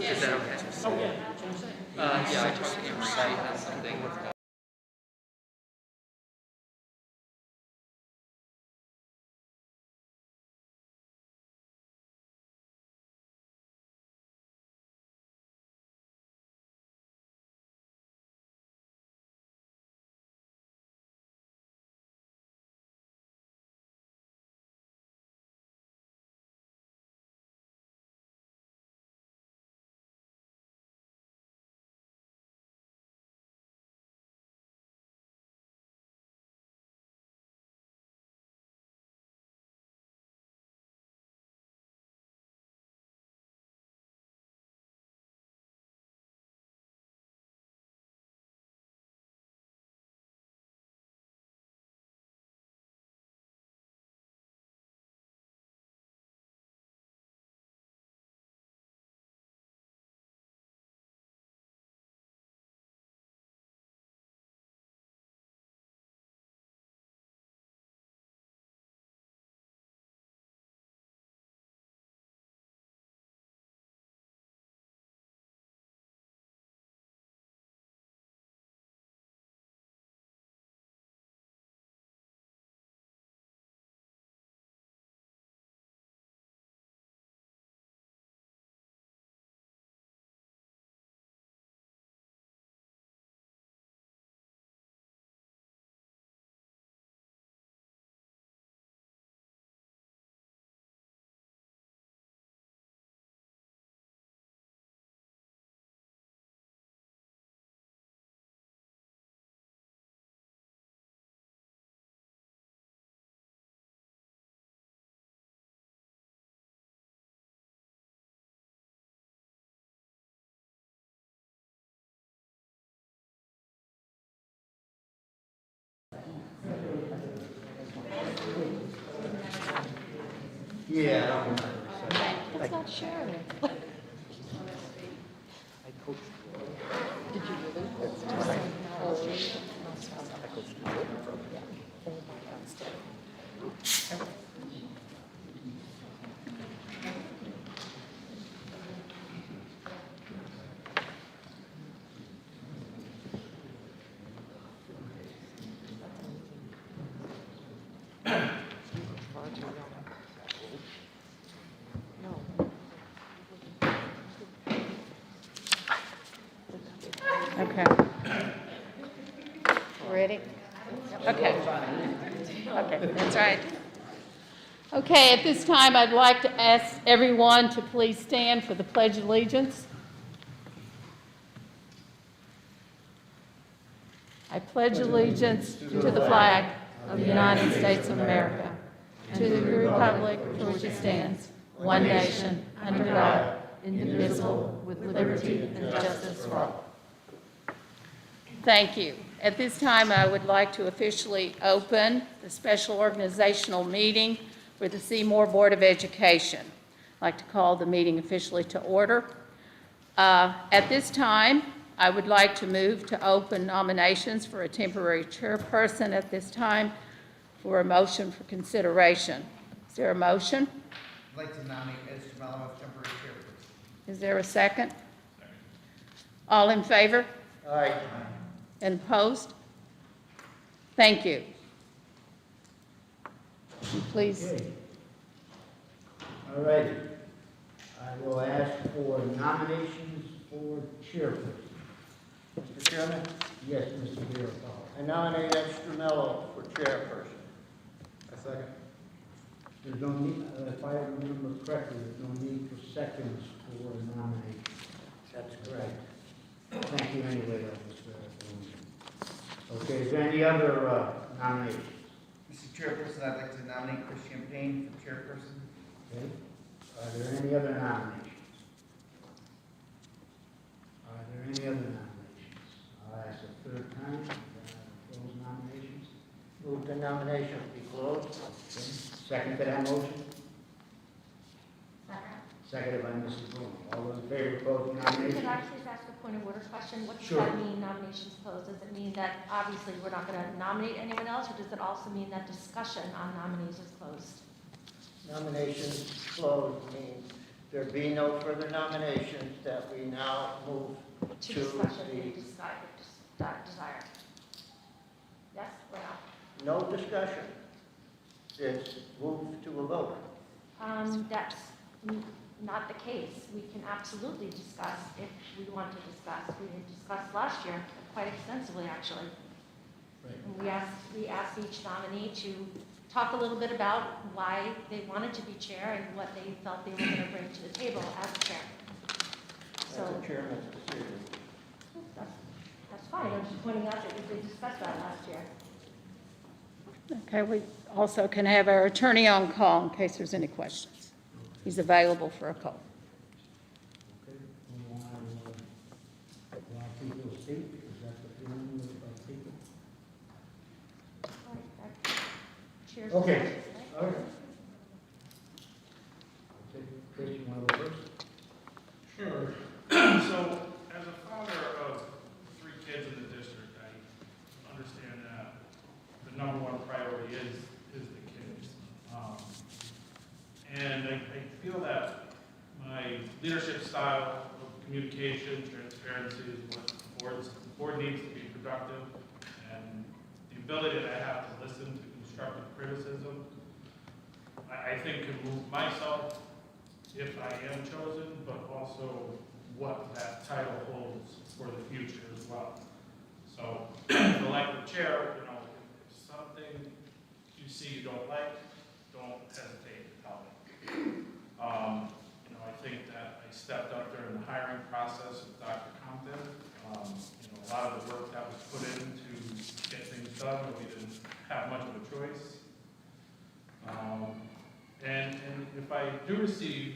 Is that okay? Oh, yeah. Yeah, I talked to Emery. He has something. Yeah. That's not Sharon. Did you really? It's just like, oh, okay. Ready? Okay. Okay, that's right. Okay, at this time, I'd like to ask everyone to please stand for the Pledge of Allegiance. I pledge allegiance to the flag of the United States of America, to the republic for which it stands, one nation, under God, indivisible, with liberty and justice for all. Thank you. At this time, I would like to officially open the special organizational meeting for the Seymour Board of Education. I'd like to call the meeting officially to order. At this time, I would like to move to open nominations for a temporary chairperson at this time for a motion for consideration. Is there a motion? I'd like to nominate Ed Stramello as temporary chairperson. Is there a second? All in favor? Aye. And opposed? Thank you. Please. Okay. All right. I will ask for nominations for chairperson. Mr. Chairman, Yes, Mr. Garofalo. I nominate Ed Stramello for chairperson. I second. There's no need, if I remember correctly, there's no need for seconds for a nomination. That's correct. Thank you anyway, Mr. Bowman. Okay, is there any other nominations? Mr. Chairperson, I'd like to nominate Chris Champagne for chairperson. Okay. Are there any other nominations? Are there any other nominations? I'll ask a third time. Close nominations. Move the nominations be closed. Okay. Second to that motion? Seconded by Mrs. Bowman. All those in favor of closing nominations? Could I just ask a point of order question? What does Sure. that mean, nominations closed? Does it mean that obviously we're not going to nominate anyone else, or does it also mean that discussion on nominees is closed? Nominations closed means There be no further nominations, that we now move To to discussion, the, we desire. Yes or no discussion. It's moved to a vote. no? That's not the case. We can absolutely discuss if we want to discuss. We discussed last year quite extensively, actually. And we asked each nominee to talk a little bit about why they wanted to be chair and what they felt they were going to bring to the table as chair. So That's the chairman's decision. that's fine. I'm just pointing out that we did discuss that last year. Okay, we also can have our attorney on call in case there's any questions. He's available for a call. Okay, we want to allow people to speak, is that the feeling of people? All right, that cheers. Okay. Right? Okay. Chris, you want to go first? Sure. So, as a father of 3 kids in the district, I understand that the number one priority is the kids. And I feel that my leadership style of communication, transparency is what the board needs to be productive, and the ability that I have to listen to constructive criticism, I think can move myself if I am chosen, but also what that title holds for the future as well. So, as elected chair, if something you see you don't like, don't hesitate to tell me. I think that I stepped up during the hiring process with Dr. Compton. A lot of the work that was put in to get things done, we didn't have much of a choice. And if I do receive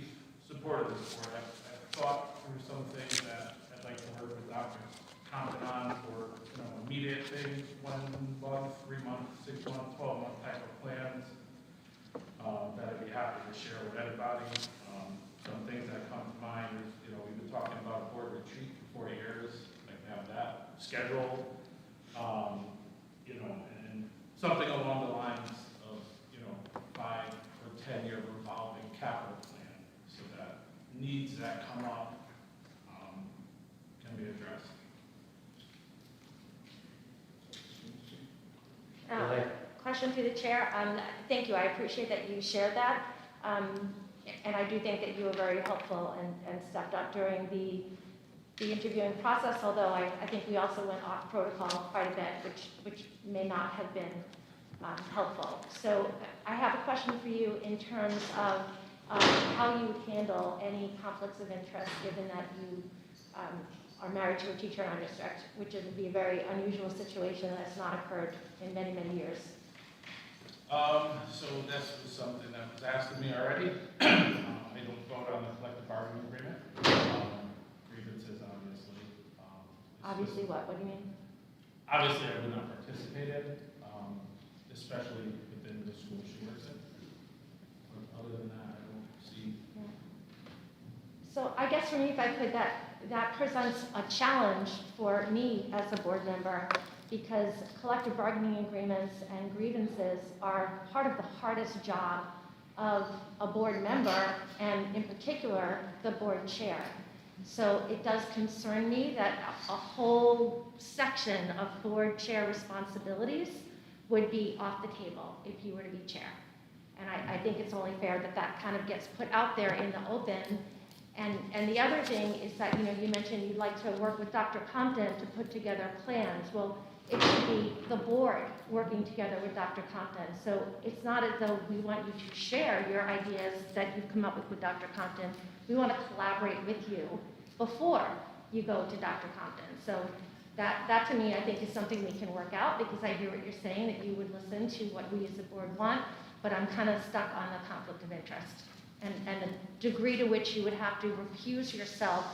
support of this board, I've thought through some things that I'd like to work with Dr. Compton on for immediate things, 1 month, 3 month, 6 month, 12-month type of plans that I'd be happy to share with anybody. Some things that come to mind is, we've been talking about a board retreat for 4 years, like to have that scheduled, and something along the lines of, 5 or 10-year revolving capital plan, so that needs that come up can be addressed. Question through the chair. Thank you. I appreciate that you shared that. And I do think that you were very helpful and stepped up during the interviewing process, although I think we also went off protocol quite a bit, which may not have been helpful. So I have a question for you in terms of how you handle any conflicts of interest, given that you are married to a teacher in our district, which would be a very unusual situation that has not occurred in many, many years. So this was something that was asked of me already. I don't vote on the collective bargaining agreement. Grievances, obviously. Obviously what? What do you mean? Obviously, I would not participate in, especially within the school she works in. But other than that, I don't see. Yeah. So I guess for me, if I could, that presents a challenge for me as a board member, because collective bargaining agreements and grievances are part of the hardest job of a board member, and in particular, the board chair. So it does concern me that a whole section of board chair responsibilities would be off the table if you were to be chair. And I think it's only fair that that kind of gets put out there in the open. And the other thing is that, you mentioned you'd like to work with Dr. Compton to put together plans. Well, it should be the board working together with Dr. Compton. So it's not as though we want you to share your ideas that you've come up with Dr. Compton. We want to collaborate with you before you go to Dr. Compton. So that to me, I think, is something we can work out, because I hear what you're saying, that you would listen to what we as a board want, but I'm kind of stuck on the conflict of interest and the degree to which you would have to recuse yourself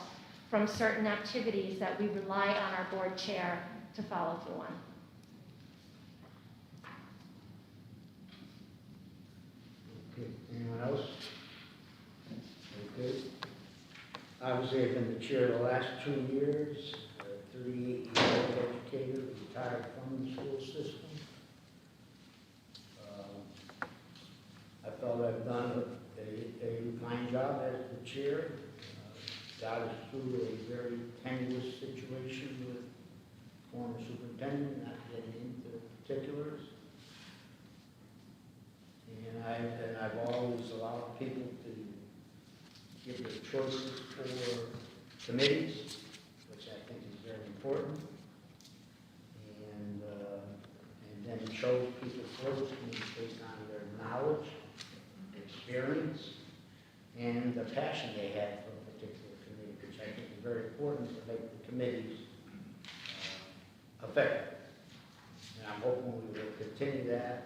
from certain activities that we rely on our board chair to follow through on. Okay, anyone else? Okay. Obviously, I've been the chair the last 2 years, 38-year-old educator, retired from the school system. I felt I've done they do a fine job as the chair. Got us through a very tenuous situation with former superintendent, not getting into particulars. And I've always allowed people to give their choices for committees, which I think is very important. And then chose people for those committees based on their knowledge, experience, and the passion they had for a particular committee, which I think is very important to make the committees effective. And I'm hoping we will continue that,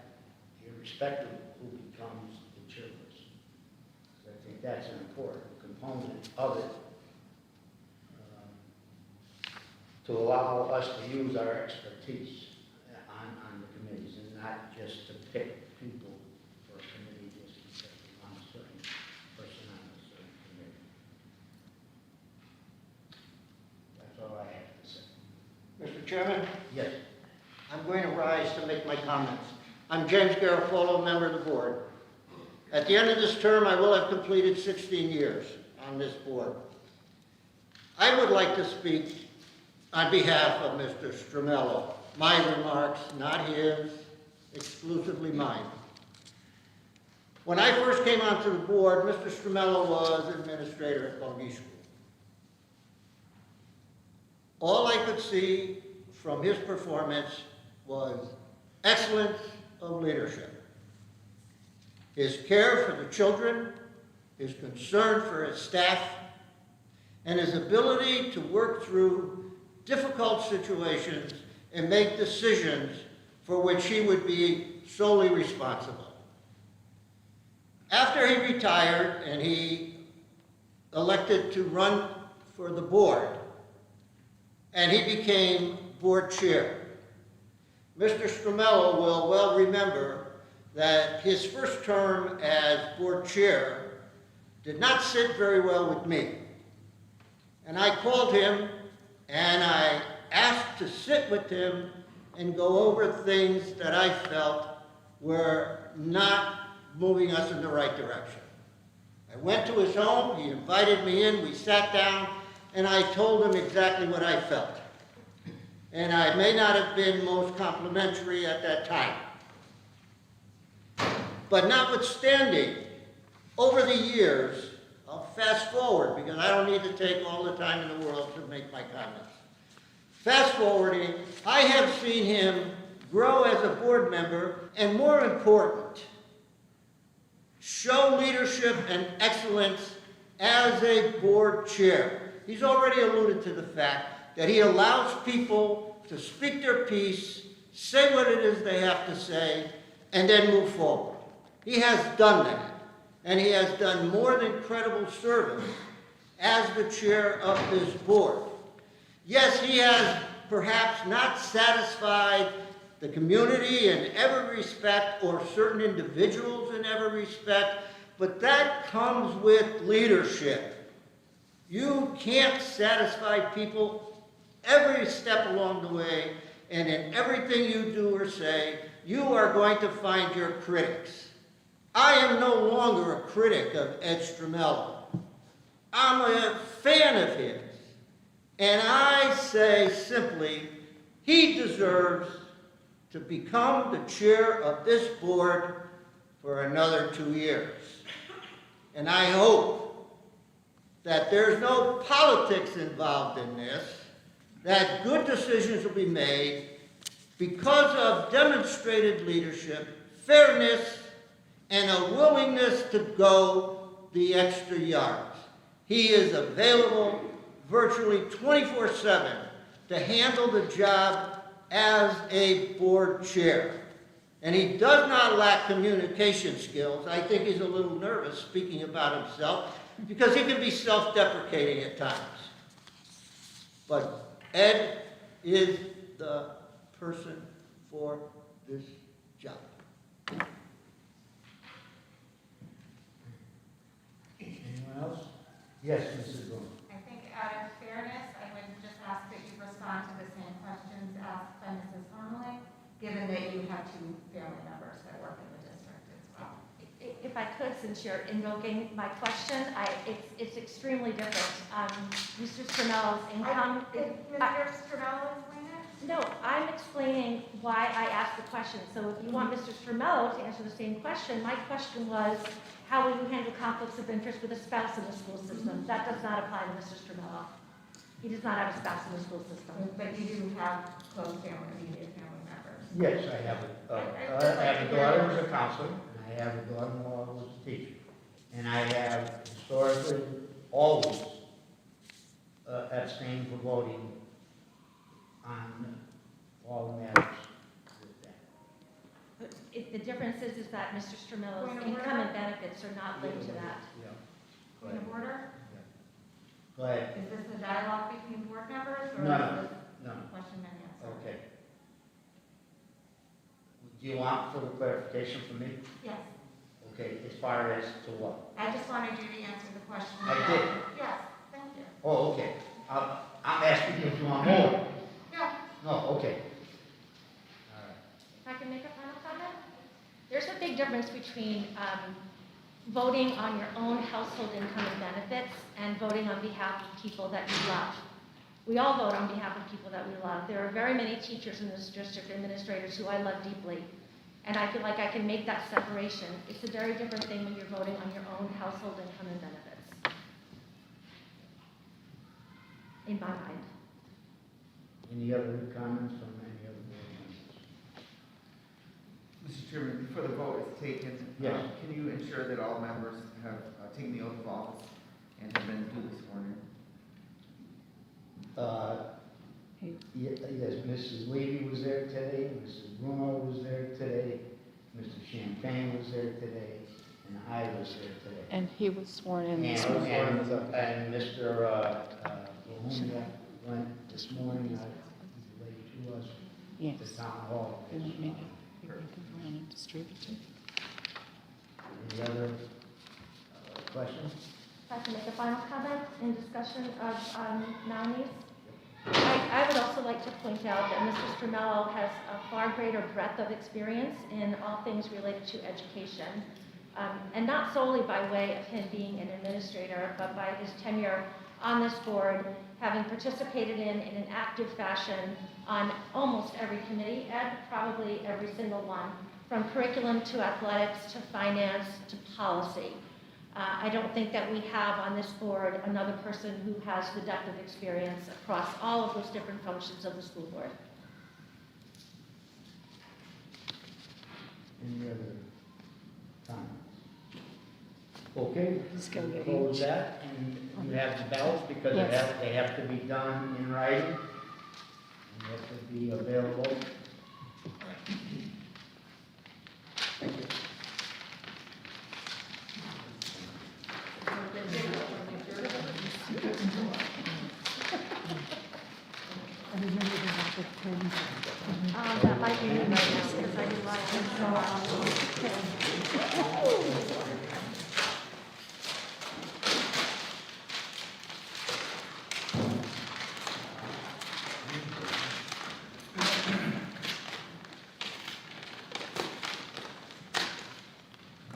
irrespective of who becomes the chairperson. So I think that's an important component of it, to allow us to use our expertise on the committees and not just to pick people for a committee just because we want a certain person on a certain committee. That's all I have to say. Mr. Chairman, Yes. I'm going to rise to make my comments. I'm James Garofalo, member of the board. At the end of this term, I will have completed 16 years on this board. I would like to speak on behalf of Mr. Stramello. My remarks, not his, exclusively mine. When I first came onto the board, Mr. Stramello was administrator at Bungee School. All I could see from his performance was excellence of leadership. His care for the children, his concern for his staff, and his ability to work through difficult situations and make decisions for which he would be solely responsible. After he retired and he elected to run for the board, and he became board chair, Mr. Stramello will well remember that his first term as board chair did not sit very well with me. And I called him and I asked to sit with him and go over things that I felt were not moving us in the right direction. I went to his home, he invited me in, we sat down, and I told him exactly what I felt. And I may not have been most complimentary at that time. But notwithstanding, over the years, I'll fast forward because I don't need to take all the time in the world to make my comments. Fast forwarding, I have seen him grow as a board member, and more important, show leadership and excellence as a board chair. He's already alluded to the fact that he allows people to speak their piece, say what it is they have to say, and then move forward. He has done that, and he has done more than credible service as the chair of this board. Yes, he has perhaps not satisfied the community in every respect or certain individuals in every respect, but that comes with leadership. You can't satisfy people every step along the way, and in everything you do or say, you are going to find your critics. I am no longer a critic of Ed Stramello. I'm a fan of his. And I say simply, he deserves to become the chair of this board for another 2 years. And I hope that there's no politics involved in this, that good decisions will be made because of demonstrated leadership, fairness, and a willingness to go the extra yards. He is available virtually 24/7 to handle the job as a board chair. And he does not lack communication skills. I think he's a little nervous speaking about himself because he can be self-deprecating at times. But Ed is the person for this job. Anyone else? Yes, Mrs. Boone. I think out of fairness, I would just ask that you respond to the same questions asked by Mrs. Connolly, given that you have two family members that work in the district as well. If I could, since you're invoking my question, it's extremely different. Mr. Stramello's income. Mr. Stravello explain it? No, I'm explaining why I asked the question. So if you want Mr. Stramello to answer the same question, my question was, how will you handle conflicts of interest with a spouse in the school system? That does not apply to Mr. Stramello. He does not have a spouse in the school system. But you do have close family, immediate family members. Yes, I have a daughter who's a counselor, and I have a daughter-in-law who's a teacher. And I have historically always abstained from voting on all matters with that. The difference is that Mr. Stramello's Point of income order? and benefits are not linked to that. Yeah. Go Point ahead. of order? Go ahead. Is this a dialogue between board members or No, is this no. question and answer? Okay. Do you want further clarification from me? Yes. Okay, as far as to what? I just wanted you to answer the question. I did. Yes, thank you. Oh, okay. I'm asking if you want more. No, No, okay. All right. If I can make a final comment? There's a big difference between voting on your own household income and benefits and voting on behalf of people that you love. We all vote on behalf of people that we love. There are very many teachers in this district, administrators who I love deeply. And I feel like I can make that separation. It's a very different thing when you're voting on your own household income and benefits. In my mind. Any other comments from any other board members? Mr. Chairman, before the vote is taken, Yes. can you ensure that all members have taken the oath of office and have been duly sworn in? Yes, Mrs. Levy was there today, Mrs. Bruno was there today, Mr. Champagne was there today, and I was there today. And he was sworn in And, this morning. and Mr. Lahunga went this morning, he's late to us, Yes. to town hall. You want me to you can go around and distribute it? Any other questions? If I can make a final comment in discussion of nominees. I would also like to point out that Mr. Stramello has a far greater breadth of experience in all things related to education, and not solely by way of him being an administrator, but by his tenure on this board, having participated in an active fashion on almost every committee, Ed, probably every single one, from curriculum to athletics to finance to policy. I don't think that we have on this board another person who has the depth of experience across all of those different functions of the school board. Any other comments? Okay, Let's go get close each. that, and you have the ballots, because Yes. they have to be done in writing, and they have to be available. Thank you. That might be me right now, because I do a lot of things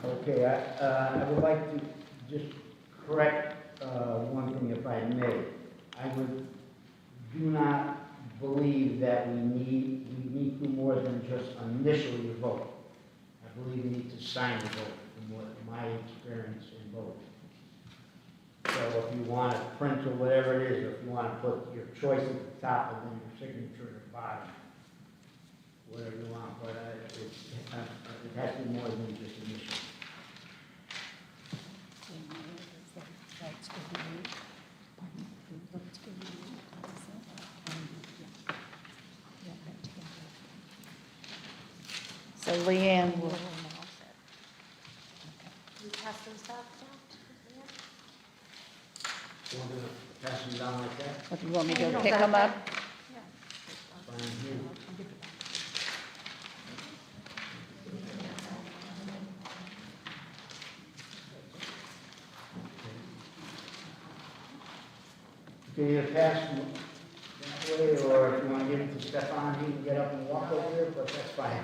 Okay, I would like to just correct one thing, if I may. I do not believe that we need to more than just initially vote. I believe we need to sign the vote, from what my experience in voting. So if you want to print or whatever it is, or if you want to put your choice at the top and then your signature at the bottom, whatever you want, but it has to be more than just initial. So Leanne will. You pass those out now? You want to pass them down like that? If you want me to You go don't pick have them that. up? Fine, here. Okay, either pass them that way, or if you want to give it to Stefan, he can get up and walk over there, but that's fine.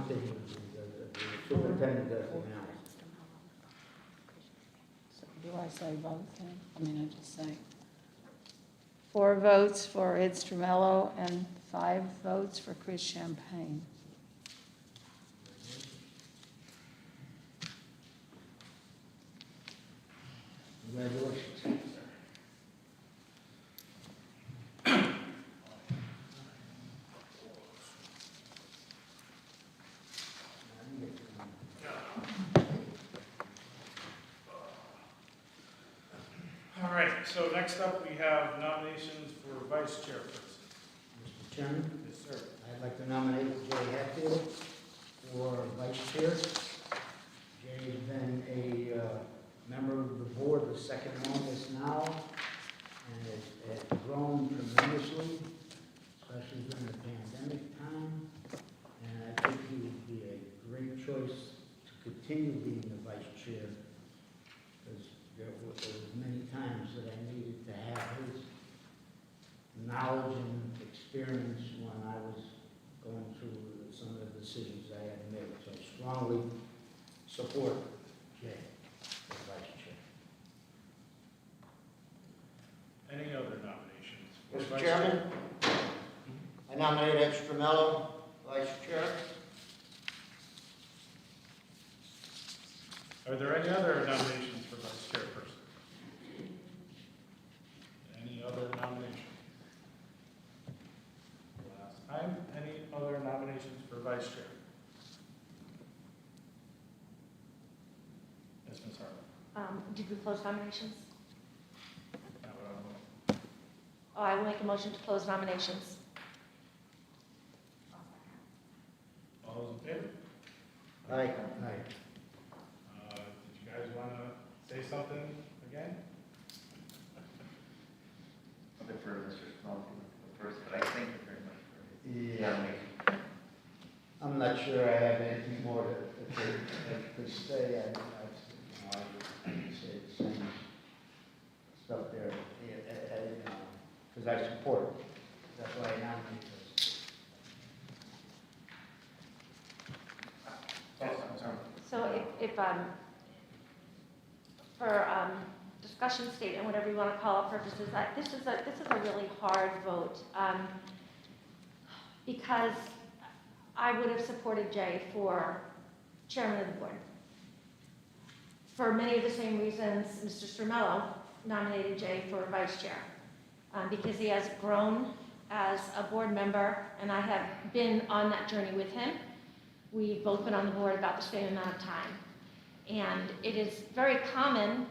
thing, the superintendent does the analysis. So do I say both then? I mean, I just say 4 votes for Ed Stramello and 5 votes for Chris Champagne. Congratulations. All right, so next up, we have nominations for vice chairperson. Mr. Chairman, Yes, sir. I'd like to nominate Jay Hatfield for vice chair. Jay has been a member of the board, the second longest now, and has grown tremendously, especially during the pandemic time. And I think he would be a great choice to continue being the vice chair, because there were many times that I needed to have his knowledge and experience when I was going through some of the decisions I had to make. So I strongly support Jay as vice chair. Any other nominations? for Mr. vice Chairman, chair? I nominate Ed Stramello, vice chair. Are there any other nominations for vice chairperson? Any other nominations? Last time, any other nominations for vice chair? Yes, Ms. Harlan. Did we close nominations? Now, what I'm- Oh, I will make a motion to close nominations. All those in favor? Aye. Aye. Did you guys want to say something again? I'll defer to Mr. Small first, but I thank you very much for his Yeah. nomination. I'm not sure I have anything more to say. I say the same stuff there, because I support it. That's why I nominate this. Yes, I'm sorry. So if for discussion statement, whatever you want to call it purposes, this is a really hard vote, because I would have supported Jay for chairman of the board. For many of the same reasons Mr. Stramello nominated Jay for vice chair, because he has grown as a board member, and I have been on that journey with him. We've both been on the board about the same amount of time. And it is very common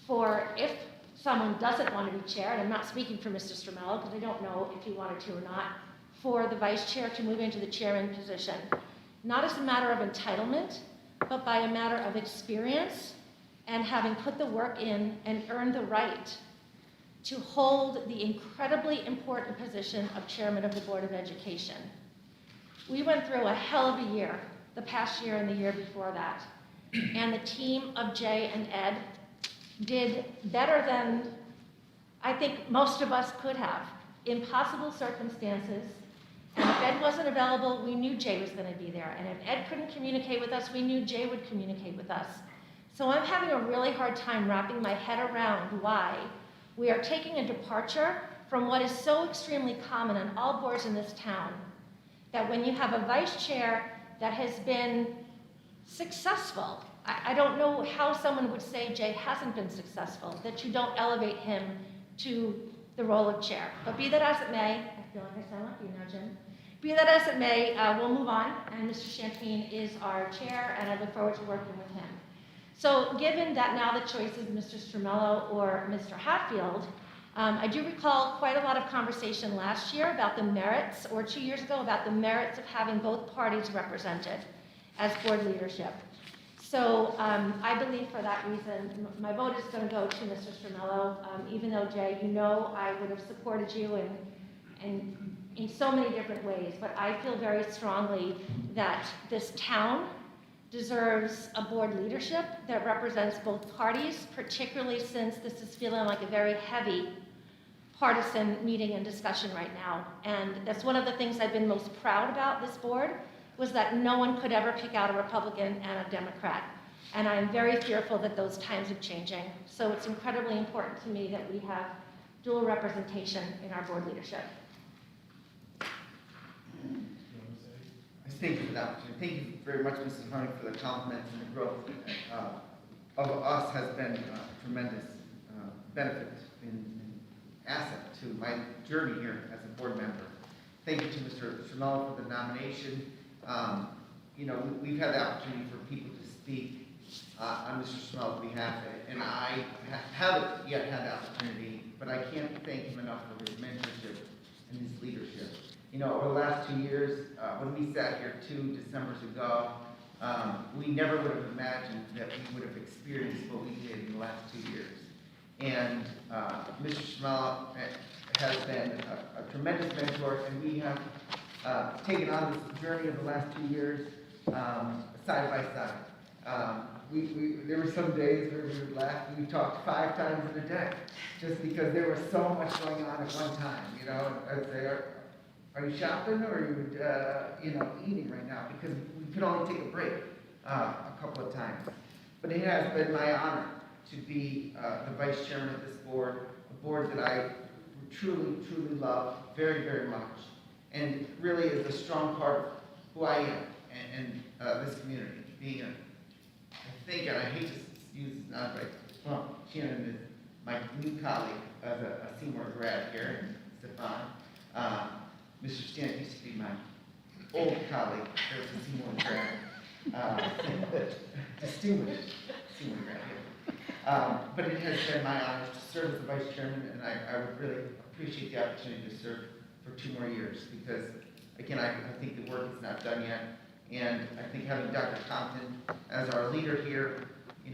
for, if someone doesn't want to be chair, and I'm not speaking for Mr. Stramello because I don't know if he wanted to or not, for the vice chair to move into the chairman position, not as a matter of entitlement, but by a matter of experience and having put the work in and earned the right to hold the incredibly important position of chairman of the Board of Education. We went through a hell of a year, the past year and the year before that. And the team of Jay and Ed did better than I think most of us could have. Impossible circumstances. And if Ed wasn't available, we knew Jay was going to be there. And if Ed couldn't communicate with us, we knew Jay would communicate with us. So I'm having a really hard time wrapping my head around why we are taking a departure from what is so extremely common on all boards in this town, that when you have a vice chair that has been successful, I don't know how someone would say Jay hasn't been successful, that you don't elevate him to the role of chair. But be that as it may, I feel like I sound like you now, Jim. Be that as it may, we'll move on, and Mr. Champagne is our chair, and I look forward to working with him. So given that now the choice is Mr. Stramello or Mr. Hatfield, I do recall quite a lot of conversation last year about the merits, or 2 years ago, about the merits of having both parties represented as board leadership. So I believe for that reason, my vote is going to go to Mr. Stramello, even though, Jay, you know I would have supported you in so many different ways, but I feel very strongly that this town deserves a board leadership that represents both parties, particularly since this is feeling like a very heavy partisan meeting and discussion right now. And that's one of the things I've been most proud about this board, was that no one could ever pick out a Republican and a Democrat. And I'm very fearful that those times are changing. So it's incredibly important to me that we have dual representation in our board leadership. I thank you for that opportunity. Thank you very much, Mrs. Harney, for the compliments and the growth of us has been a tremendous benefit and asset to my journey here as a board member. Thank you to Mr. Shermello for the nomination. You know, we've had the opportunity for people to speak on Mr. Shermello's behalf, and I haven't yet had the opportunity, but I can't thank him enough for his mentorship and his leadership. You know, over the last 2 years, when we sat here 2 Decembers ago, we never would have imagined that we would have experienced what we did in the last 2 years. And Mr. Shermello has been a tremendous mentor, and we have taken on this journey of the last 2 years side by side. There were some days where we would laugh, and we talked 5 times in a day, just because there was so much going on at one time. You know, I'd say, are you shopping or are you, eating right now? Because we could only take a break a couple of times. But it has been my honor to be the vice chairman of this board, a board that I truly, truly love very, very much, and really is a strong part of who I am and this community. Being I think, and I hate to use this now, but Shannon is my new colleague as a Seymour grad here, and Stefan. Mr. Stan used to be my old colleague, there was a Seymour grad, distinguished Seymour grad here. But it has been my honor to serve as the vice chairman, and I would really appreciate the opportunity to serve for 2 more years, because again, I think the work is not done yet, and I think having Dr. Compton as our leader here, we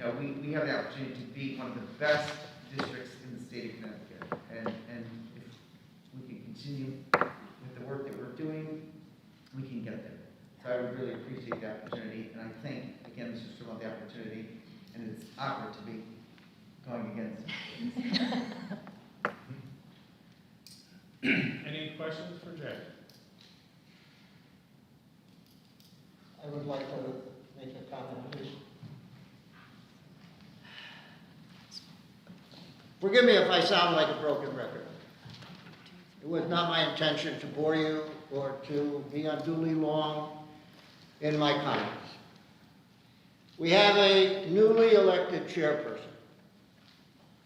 have the opportunity to be one of the best districts in the state of Connecticut, and if we can continue with the work that we're doing, we can get there. So I would really appreciate the opportunity, and I thank, again, Mr. Shermello, for the opportunity, and it's awkward to be going against him. Any questions for Jay? I would like to make a comment, please. Forgive me if I sound like a broken record. It was not my intention to bore you or to be unduly long in my comments. We have a newly elected chairperson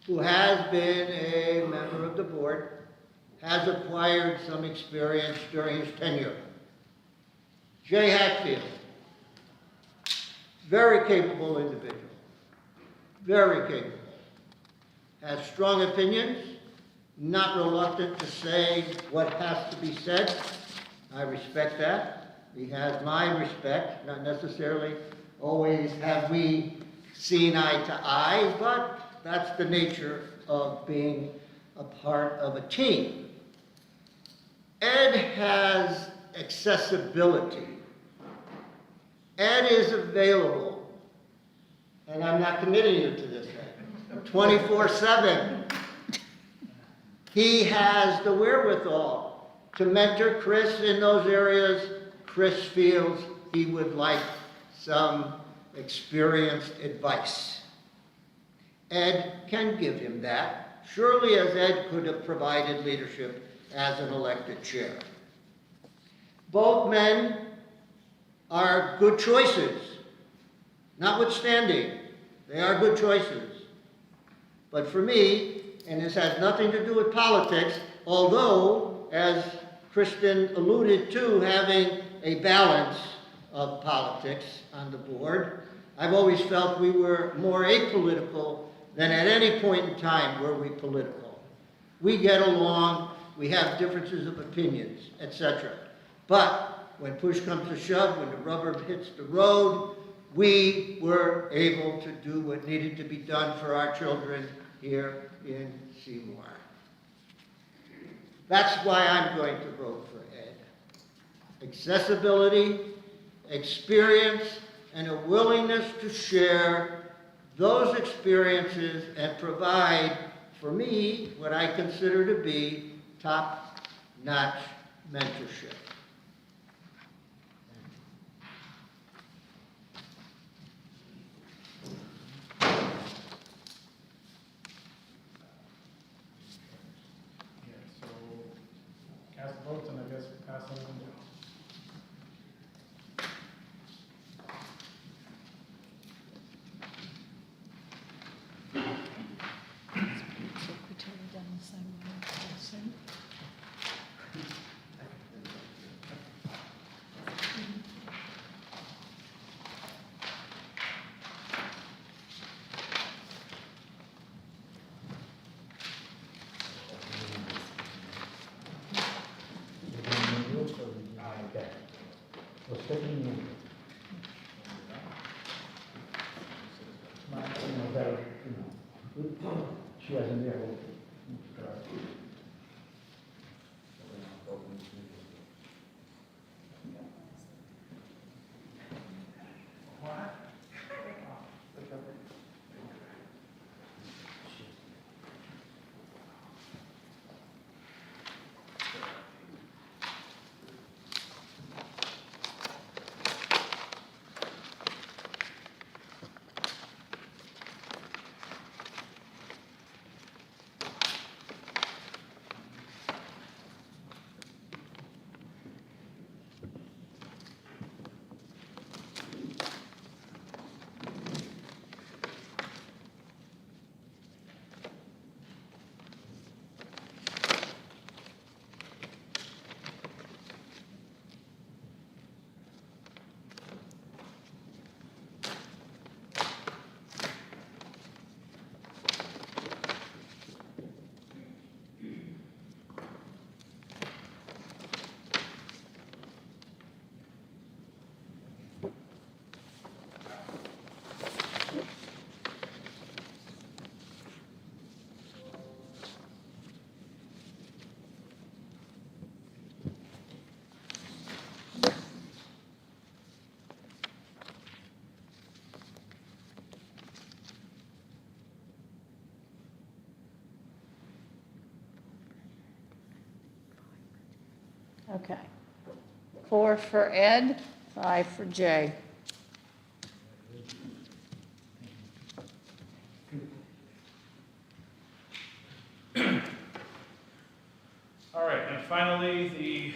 who has been a member of the board, has acquired some experience during his tenure. Jay Hatfield, very capable individual, very capable, has strong opinions, not reluctant to say what has to be said. I respect that. He has my respect, not necessarily always have we seen eye to eye, but that's the nature of being a part of a team. Ed has accessibility. Ed is available, and I'm not committing you to this, 24/7. He has the wherewithal to mentor Chris in those areas Chris feels he would like some experienced advice. Ed can give him that, surely as Ed could have provided leadership as an elected chair. Both men are good choices, notwithstanding, they are good choices. But for me, and this has nothing to do with politics, although, as Kristen alluded to, having a balance of politics on the board, I've always felt we were more apolitical than at any point in time were we political. We get along, we have differences of opinions, etc. But when push comes to shove, when the rubber hits the road, we were able to do what needed to be done for our children here in Seymour. That's why I'm going to vote for Ed. Accessibility, experience, and a willingness to share those experiences and provide, for me, what I consider to be top-notch mentorship. as we pass them down. Okay. Well, sticking in. She hasn't there. Okay. 4 for Ed, 5 for Jay. All right, and finally, the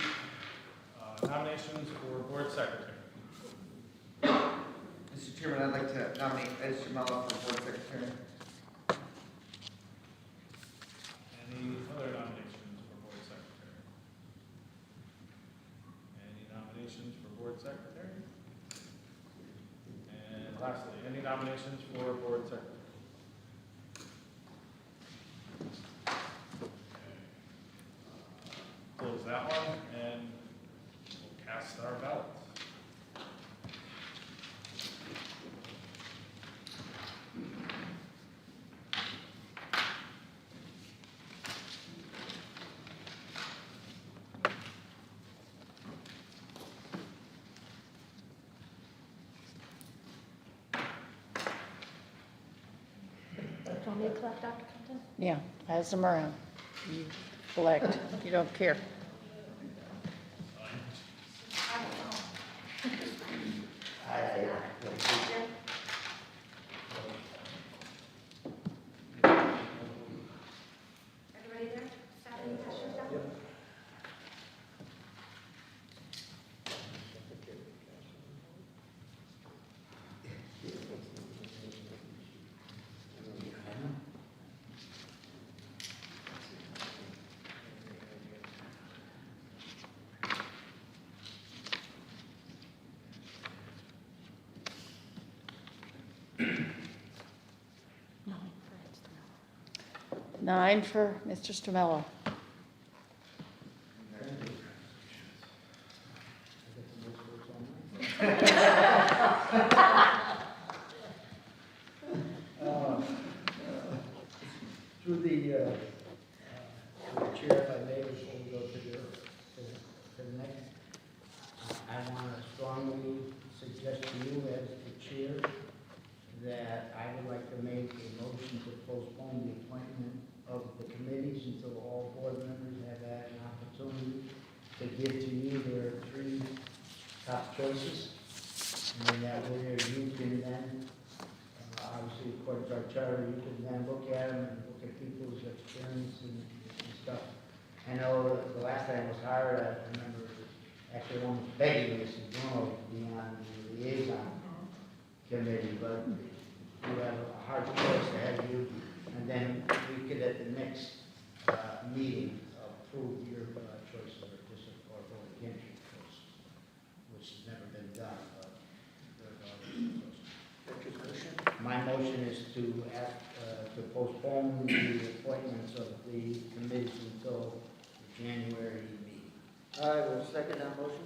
nominations for board secretary. Mr. Chairman, I'd like to nominate Ed Shimella for board secretary. Any other nominations for board secretary? Any nominations for board secretary? And lastly, any nominations for board secretary? Close that one and we'll cast our ballots. Do you want me to collect, Dr. Compton? Yeah, pass them around. You collect, you don't care. Everybody there? Stephanie, you pass yours down? Nine for Mr. Stamello. Through the chair, if I may, before we go to the next, I want to strongly suggest to you as the chair that I would like to make a motion to postpone the appointment of the committees until all board members have had an opportunity to give to you their 3 top choices. And that way you can then, obviously according to our charter, you can then look at them and look at people's experience and stuff. I know the last time I was hired, I remember actually almost begging Mrs. Bruno to be on the liaison committee, but you have a hard choice ahead of you. And then we could, at the next meeting, approve your choice or vote against your choice, which has never been done, but there's always a choice. My motion is to ask, to postpone the appointments of the committees until the January meeting. I will second that motion,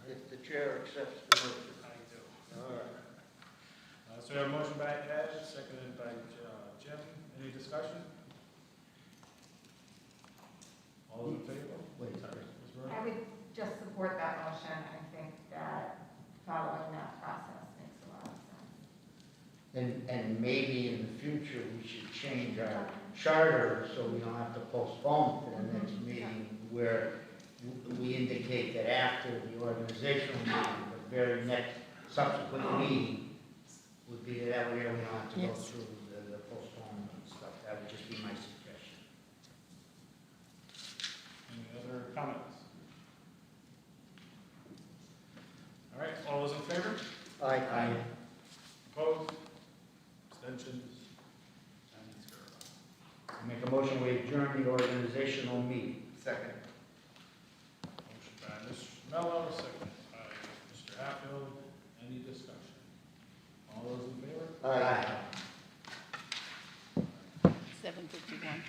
if the chair accepts the motion. I do. All right. So we have a motion by Ed, seconded by Jim. Any discussion? All those in favor? Wait, Sorry, Ms. Bruno? I would just support that motion. I think that following that process makes a lot of sense. And maybe in the future, we should change our charter so we don't have to postpone to the next meeting, where we indicate that after the organizational meeting, the very next subsequent meeting would be that way we don't have to go Yes. through the postponement and stuff. That would just be my suggestion. Any other comments? All right, all those in favor? Aye. Opposed? Abstentions? And zero. I make a motion, we adjourn the organizational meeting. Second. Motion by Mr. Mello, second by Mr. Hatfield. Any discussion? All those in favor? Aye. 7:51.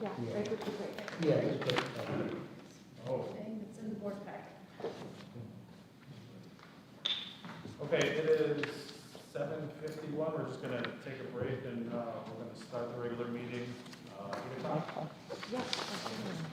Yeah, that would be great. Yeah, it's good. Oh, It's in the board packet. okay, it is 7:51. We're just gonna take a break and, we're gonna start the regular meeting, 8 o'clock. Yes, absolutely.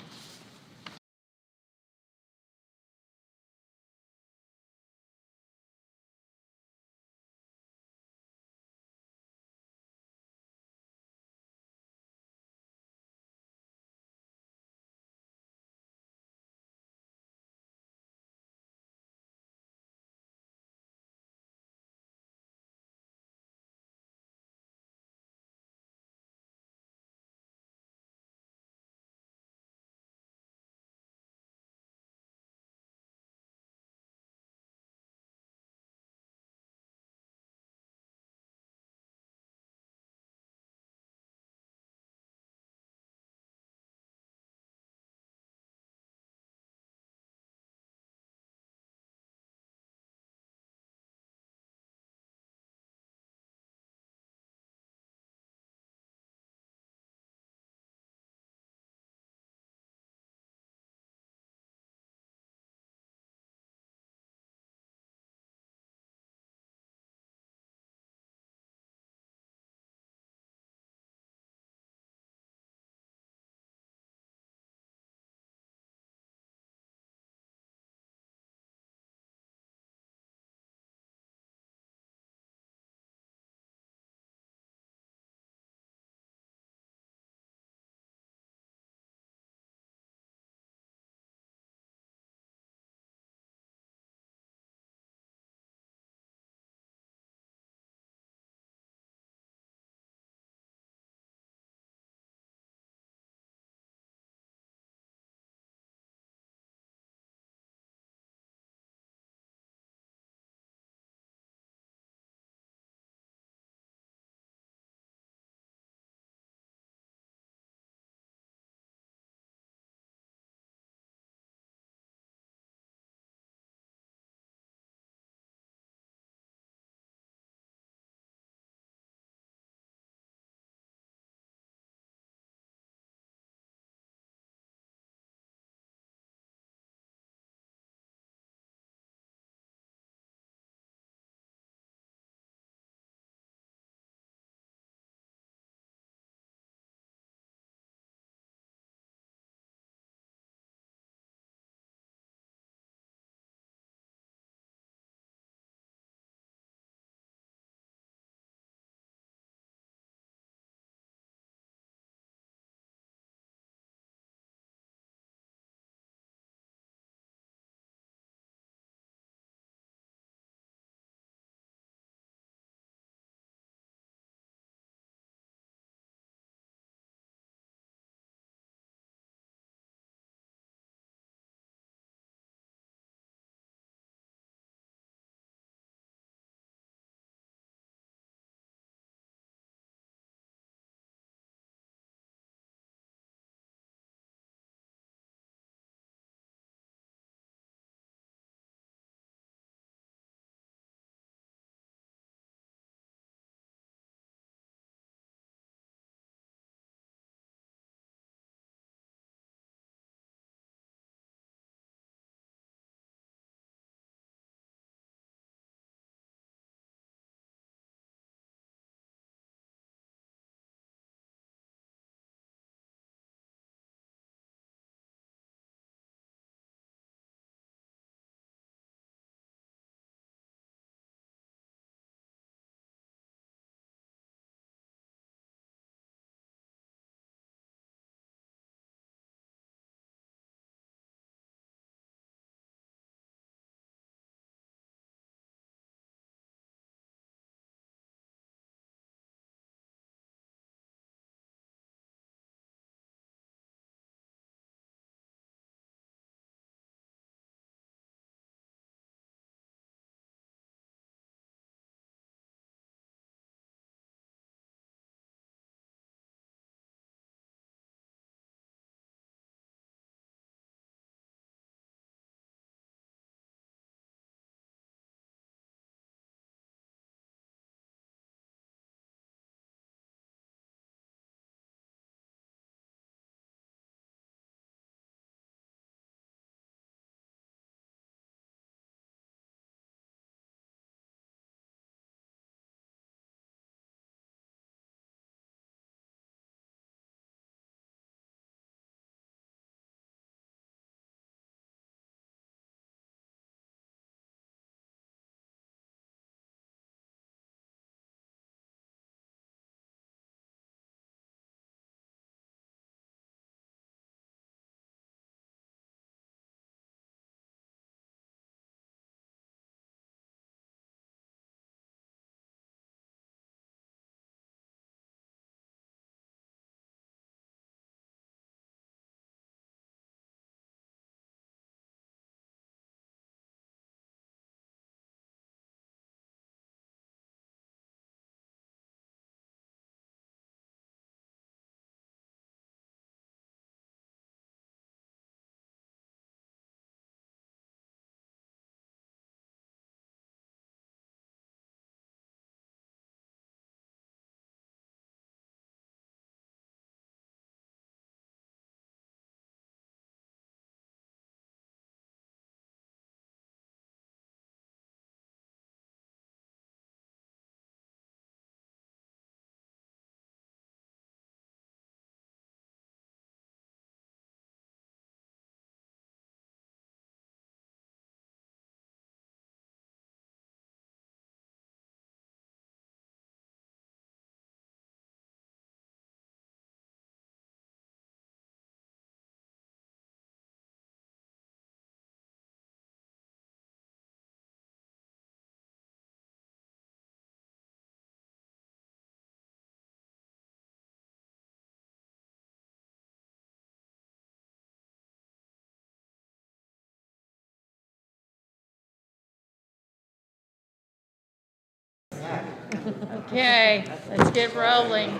Okay, let's get rolling.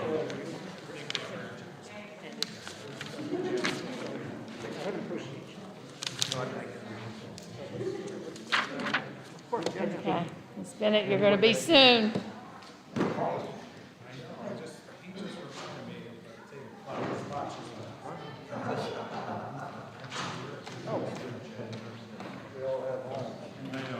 Okay, Ms. Bennett, you're going to be soon. I know.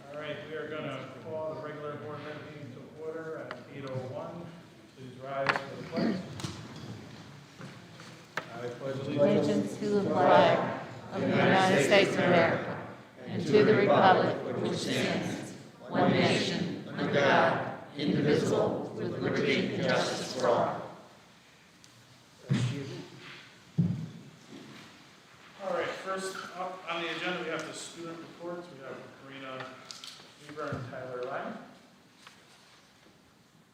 All right, we are going to call the regular board meeting to order at 8:01. Please rise for the pledge. I pledge allegiance Allegiance to the flag of the United States of America and to the republic which stands, one nation, under God, indivisible, with liberty and justice for all. All right, first up on the agenda, we have the student reports. We have Karina Weaver and Tyler Lang.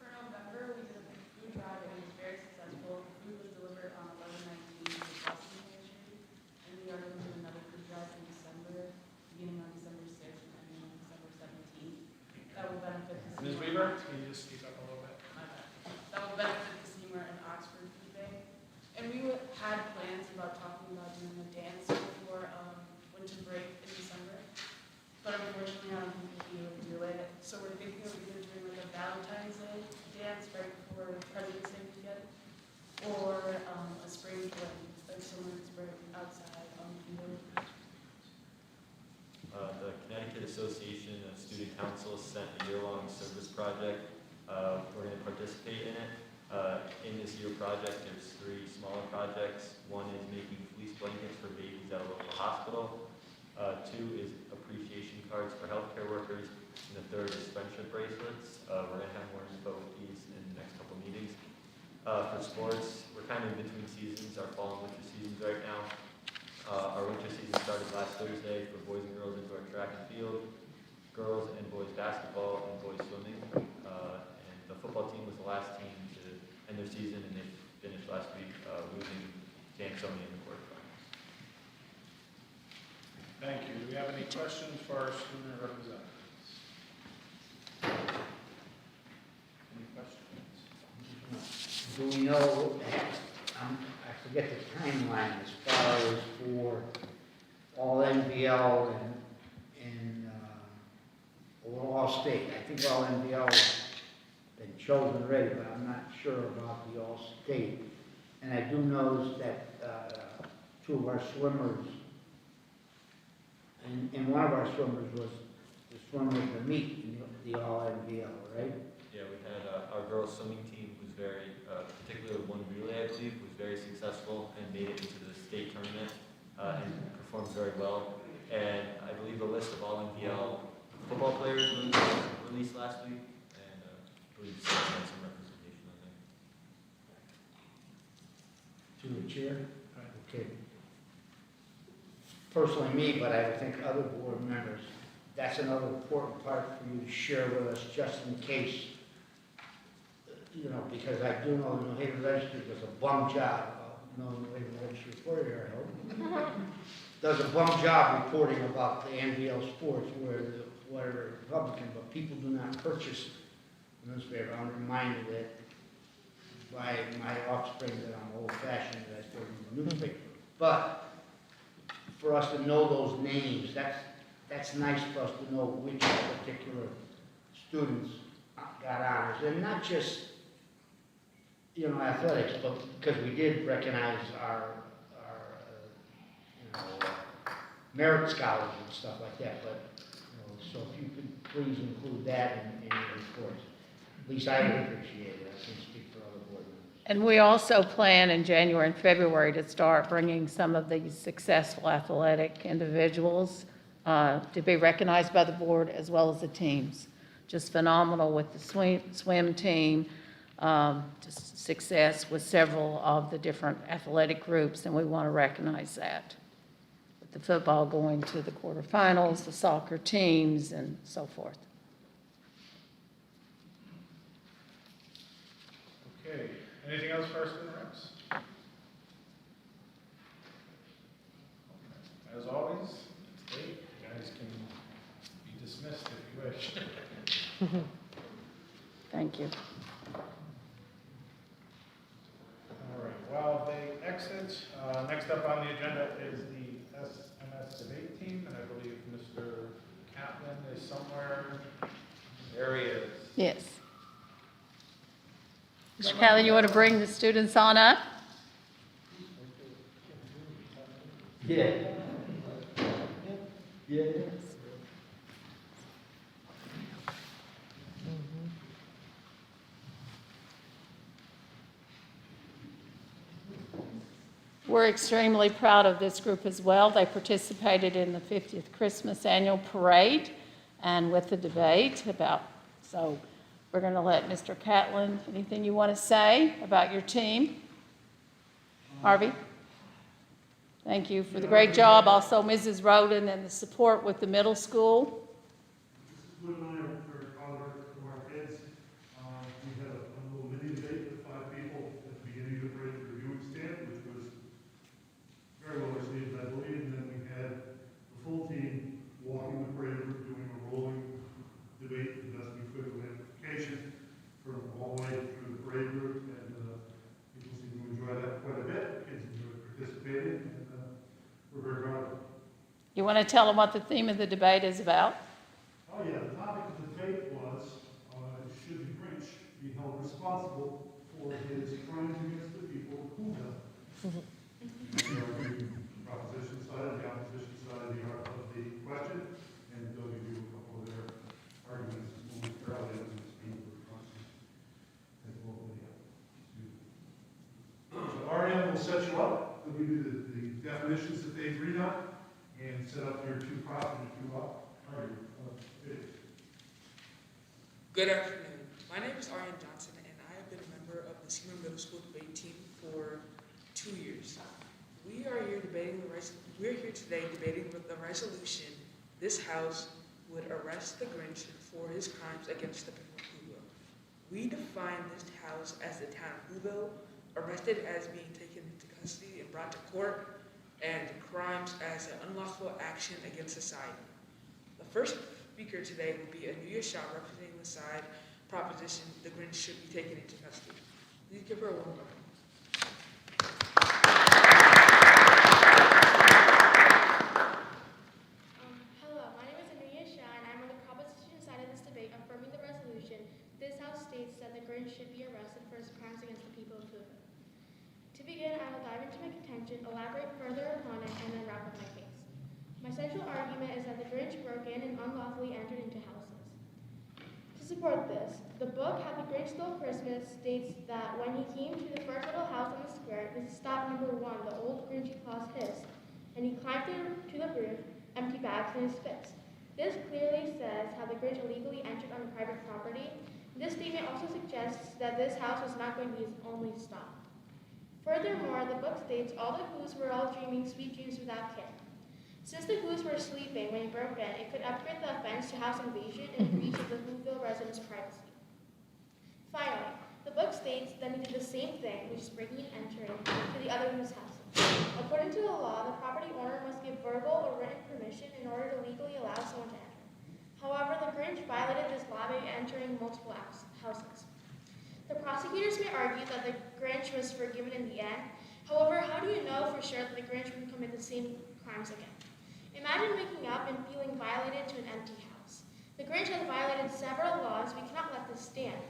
For November, we did a food drive and it was very successful. Food was delivered on 11/19 to the Boston Ministry. And we are going to do another food drive in December, beginning on December 6th and ending on December 17th. That will benefit the Ms. Seymour. Weaver, can you just speak up a little bit? My bad. That will benefit the Seymour and Oxford Food Bank. And we had plans about talking about doing a dance before winter break in December. But unfortunately, I don't think we'll be able to do it. So we're thinking of either doing like a Valentine's Day dance right before President's Day weekend, or a spring fling, like someone spring outside on the field. The Connecticut Association of Student Council sent a year-long service project. We're going to participate in it. In this year project, there's 3 smaller projects. One is making fleece blankets for babies at a local hospital. 2 is appreciation cards for healthcare workers. And the 3rd is friendship bracelets. We're going to have more info with these in the next couple meetings. For sports, we're kind of in between seasons, our fall and winter seasons right now. Our winter season started last Thursday for boys and girls indoor track and field, girls and boys basketball, and boys swimming. And the football team was the last team to end their season, and they finished last week losing to Ansonia in the quarterfinals. Thank you. Do we have any questions for our student representatives? Any questions? Do we know, I forget the timeline as far as for all NBL and or all state? I think all NBL has been chosen already, but I'm not sure about the all state. And I do know that 2 of our swimmers, and one of our swimmers was the swimmer of the meet in the all NBL, right? Yeah, we had our girls swimming team was very, particularly one relay, I believe, was very successful and made it into the state tournament and performed very well. And I believe the list of all NBL football players was released last week, and I believe Sam had some representation on there. To the chair? Okay. Personally me, but I would think other board members, that's another important part for you to share with us, just in case, you know, because I do know the New Haven Register does a bum job, New Haven Register reporter, I hope, does a bum job reporting about the NBL sports, where the Republican, but people do not purchase the newspaper. I'm reminded that by my offspring that I'm old-fashioned, that I still read the newspaper. But for us to know those names, that's nice for us to know which particular students got honors, and not just, you know, athletics, but because we did recognize our merit scholars and stuff like that. But you know, so if you could please include that in your reports, at least I would appreciate it. I can't speak for other board members. And we also plan in January and February to start bringing some of these successful athletic individuals to be recognized by the board as well as the teams. Just phenomenal with the swim team, just success with several of the different athletic groups, and we want to recognize that. With the football going to the quarterfinals, the soccer teams, and so forth. Okay, Anything else for our student reps? As always, it's late. You guys can be dismissed if you wish. Thank you. All right, while they exit, next up on the agenda is the SMS debate team, and I believe Mr. Kaplan is somewhere. There he is. Yes. Mr. Catlin, you want to bring the students on up? Yeah. Yeah. We're extremely proud of this group as well. They participated in the 50th Christmas Annual Parade and with the debate so we're going to let Mr. Catlin, anything you want to say about your team? Harvey? Thank you for the great job. Also, Mrs. Roden and the support with the middle school. This is and I are very proud of our kids. We had a little mini debate with 5 people at the beginning of the parade reviewing stand, which was very well received, I believe. And then we had the full team walking the parade route, doing a rolling debate the best we could with amplification from all the way through the parade route. And people seem to enjoy that quite a bit. Kids enjoyed participating, and we're very proud of it. You want to tell them what the theme of the debate is about? Oh yeah, the topic of the debate was, should the Grinch be held responsible for his crimes against the people of Whoville? The proposition side and the opposition side of the question, and they'll give you a couple of their arguments momentarily as we speak with the So Ariane will set you up, they'll give you the definitions that they agreed on, and set up your 2 prop and your 2 op. Good afternoon. My name is Ariane Johnson, and I have been a member of the Seymour Middle School debate team for 2 years. We are here today debating with the resolution this House would arrest the Grinch for his crimes against the people of Whoville. We define this House as the town of Whoville, arrested as being taken into custody and brought to court, and crimes as an unlawful action against society. The first speaker today will be Anuya Shah, representing the side proposition the Grinch should be taken into custody. Please give her a warm welcome. Hello, my name is Anuya Shah, and I'm on the proposition side of this debate affirming the resolution. This House states that the Grinch should be arrested for his crimes against the people of Whoville. To begin, I will dive into my contention, elaborate further upon it, and then wrap up my case. My central argument is that the Grinch broke in and unlawfully entered into houses. To support this, the book How the Grinch Stole Christmas states that when he came to the first little house on the square, this is stop number 1, the old Grinchy claus hissed, and he climbed to the roof, empty bags in his fist. This clearly says how the Grinch illegally entered on private property. This statement also suggests that this house was not going to be his only stop. Furthermore, the book states all the Whos were all dreaming sweet dreams without care. Since the Whos were sleeping when he broke in, it could upgrade the offense to house invasion and breach of the Whoville residents' privacy. Finally, the book states that he did the same thing, which is breaking and entering to the other Whos' houses. According to the law, the property owner must give verbal or written permission in order to legally allow someone to enter. However, the Grinch violated this law by entering multiple houses. The prosecutors may argue that the Grinch was forgiven in the end. However, how do you know for sure that the Grinch wouldn't commit the same crimes again? Imagine waking up and feeling violated to an empty house. The Grinch has violated several laws. We cannot let this stand.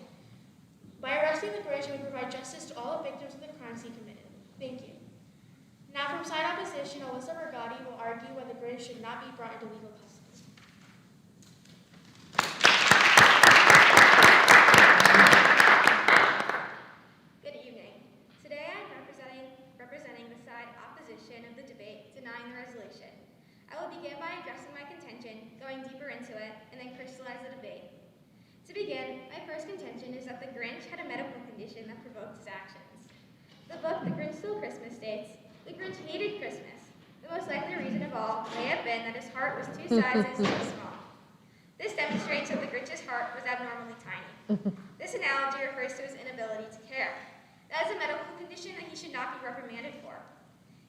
By arresting the Grinch, we provide justice to all the victims of the crimes he committed. Thank you. Now, from side opposition, Alyssa Bergotti will argue why the Grinch should not be brought into legal custody. Good evening. Today I'm representing the side opposition of the debate denying the resolution. I will begin by addressing my contention, going deeper into it, and then crystallize the debate. To begin, my first contention is that the Grinch had a medical condition that provoked his actions. The book The Grinch Stole Christmas states, the Grinch hated Christmas. The most likely reason of all may have been that his heart was 2 sizes too small. This demonstrates that the Grinch's heart was abnormally tiny. This analogy refers to his inability to care. That is a medical condition that he should not be reprimanded for.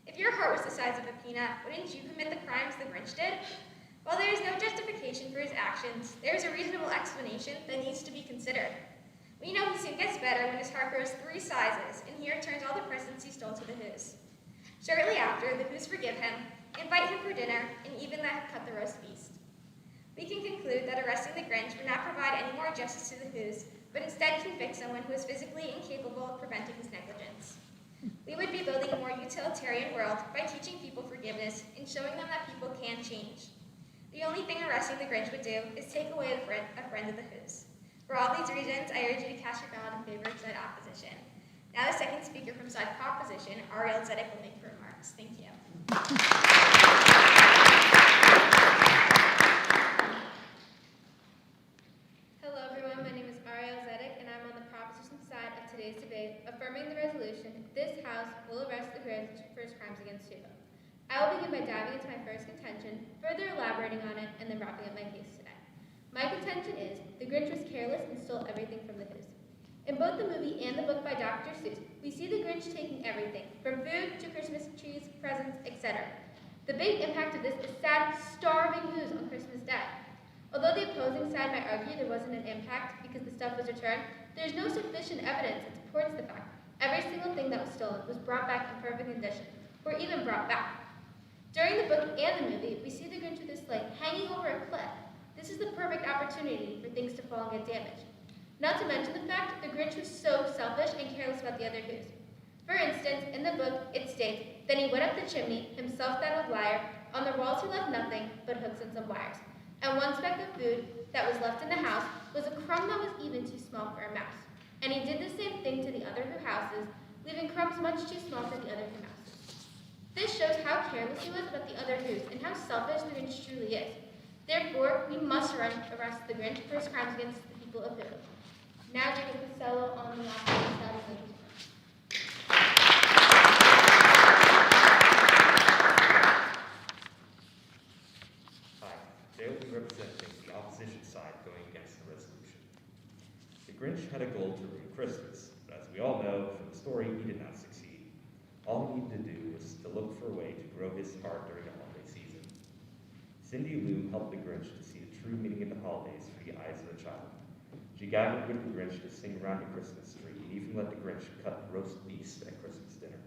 If your heart was the size of a peanut, wouldn't you commit the crimes the Grinch did? While there is no justification for his actions, there is a reasonable explanation that needs to be considered. We know he soon gets better when his heart grows 3 sizes, and he returns all the presents he stole to the Who's. Shortly after, the Who's forgive him, invite him for dinner, and even let him cut the roast feast. We can conclude that arresting the Grinch would not provide any more justice to the Who's, but instead convict someone who is physically incapable of preventing his negligence. We would be building a more utilitarian world by teaching people forgiveness and showing them that people can change. The only thing arresting the Grinch would do is take away a friend of the Who's. For all these reasons, I urge you to cast your ballot in favor of side opposition. Now the second speaker from side proposition, Ariel Zedek, will make her remarks. Thank you. Hello everyone, my name is Ariel Zedek and I'm on the proposition side of today's debate, affirming the resolution, this House will arrest the Grinch for his crimes against humanity. I will begin by diving into my first contention, further elaborating on it, and then wrapping up my case today. My contention is, the Grinch was careless and stole everything from the Who's. In both the movie and the book by Dr. Seuss, we see the Grinch taking everything, from food to Christmas trees, presents, etc. The big impact of this is sad, starving Who's on Christmas Day. Although the opposing side might argue there wasn't an impact because the stuff was returned, there is no sufficient evidence that supports the fact every single thing that was stolen was brought back in perfect condition, or even brought back. During the book and the movie, we see the Grinch with his sleigh hanging over a cliff. This is the perfect opportunity for things to fall and get damaged. Not to mention the fact that the Grinch was so selfish and careless about the other Who's. For instance, in the book, it states, then he went up the chimney, himself that old liar, on the walls he left nothing but hooks and some wires. And one speck of food that was left in the house was a crumb that was even too small for a mouse. And he did the same thing to the other Who houses, leaving crumbs much too small for the other Who houses. This shows how careless he was about the other Who's and how selfish the Grinch truly is. Therefore, we must arrest the Grinch for his crimes against the people of Who. Now Jacob Costello on the opposite side of the debate. Hi, today we'll be representing the opposition side going against the resolution. The Grinch had a goal to ruin Christmas, but as we all know from the story, he did not succeed. All he needed to do was to look for a way to grow his heart during the holiday season. Cindy Lou helped the Grinch to see the true meaning of the holidays through the eyes of a child. She gathered with the Grinch to sing around the Christmas tree and even let the Grinch cut roast beef at Christmas dinner.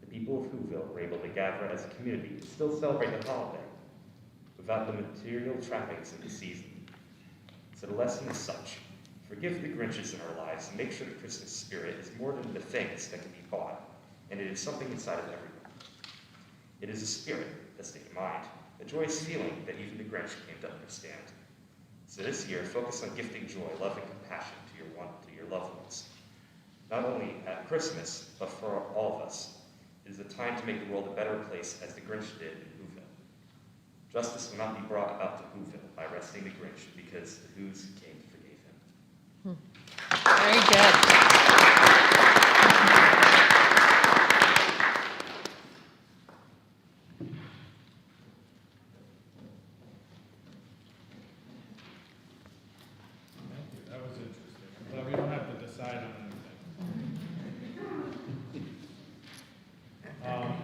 The people of Whoville were able to gather as a community to still celebrate the holiday without the material trappings of the season. So the lesson is such: forgive the Grinches in our lives and make sure the Christmas spirit is more than the things that can be bought, and it is something inside of everyone. It is a spirit, a state of mind, a joyous feeling that even the Grinch came to understand. So this year, focus on gifting joy, love, and compassion to your loved ones. Not only at Christmas, but for all of us. It is a time to make the world a better place as the Grinch did in Whoville. Justice will not be brought about to Whoville by arresting the Grinch because the Who's came to forgive him. Very good. Thank you, that was interesting. I'm glad we don't have to decide on anything.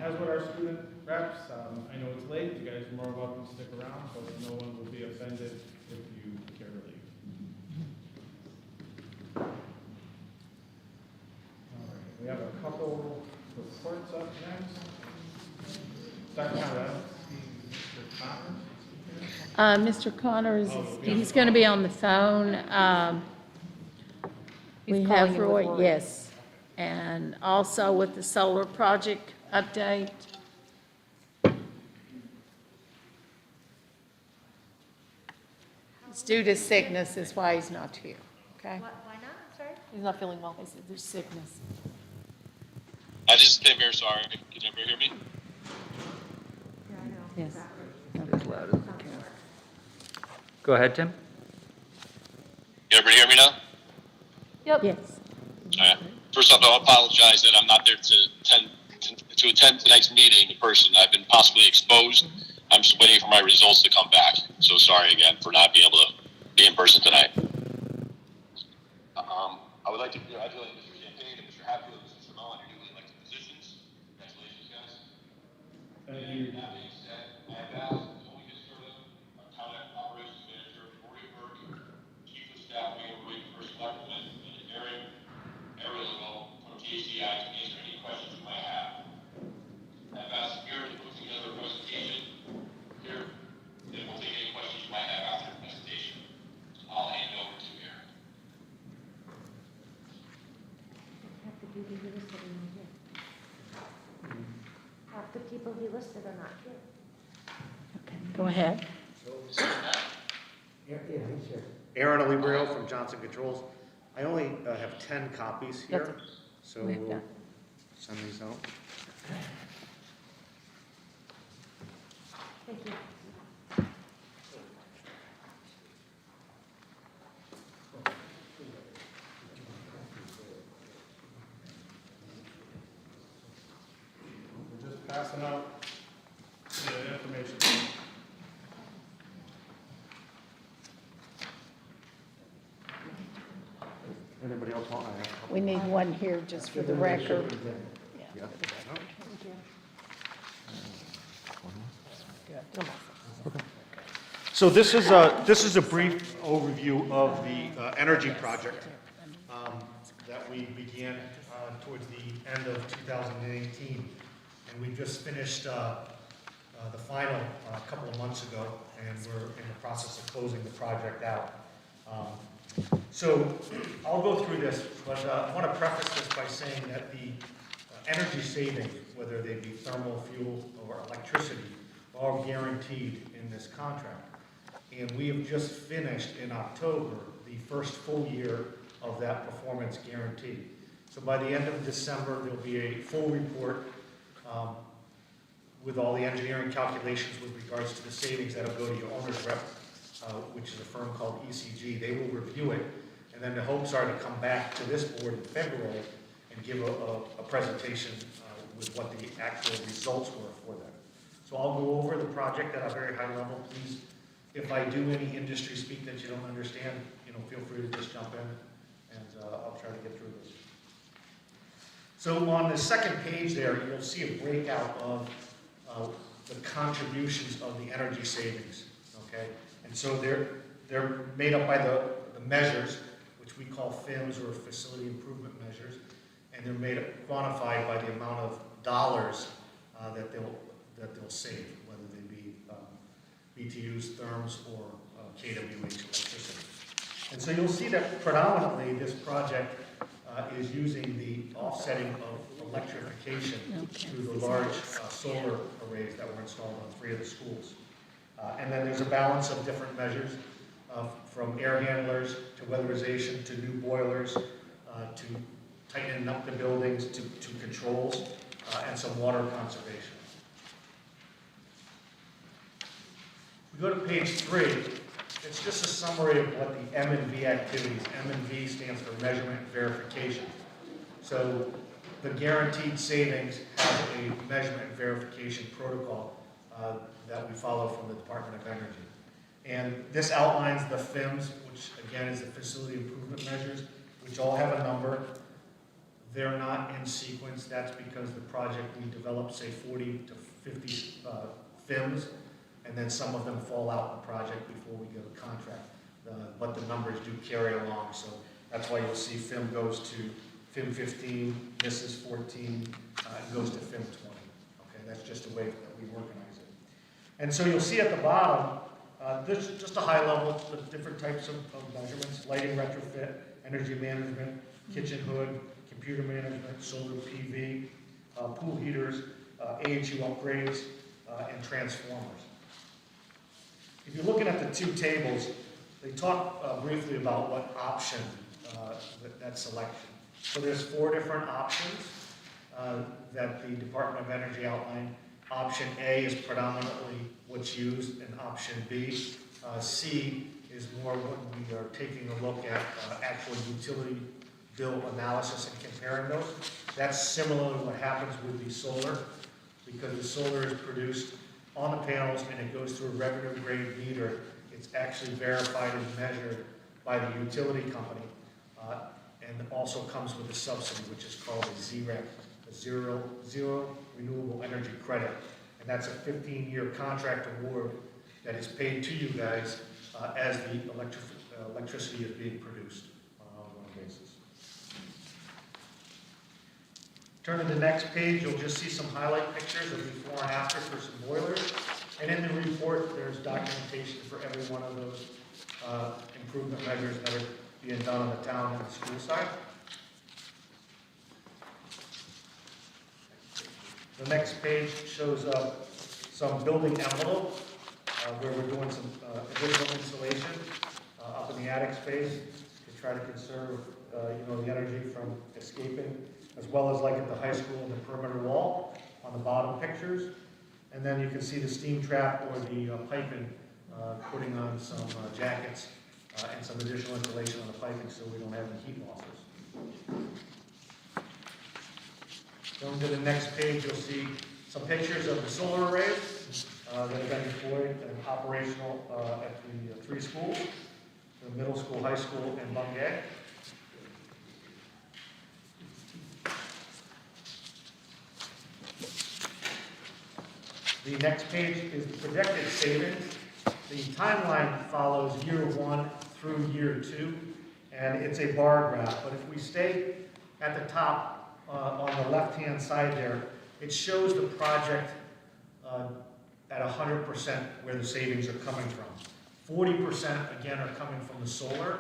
As with our student reps, I know it's late, you guys are more welcome to stick around, but no one will be offended if you care to leave. All right, we have a couple reports up next. Dr. Conrad, I don't see Mr. Connors. Mr. Connors, he's going to be on the phone. We have Roy, yes. And also with the solar project update. It's due to sickness is why he's not here, okay? Why not? Sorry? He's not feeling well. He said there's sickness. I just came here, sorry. Can everybody hear me? Yes. As loud as I can. Go ahead, Tim. Can everybody hear me now? Yep. Yes. All right. First off, I'll apologize that I'm not there to attend tonight's meeting in person. I've been possibly exposed. I'm just waiting for my results to come back. So sorry again for not being able to be in person tonight. I would like to congratulate Mr. Champagne and Mr. Hatfield and Mr. Thank you. That being said, I've asked Tony Caserta, our town operations manager, Lori Burke, chief of staff, Mayor Wade, first selectman, and Aaron Ariel from TCI to answer any questions you might have. I've asked Aaron to put together a presentation here, and we'll take any questions you might have after the presentation. I'll hand it over to Aaron. Half the people he listed are not here. Half the people he listed are not here. Go ahead. Yeah, he's here. Aaron Olibrio from Johnson Controls. I only have 10 copies here, so We've we'll got- send these out. Thank you. We're just passing out the information. Anybody else want? I have a couple. We need one here just for the record. Yeah. So this is a brief overview of the energy project that we began towards the end of 2018. And we just finished the final a couple of months ago, and we're in the process of closing the project out. So I'll go through this, but I want to preface this by saying that the energy savings, whether they be thermal fuel or electricity, are all guaranteed in this contract. And we have just finished in October the first full year of that performance guarantee. So by the end of December, there'll be a full report with all the engineering calculations with regards to the savings that'll go to your owner's rep, which is a firm called ECG. They will review it, and then the hopes are to come back to this board in February and give a presentation with what the actual results were for that. So I'll go over the project at a very high level. Please, if I do any industry speak that you don't understand, feel free to just jump in, and I'll try to get through this. So on the second page there, you'll see a breakout of the contributions of the energy savings, okay? And so they're made up by the measures, which we call FIMs, or facility improvement measures, and they're quantified by the amount of dollars that they'll save, whether they be BTUs, therms, or kWh electricity. And so you'll see that predominantly this project is using the offsetting of electrification through the large solar arrays that were installed on 3 of the schools. And then there's a balance of different measures, from air handlers to weatherization to new boilers to tightening up the buildings to controls and some water conservation. We go to page 3. It's just a summary of what the M&V activities. M&V stands for measurement and verification. So the guaranteed savings have a measurement and verification protocol that we follow from the Department of Energy. And this outlines the FIMs, which again is the facility improvement measures, which all have a number. They're not in sequence. That's because the project, we developed, say, 40 to 50 FIMs, and then some of them fall out in the project before we get a contract. But the numbers do carry along, so that's why you'll see FIM goes to FIM 15, misses 14, and goes to FIM 20. Okay, that's just a way that we organize it. And so you'll see at the bottom, there's just a high level of different types of measurements: lighting retrofit, energy management, kitchen hood, computer management, solar PV, pool heaters, AHU upgrades, and transformers. If you're looking at the 2 tables, they talk briefly about what option that selection. So there's 4 different options that the Department of Energy outlined. Option A is predominantly what's used, and option B. C is more when we are taking a look at actual utility bill analysis and comparing those. That's similar to what happens with the solar, because the solar is produced on the panels and it goes through a revenue grade meter. It's actually verified and measured by the utility company, and also comes with a subsidy, which is called a ZREC, a zero renewable energy credit. And that's a 15-year contract award that is paid to you guys as the electricity is being produced on an ongoing basis. Turn to the next page, you'll just see some highlight pictures of before and after for some boilers. And in the report, there's documentation for every one of those improvement measures that are being done on the town and the school side. The next page shows some building envelope where we're doing some additional insulation up in the attic space to try to conserve the energy from escaping, as well as like at the high school and the perimeter wall on the bottom pictures. And then you can see the steam trap or the piping, putting on some jackets and some additional insulation on the piping so we don't have any heat losses. Going to the next page, you'll see some pictures of the solar arrays that have been deployed and operational at the three schools, the middle school, high school, and Bungay. The next page is the projected savings. The timeline follows year 1 through year 2, and it's a bar graph. But if we stay at the top on the left-hand side there, it shows the project at 100% where the savings are coming from. 40% again are coming from the solar.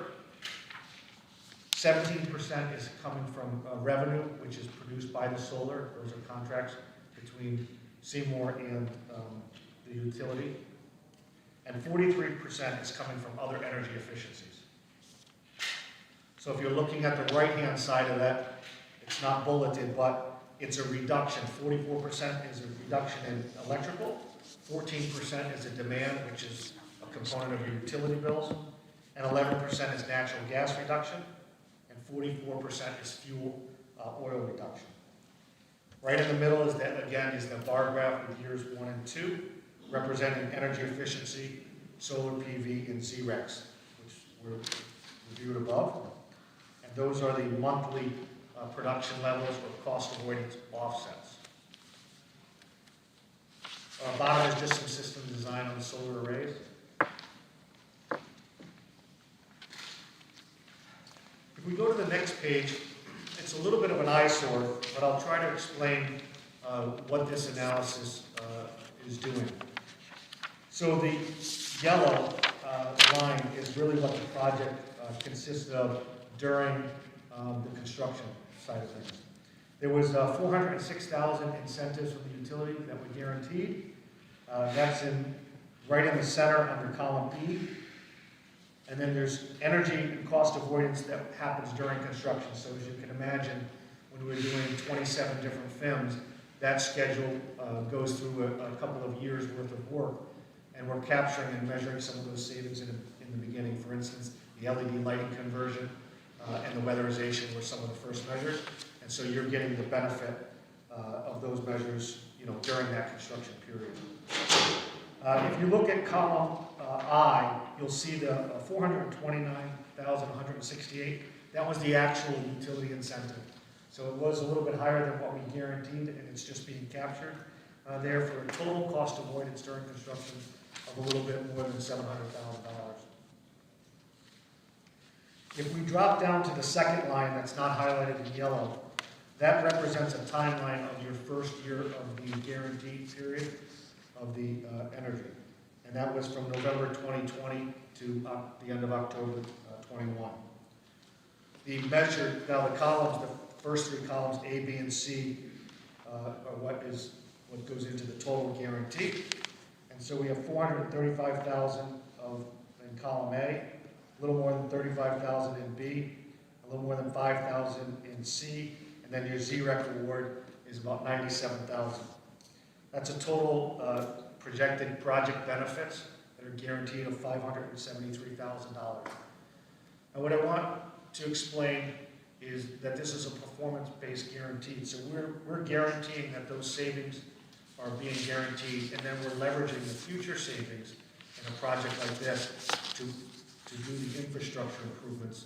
17% is coming from revenue, which is produced by the solar. Those are contracts between Seymour and the utility. And 43% is coming from other energy efficiencies. So if you're looking at the right-hand side of that, it's not bulleted, but it's a reduction. 44% is a reduction in electrical, 14% is a demand, which is a component of your utility bills, and 11% is natural gas reduction, and 44% is fuel oil reduction. Right in the middle is that, again, is the bar graph with years 1 and 2, representing energy efficiency, solar PV, and ZREX, which were reviewed above. And those are the monthly production levels or cost avoidance offsets. Bottom is just some system design on the solar arrays. If we go to the next page, it's a little bit of an eyesore, but I'll try to explain what this analysis is doing. So the yellow line is really what the project consisted of during the construction side of things. There was 406,000 incentives from the utility that were guaranteed. That's right in the center under column E. And then there's energy and cost avoidance that happens during construction. So as you can imagine, when we're doing 27 different FIMs, that schedule goes through a couple of years worth of work. And we're capturing and measuring some of those savings in the beginning. For instance, the LED lighting conversion and the weatherization were some of the first measures. And so you're getting the benefit of those measures, during that construction period. If you look at column I, you'll see the 429,168. That was the actual utility incentive. So it was a little bit higher than what we guaranteed, and it's just being captured there for a total cost avoidance during construction of a little bit more than $700,000. If we drop down to the second line that's not highlighted in yellow, that represents a timeline of your first year of the guaranteed period of the energy. And that was from November 2020 to the end of October 21. The measure, now the columns, the first three columns, A, B, and C, are what goes into the total guarantee. And so we have 435,000 in column A, a little more than 35,000 in B, a little more than 5,000 in C, and then your ZREC award is about 97,000. That's a total projected project benefits that are guaranteed of $573,000. And what I want to explain is that this is a performance-based guarantee. So we're guaranteeing that those savings are being guaranteed, and then we're leveraging the future savings in a project like this to do the infrastructure improvements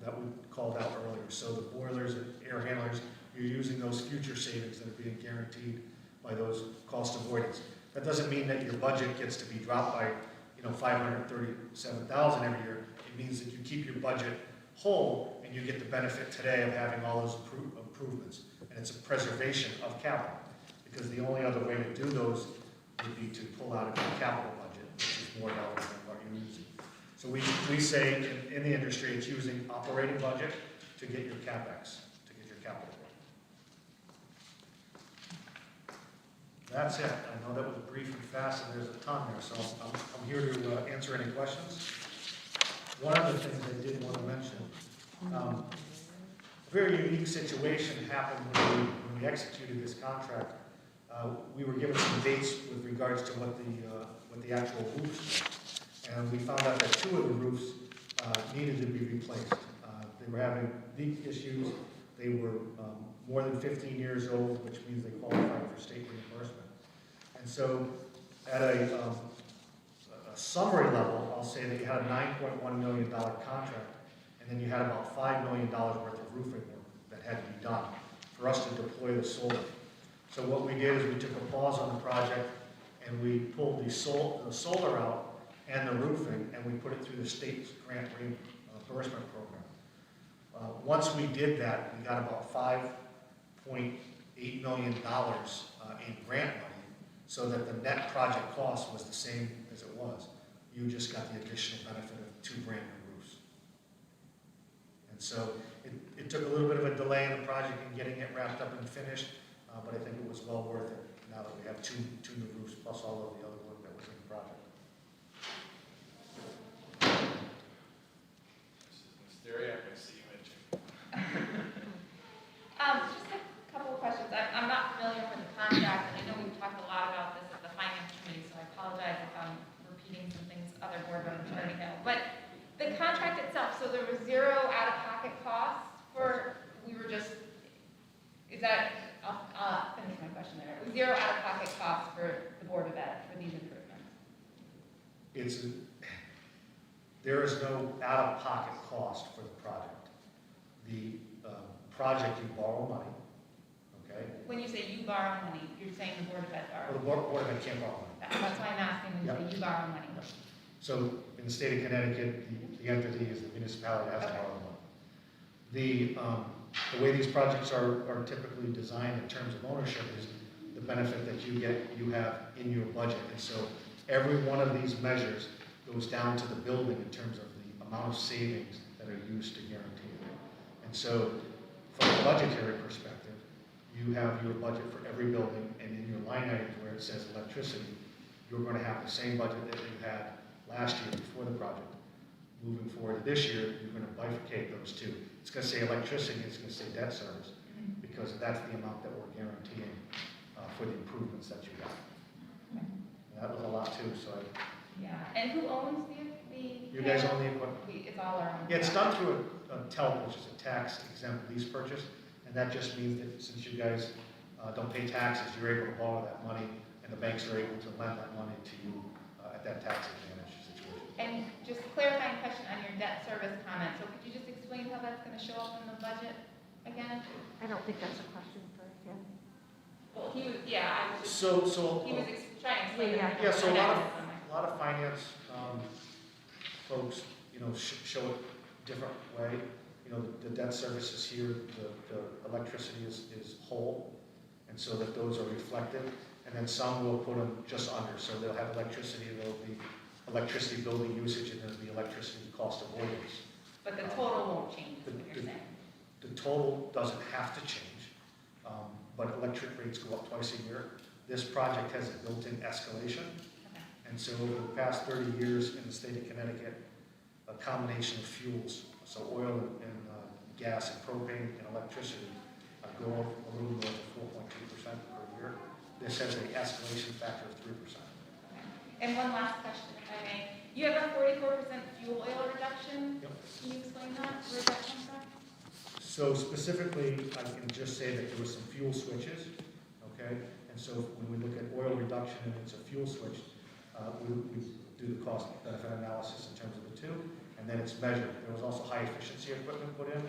that we called out earlier. So the boilers and air handlers, you're using those future savings that are being guaranteed by those cost avoidance. That doesn't mean that your budget gets to be dropped by, $537,000 every year. It means that you keep your budget whole and you get the benefit today of having all those improvements. And it's a preservation of capital, because the only other way to do those would be to pull out of your capital budget, which is more dollars than what you're using. So we say in the industry, it's using operating budget to get your CapEx, to get your capital. That's it. I know that was brief and fast, and there's a ton there, so I'm here to answer any questions. One of the things I did want to mention, a very unique situation happened when we executed this contract. We were given some dates with regards to what the actual roofs were, and we found out that 2 of the roofs needed to be replaced. They were having leak issues. They were more than 15 years old, which means they qualified for state reimbursement. And so at a summary level, I'll say that you had a $9.1 million contract, and then you had about $5 million worth of roofing work that had to be done for us to deploy the solar. So what we did is we took a pause on the project, and we pulled the solar out and the roofing, and we put it through the state's grant reimbursement program. Once we did that, we got about $5.8 million in grant money, so that the net project cost was the same as it was. You just got the additional benefit of 2 brand new roofs. And so it took a little bit of a delay in the project in getting it wrapped up and finished, but I think it was well worth it now that we have two new roofs plus all of the other work that was in the project. Mysteria, I see you mentioned. Just a couple of questions. I'm not familiar with the contract, and I know we've talked a lot about this at the finance committee, so I apologize if I'm repeating some things other board members already know. But the contract itself, so there was 0 out-of-pocket costs for, I'll finish my question there. It was 0 out-of-pocket costs for the Board of Ed for these improvements. There is no out-of-pocket cost for the project. The project, you borrow money, okay? When you say you borrow money, you're saying the Board of Ed borrows. Well, the Board of Ed can't borrow money. That's why I'm asking when you say you borrow money. So in the state of Connecticut, the entity is the municipality that has to borrow money. The way these projects are typically designed in terms of ownership is the benefit that you have in your budget. And so every one of these measures goes down to the building in terms of the amount of savings that are used to guarantee it. And so from a budgetary perspective, you have your budget for every building, and in your line items where it says electricity, you're going to have the same budget that you had last year before the project. Moving forward to this year, you're going to bifurcate those two. It's going to say electricity, it's going to say debt service, because that's the amount that we're guaranteeing for the improvements that you got. And that was a lot too, so Yeah, and who owns the you guys own the equipment. It's all our own. Yeah, it's done through a TELP, which is a tax exempt lease purchase, and that just means that since you guys don't pay taxes, you're able to borrow that money, and the banks are able to lend that money to you at that tax advantage situation. And just clarifying question on your debt service comment, so could you just explain how that's going to show up in the budget again? I don't think that's a question for him. Well, he was, yeah, I was just, So he was trying to explain. Yeah, it. yeah, so a lot of finance folks, show it different way. The debt service is here, the electricity is whole, and so that those are reflected. And then some will put them just under, so they'll have electricity, there'll be electricity building usage, and there'll be electricity cost avoidance. But the total won't change, is what you're saying. The total doesn't have to change, but electric rates go up twice a year. This project has a built-in escalation. And so over the past 30 years in the state of Connecticut, a combination of fuels, so oil and gas and propane and electricity, go up a little north of 4.2% per year. This has an escalation factor of 3%. And one last question, if I may. You have a 44% fuel oil reduction. Yep. Can you explain that? Where that comes from? So specifically, I can just say that there were some fuel switches, okay? And so when we look at oil reduction and it's a fuel switch, we do the cost benefit analysis in terms of the two, and then it's measured. There was also high efficiency equipment put in.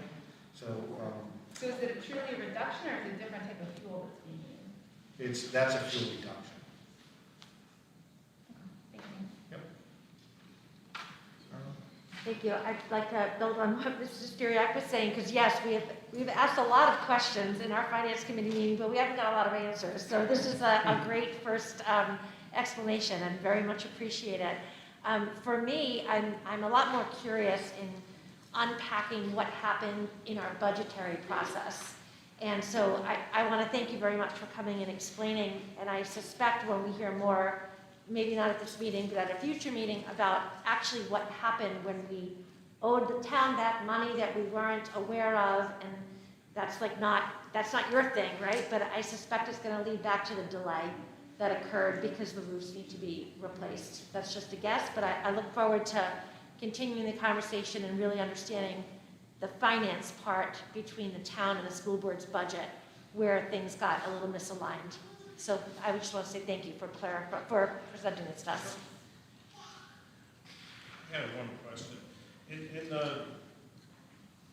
So So is it truly a reduction, or is it a different type of fuel that's being used? That's a fuel reduction. Yep. Thank you. I'd like to build on what Mr. Sturiak was saying, because yes, we've asked a lot of questions in our finance committee meeting, but we haven't got a lot of answers. So this is a great first explanation, and very much appreciate it. For me, I'm a lot more curious in unpacking what happened in our budgetary process. And so I want to thank you very much for coming and explaining, and I suspect when we hear more, maybe not at this meeting, but at a future meeting, about actually what happened when we owed the town that money that we weren't aware of, and that's not your thing, right? But I suspect it's going to lead back to the delay that occurred because the roofs need to be replaced. That's just a guess, but I look forward to continuing the conversation and really understanding the finance part between the town and the school board's budget, where things got a little misaligned. So I just want to say thank you for presenting this to us. I had one question. In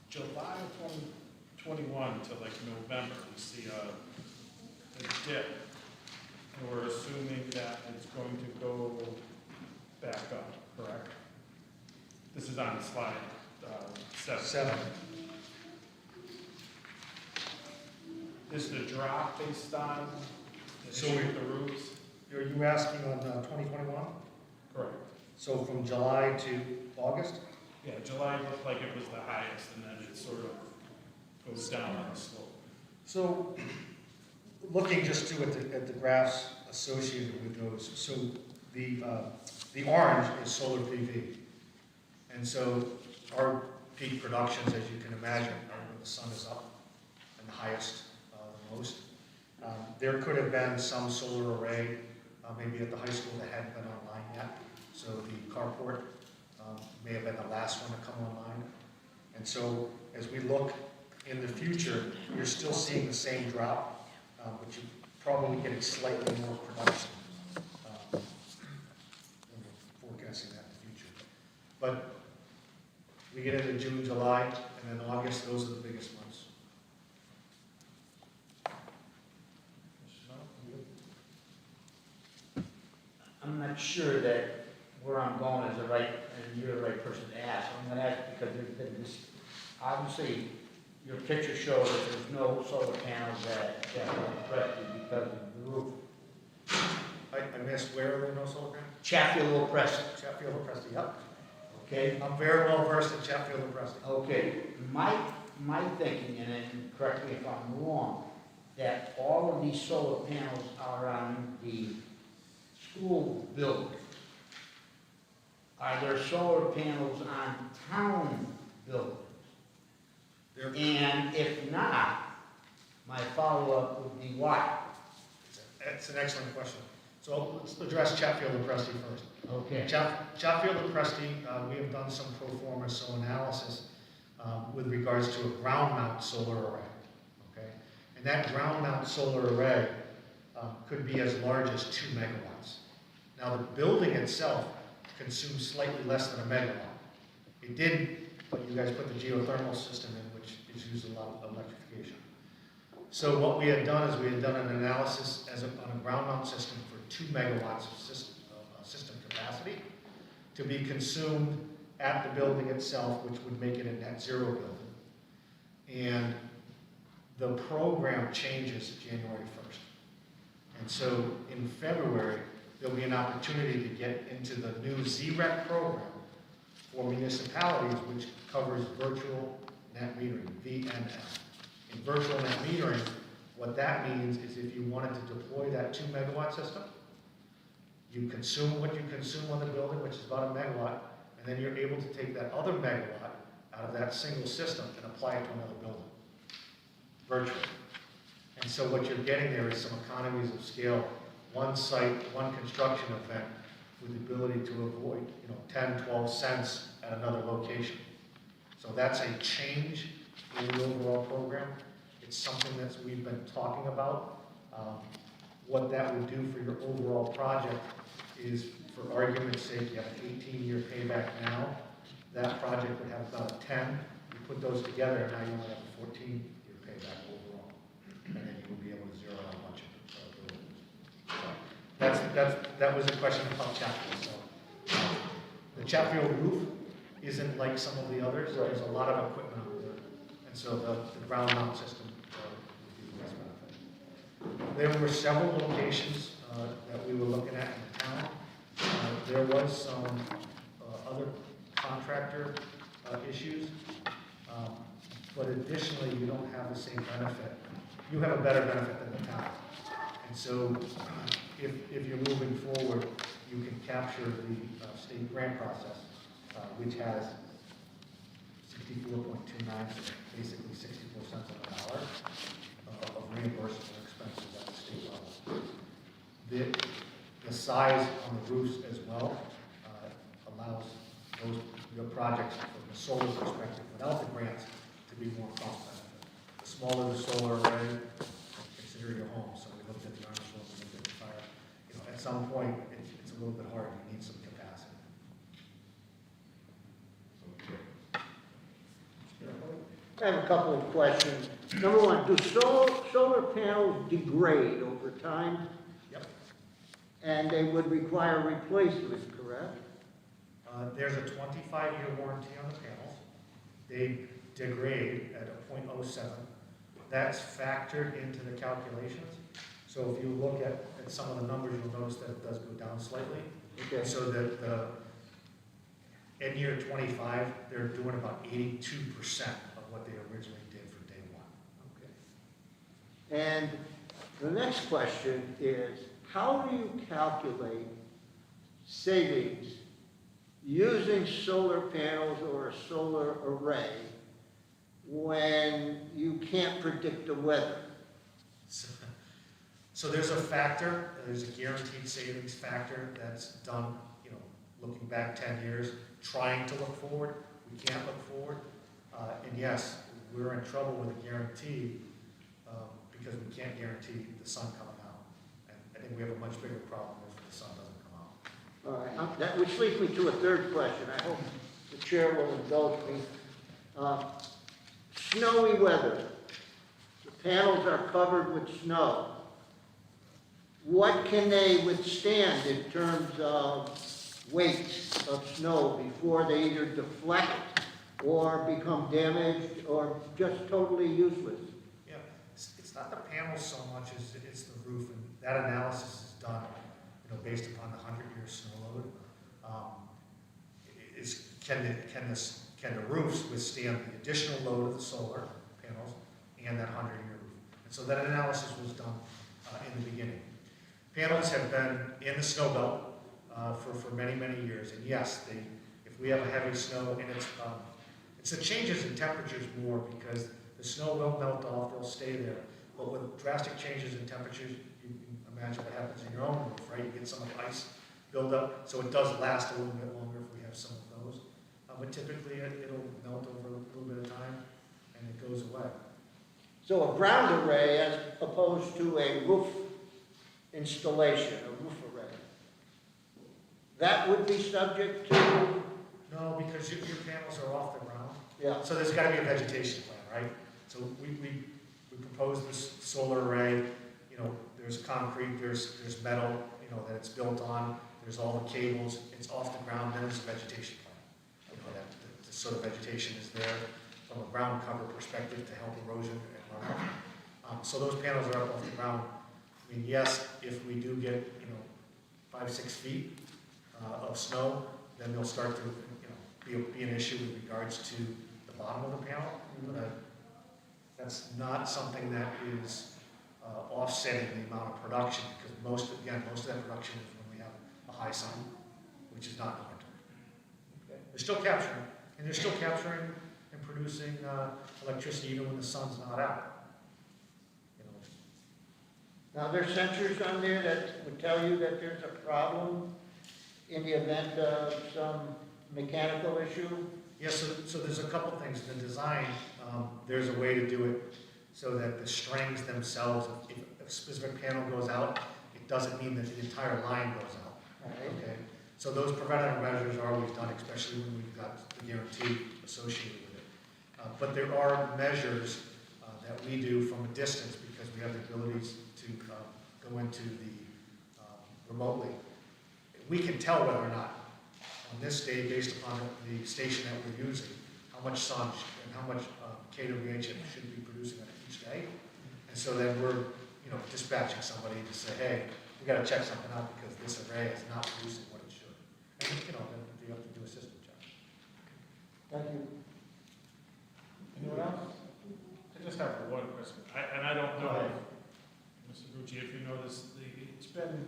July of 2021 to like November, we see a dip. And we're assuming that it's going to go back up, correct? This is on slide 7. Is the drop based on the issue with the roofs? Are you asking on 2021? Correct. So from July to August? Yeah, July looked like it was the highest, and then it sort of goes down on the slope. So, looking just too at the graphs associated with those, so the orange is solar PV. And so our peak productions, as you can imagine, are when the sun is up and the highest, the most. There could have been some solar array, maybe at the high school that hadn't been online yet. So the carport may have been the last one to come online. And so as we look in the future, you're still seeing the same drop, but you're probably getting slightly more production. Forecasting that in the future. But we get into June, July, and then August, those are the biggest months. I'm not sure that where I'm going is the right, and you're the right person to ask. I'm gonna ask because there's been this, obviously, your picture shows that there's no solar panels that are Preston because of the roof. I missed, where are there no solar panels? Chatfield Little Preston. Chatfield and Preston, yep. Okay? I'm very well versed in Chatfield and Preston. Okay, my thinking, and then correct me if I'm wrong, that all of these solar panels are on the school building. Are there solar panels on town buildings? And if not, my follow-up would be why? It's an excellent question. So let's address Chatfield and Preston first. Okay. Chatfield and Preston, we have done some pro forma analysis with regards to a ground mount solar array. Okay, and that ground mount solar array could be as large as 2 megawatts. Now the building itself consumes slightly less than a megawatt. It did, but you guys put the geothermal system in, which is used a lot of electrification. So what we had done is we had done an analysis on a ground mount system for 2 megawatts of system capacity to be consumed at the building itself, which would make it a net zero building. And the program changes January 1st. And so in February, there'll be an opportunity to get into the new ZREC program for municipalities, which covers virtual net metering, VNF. In virtual net metering, what that means is if you wanted to deploy that 2 megawatt system, you consume what you consume on the building, which is about a megawatt, and then you're able to take that other megawatt out of that single system and apply it to another building, virtually. And so what you're getting there is some economies of scale, one site, one construction event, with the ability to avoid 10, 12 cents at another location. So that's a change in the overall program. It's something that we've been talking about. What that would do for your overall project is, for argument's sake, you have an 18-year payback now. That project would have about a 10. You put those together, and now you only have a 14-year payback overall. And then you would be able to zero out a bunch of that was a question about Chatfield. So, the Chatfield roof isn't like some of the others. There's a lot of equipment out there. And so the ground mount system would be the best benefit. There were several locations that we were looking at in the town. There was some other contractor issues. But additionally, you don't have the same benefit. You have a better benefit than the town. And so if you're moving forward, you can capture the state grant process, which has 64.29, so basically 64 cents on the dollar of reimbursable expenses at the state level. The size on the roofs as well allows your projects from the solar perspective without the grants to be more cost benefit. The smaller the solar array, consider your home. So we looked at the Armstrong, we looked at the fire. At some point, it's a little bit hard. You need some capacity. I have a couple of questions. Number one, do solar panels degrade over time? Yep. And they would require replacement, correct? There's a 25-year warranty on the panels. They degrade at a 0.07. That's factored into the calculations. So if you look at some of the numbers, you'll notice that it does go down slightly. Okay. So that in year 25, they're doing about 82% of what they originally did for day one. Okay. And the next question is, how do you calculate savings using solar panels or a solar array when you can't predict the weather? So there's a factor, there's a guaranteed savings factor that's done, looking back 10 years, trying to look forward. We can't look forward. And yes, we're in trouble with a guarantee because we can't guarantee the sun coming out. And I think we have a much bigger problem if the sun doesn't come out. All right, which leads me to a third question. I hope the chair will indulge me. Snowy weather. The panels are covered with snow. What can they withstand in terms of weight of snow before they either deflect or become damaged or just totally useless? Yeah, it's not the panels so much as it's the roof, and that analysis is done, based upon the 100-year snow load. Can the roofs withstand the additional load of the solar panels and that 100-year roof? And so that analysis was done in the beginning. Panels have been in the snow belt for many, many years, and yes, if we have a heavy snow, and it's the changes in temperatures more because the snow will melt off, they'll stay there. But with drastic changes in temperatures, you can imagine what happens in your own roof, right? You get some of the ice build up, so it does last a little bit longer if we have some of those. But typically, it'll melt over a little bit of time, and it goes away. So a ground array as opposed to a roof installation, a roof array, that would be subject to? No, because your panels are off the ground. Yeah. So there's got to be a vegetation plan, right? So we propose this solar array. There's concrete, there's metal, that it's built on. There's all the cables. It's off the ground. Then there's a vegetation plan. That the sort of vegetation is there from a ground cover perspective to help erosion and runoff. So those panels are up off the ground. I mean, yes, if we do get 5-6 feet of snow, then they'll start to be an issue with regards to the bottom of the panel. But that's not something that is offsetting the amount of production, because most of that production is when we have a high sun, which is not in the winter. Okay. They're still capturing, and they're still capturing and producing electricity even when the sun's not out. Now, there's sensors on there that would tell you that there's a problem in the event of some mechanical issue? Yes, so there's a couple things. In the design, there's a way to do it so that the strings themselves, if a specific panel goes out, it doesn't mean that the entire line goes out. Right. Okay. So those preventative measures are always done, especially when we've got the guarantee associated with it. But there are measures that we do from a distance because we have the abilities to go into the remotely, we can tell whether or not, on this day, based upon the station that we're using, how much sun and how much KWH it should be producing on each day. And so then we're, dispatching somebody to say, hey, we gotta check something out because this array is not producing what it should. And, then you have to do a system check. Thank you. Anyone else? I just have one question, I don't Go know, ahead. Mr. Bucci, if you know this, it's been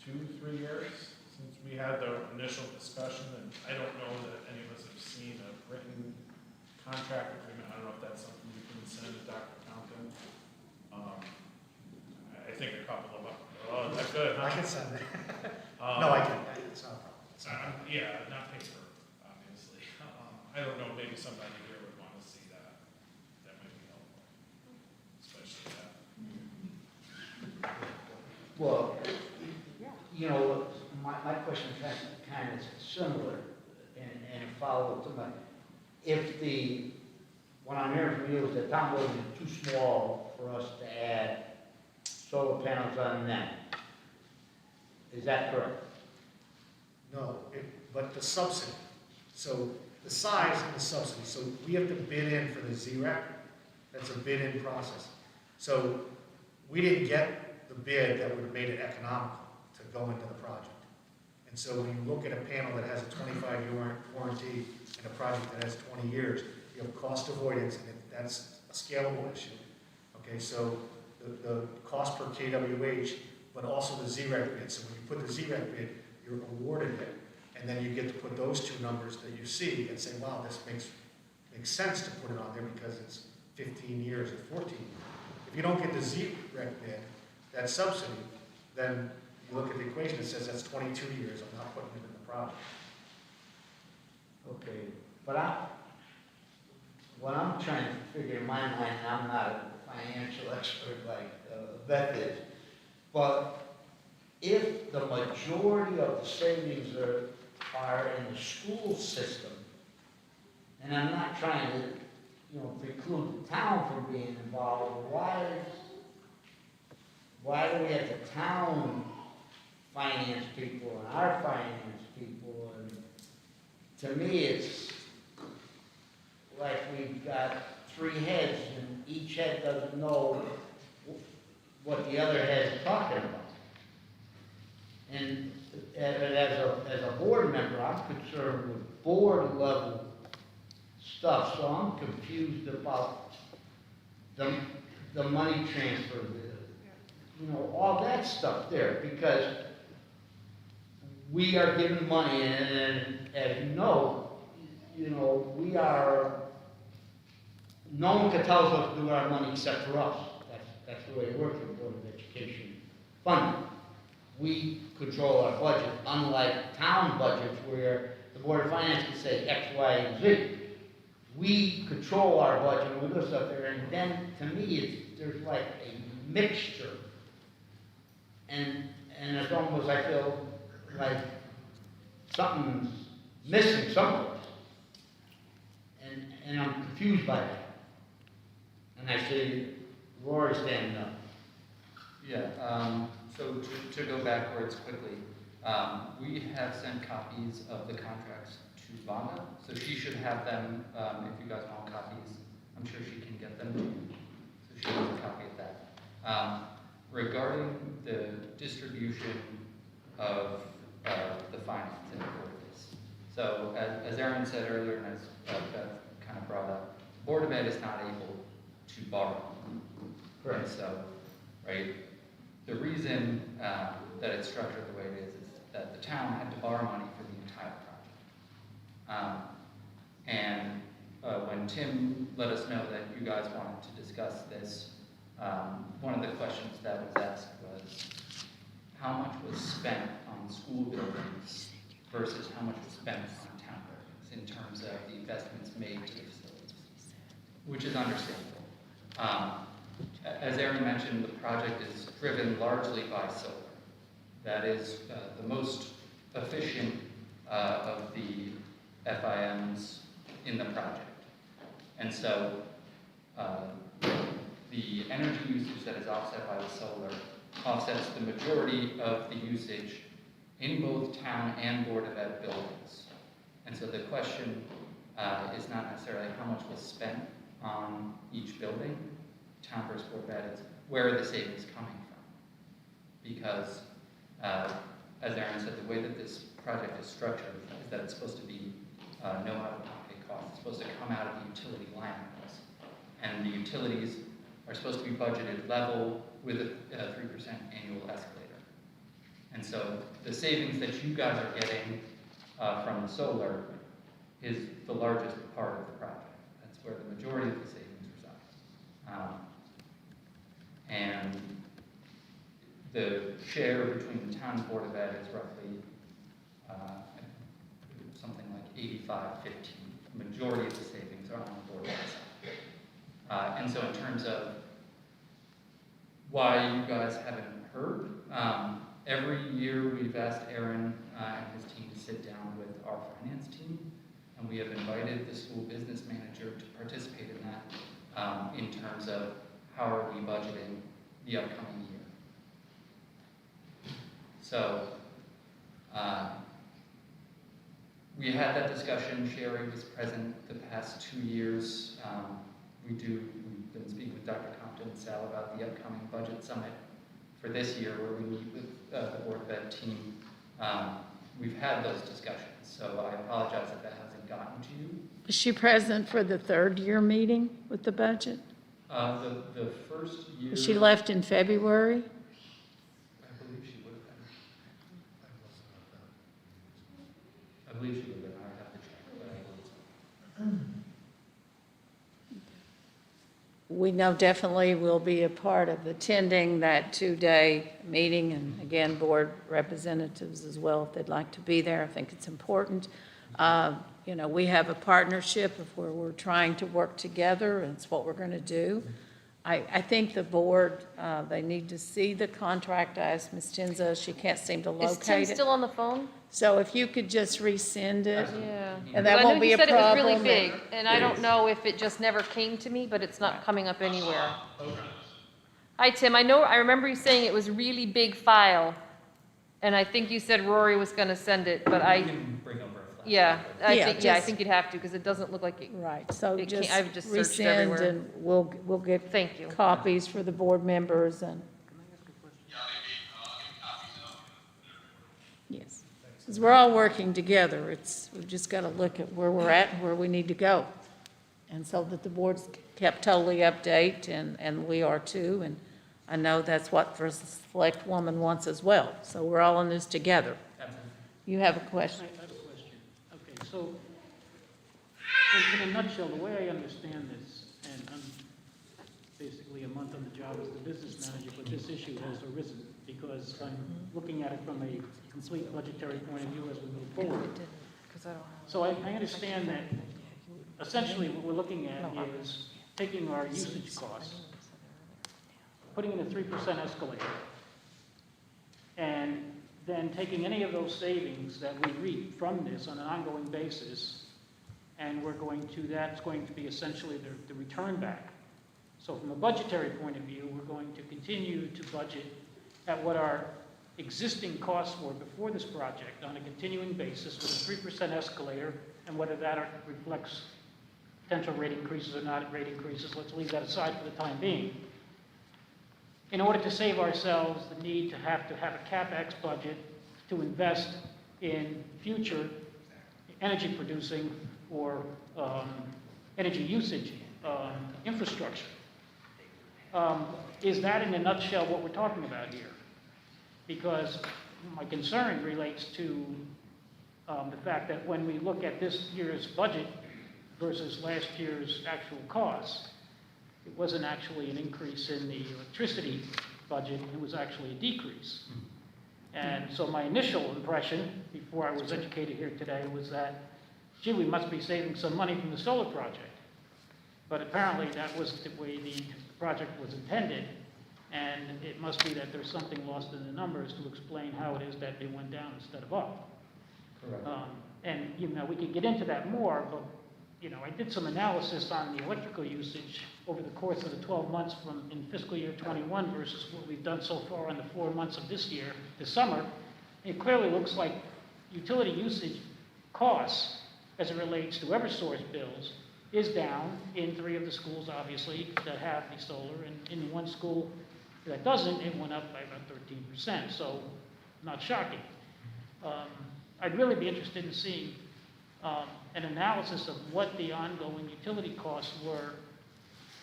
2-3 years since we had the initial discussion, and I don't know that any of us have seen a written contract agreement. I don't know if that's something you can send to Dr. Compton. I think a couple of them, oh, that's good. I can send it. No, I can, it's not a problem. It's not a problem. Yeah, not paper, obviously. I don't know, maybe somebody here would want to see that. That might be helpful, especially that. Well, my question kind of similar and follow to my, what I'm hearing from you is that town building is too small for us to add solar panels on them. Is that correct? No, but the subsidy, so the size of the subsidy, so we have to bid in for the ZREC, that's a bid-in process. So we didn't get the bid that would have made it economical to go into the project. And so when you look at a panel that has a 25-year warranty and a project that has 20 years, you have cost avoidance, and that's a scalable issue. Okay, so the cost per kWh, but also the ZREC bid. So when you put the ZREC bid, you're awarded it, and then you get to put those two numbers that you see and say, wow, this makes sense to put it on there because it's 15 years or 14 years. If you don't get the ZREC bid, that subsidy, then you look at the equation, it says that's 22 years, I'm not putting it in the project. Okay, but what I'm trying to figure in my mind, and I'm not a financial expert like Beth is, but if the majority of the savings are in the school system, and I'm not trying to, preclude the town from being involved, why do we have the town finance people and our finance people? And to me, it's like we've got 3 heads, and each head doesn't know what the other head is talking about. And as a board member, I'm concerned with board level stuff, so I'm confused about the money transfer, all that stuff there, because we are given money, and as you know, we are, no one can tell us what to do with our money except for us. That's the way it works with Board of Education funding. We control our budget, unlike town budgets where the Board of Finance can say X, Y, and Z. We control our budget, and we do stuff there, and then, to me, there's like a mixture. And it's almost, I feel like something's missing somewhere. And I'm confused by that. And I see Rory standing up. Yeah, so to go backwards quickly, we have sent copies of the contracts to Vonda, so she should have them, if you guys want copies, I'm sure she can get them to you. So she has a copy of that. Regarding the distribution of the financing for this. So as Aaron said earlier, and as Beth kind of brought up, the Board of Ed is not able to borrow. Correct. And so, right, the reason that it's structured the way it is that the town had to borrow money for the entire project. When Tim let us know that you guys wanted to discuss this, one of the questions that was asked was, how much was spent on school buildings versus how much was spent on town buildings in terms of the investments made to the facilities, which is understandable. As Aaron mentioned, the project is driven largely by solar. That is the most efficient of the FIMs in the project. And so the energy usage that is offset by the solar offsets the majority of the usage in both town and Board of Ed buildings. And so the question is not necessarily how much was spent on each building, town versus Board of Ed, it's where are the savings coming from? Because, as Aaron said, the way that this project is structured is that it's supposed to be no out-of-pocket cost. It's supposed to come out of the utility line items. And the utilities are supposed to be budgeted level with a 3% annual escalator. And so the savings that you guys are getting from the solar is the largest part of the project. That's where the majority of the savings reside. And the share between the town and Board of Ed is roughly something like 85-15. The majority of the savings are on the Board of Ed side. And so in terms of why you guys haven't heard, every year we've asked Aaron and his team to sit down with our finance team, and we have invited the school business manager to participate in that in terms of how are we budgeting the upcoming year. So we had that discussion. Sherry was present the past 2 years. We've been speaking with Dr. Compton and Sal about the upcoming budget summit for this year, where we meet with the Board of Ed team. We've had those discussions, so I apologize if that hasn't gotten to you. Was she present for the third year meeting with the budget? The first year. She left in February? I believe she would have been. I believe she would have been. I would have to check, but I believe so. We know definitely we'll be a part of attending that 2-day meeting, and again, board representatives as well, if they'd like to be there. I think it's important. You know, we have a partnership of where we're trying to work together, and it's what we're going to do. I think the board, they need to see the contract. I asked Ms. Tenza, she can't seem to locate it. Is Tim still on the phone? So if you could just resend it. Yeah. And that won't be a problem. I know you said it was really big, and I don't know if it just never came to me, but it's not coming up anywhere. Hi, Tim. I remember you saying it was a really big file, and I think you said Rory was going to send it, but You can bring over a flash. yeah, Yeah, I think you'd have to, because it doesn't look like it. Right, so It just can't- I've just searched resend, everywhere. and we'll get Thank you. copies for the board members, and, yes. Because we're all working together. We've just got to look at where we're at and where we need to go. And so that the board's kept totally update, and we are too, and I know that's what the select woman wants as well. So we're all in this together. Absolutely. You have a question? I have a question. Okay, so in a nutshell, the way I understand this, and I'm basically a month on the job as the business manager, but this issue has arisen because I'm looking at it from a complete budgetary point of view as we move forward. So I understand that essentially what we're looking at is taking our usage costs, putting in a 3% escalator, and then taking any of those savings that we reap from this on an ongoing basis, and that's going to be essentially the return back. So from a budgetary point of view, we're going to continue to budget at what our existing costs were before this project on a continuing basis with a 3% escalator, and whether that reflects potential rate increases or not rate increases, let's leave that aside for the time being. In order to save ourselves the need to have a CapEx budget to invest in future energy producing or energy usage infrastructure. Is that in a nutshell what we're talking about here? Because my concern relates to the fact that when we look at this year's budget versus last year's actual costs, it wasn't actually an increase in the electricity budget, it was actually a decrease. And so my initial impression, before I was educated here today, was that, gee, we must be saving some money from the solar project. But apparently that wasn't the way the project was intended, and it must be that there's something lost in the numbers to explain how it is that it went down instead of up. Correct. And we could get into that more, but you know, I did some analysis on the electrical usage over the course of the 12 months in fiscal year '21 versus what we've done so far in the 4 months of this summer. It clearly looks like utility usage costs, as it relates to Eversource bills, is down in 3 of the schools, obviously, that have the solar, and in 1 school that doesn't, it went up by about 13%, so not shocking. I'd really be interested in seeing an analysis of what the ongoing utility costs were,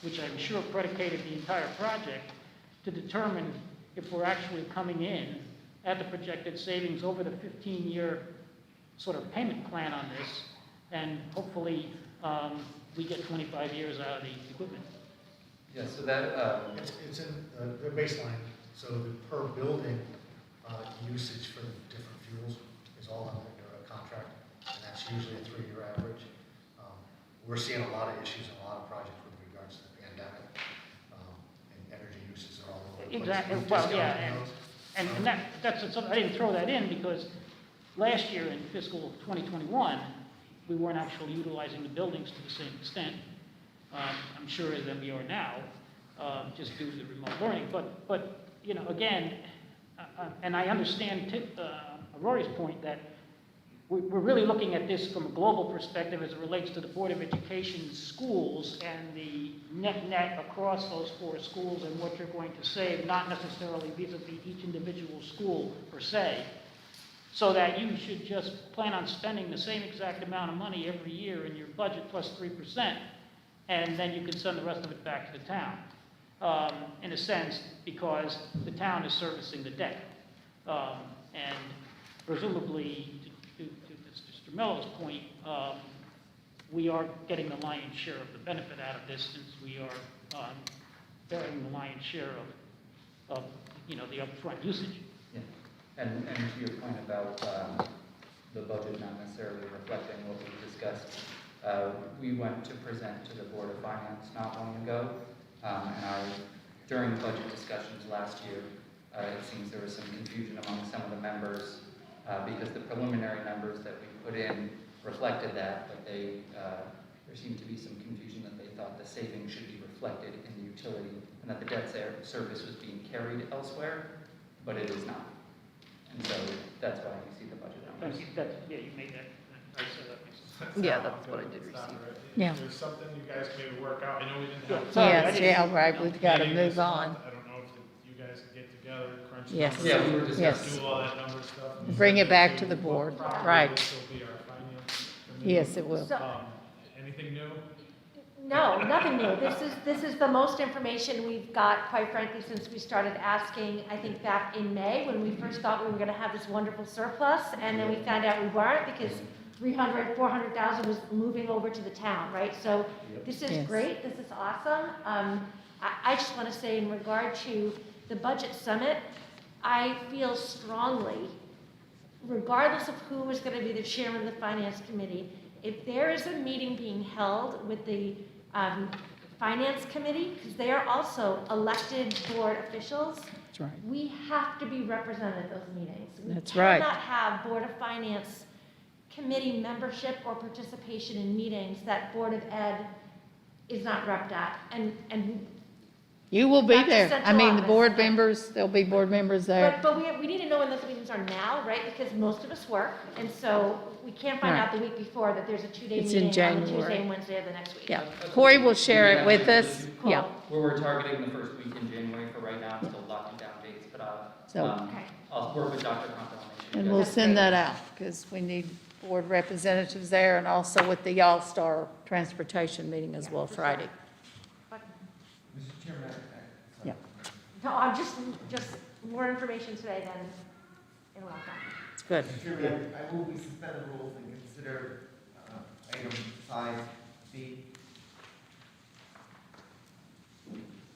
which I'm sure predicated the entire project, to determine if we're actually coming in at the projected savings over the 15-year sort of payment plan on this, and hopefully we get 25 years out of the equipment. Yeah, so that, it's in the baseline, so the per building usage for the different fuels is all under a contract, and that's usually a 3-year average. We're seeing a lot of issues in a lot of projects with regards to the pandemic, and energy uses are all over the place. Exactly, We've well, discounted yeah, those. and that's something, I didn't throw that in because last year in fiscal 2021, we weren't actually utilizing the buildings to the same extent, I'm sure, than we are now, just due to the remote learning. But you know, again, and I understand Rory's point that we're really looking at this from a global perspective as it relates to the Board of Education's schools and the net across those 4 schools and what you're going to save, not necessarily vis-a-vis each individual school per se. So that you should just plan on spending the same exact amount of money every year in your budget plus 3%, and then you can send the rest of it back to the town, in a sense, because the town is servicing the debt. And presumably, to Mr. Mello's point, we are getting the lion's share of the benefit out of this, since we are bearing the lion's share of you know, the upfront usage. Yeah. And to your point about the budget not necessarily reflecting what we discussed, we went to present to the Board of Finance not long ago, and during budget discussions last year, it seems there was some confusion among some of the members because the preliminary numbers that we put in reflected that, but there seemed to be some confusion that they thought the savings should be reflected in the utility and that the debt service was being carried elsewhere, but it is not. And so that's why you see the budget numbers. Yeah, you made that. I said that makes sense. Yeah, that's what I did receive. Yeah. There's something you guys can maybe work out. I know we didn't have. Yes, yeah, right, we've got to move on. I don't know if you guys can get together, crunch. Yes. numbers, Yeah, we were Yes. do all that number stuff. Bring it back to the board, right. This will be our finance committee. Yes, it will. Anything new? No, nothing new. This is the most information we've got, quite frankly, since we started asking, I think back in May, when we first thought we were gonna have this wonderful surplus, and then we found out we weren't, because 400,000 was moving over to the town, right? So this is Yes. great, this is awesome. I just wanna say in regard to the budget summit, I feel strongly, regardless of who is gonna be the chairman of the finance committee, if there is a meeting being held with the finance committee, because they are also elected board officials, That's right. we have to be represented at those meetings. That's right. We cannot have Board of Finance committee membership or participation in meetings that Board of Ed is not repped at. And You will be Back to there. I central mean, the office. board members, there'll be board members there. But we need to know when those meetings are now, right? Because most of us work, and so we can't find Right. out the week before that there's a 2-day It's in meeting on the January. Tuesday and Wednesday of the next week. Yeah, Corey will share it with us. Cool. Yeah, We're targeting the first week in January for right now, still locking down dates, but So- Okay. I'll work with Dr. Conklin on making sure. and you we'll guys- send that out, because we need board representatives there, and also with the All-Star Transportation meeting as well Friday. Mr. Chairman, Yeah. No, I'm just more information today than in a long time. It's good. Mr. Chairman, I move we suspend the rules and consider item 5B.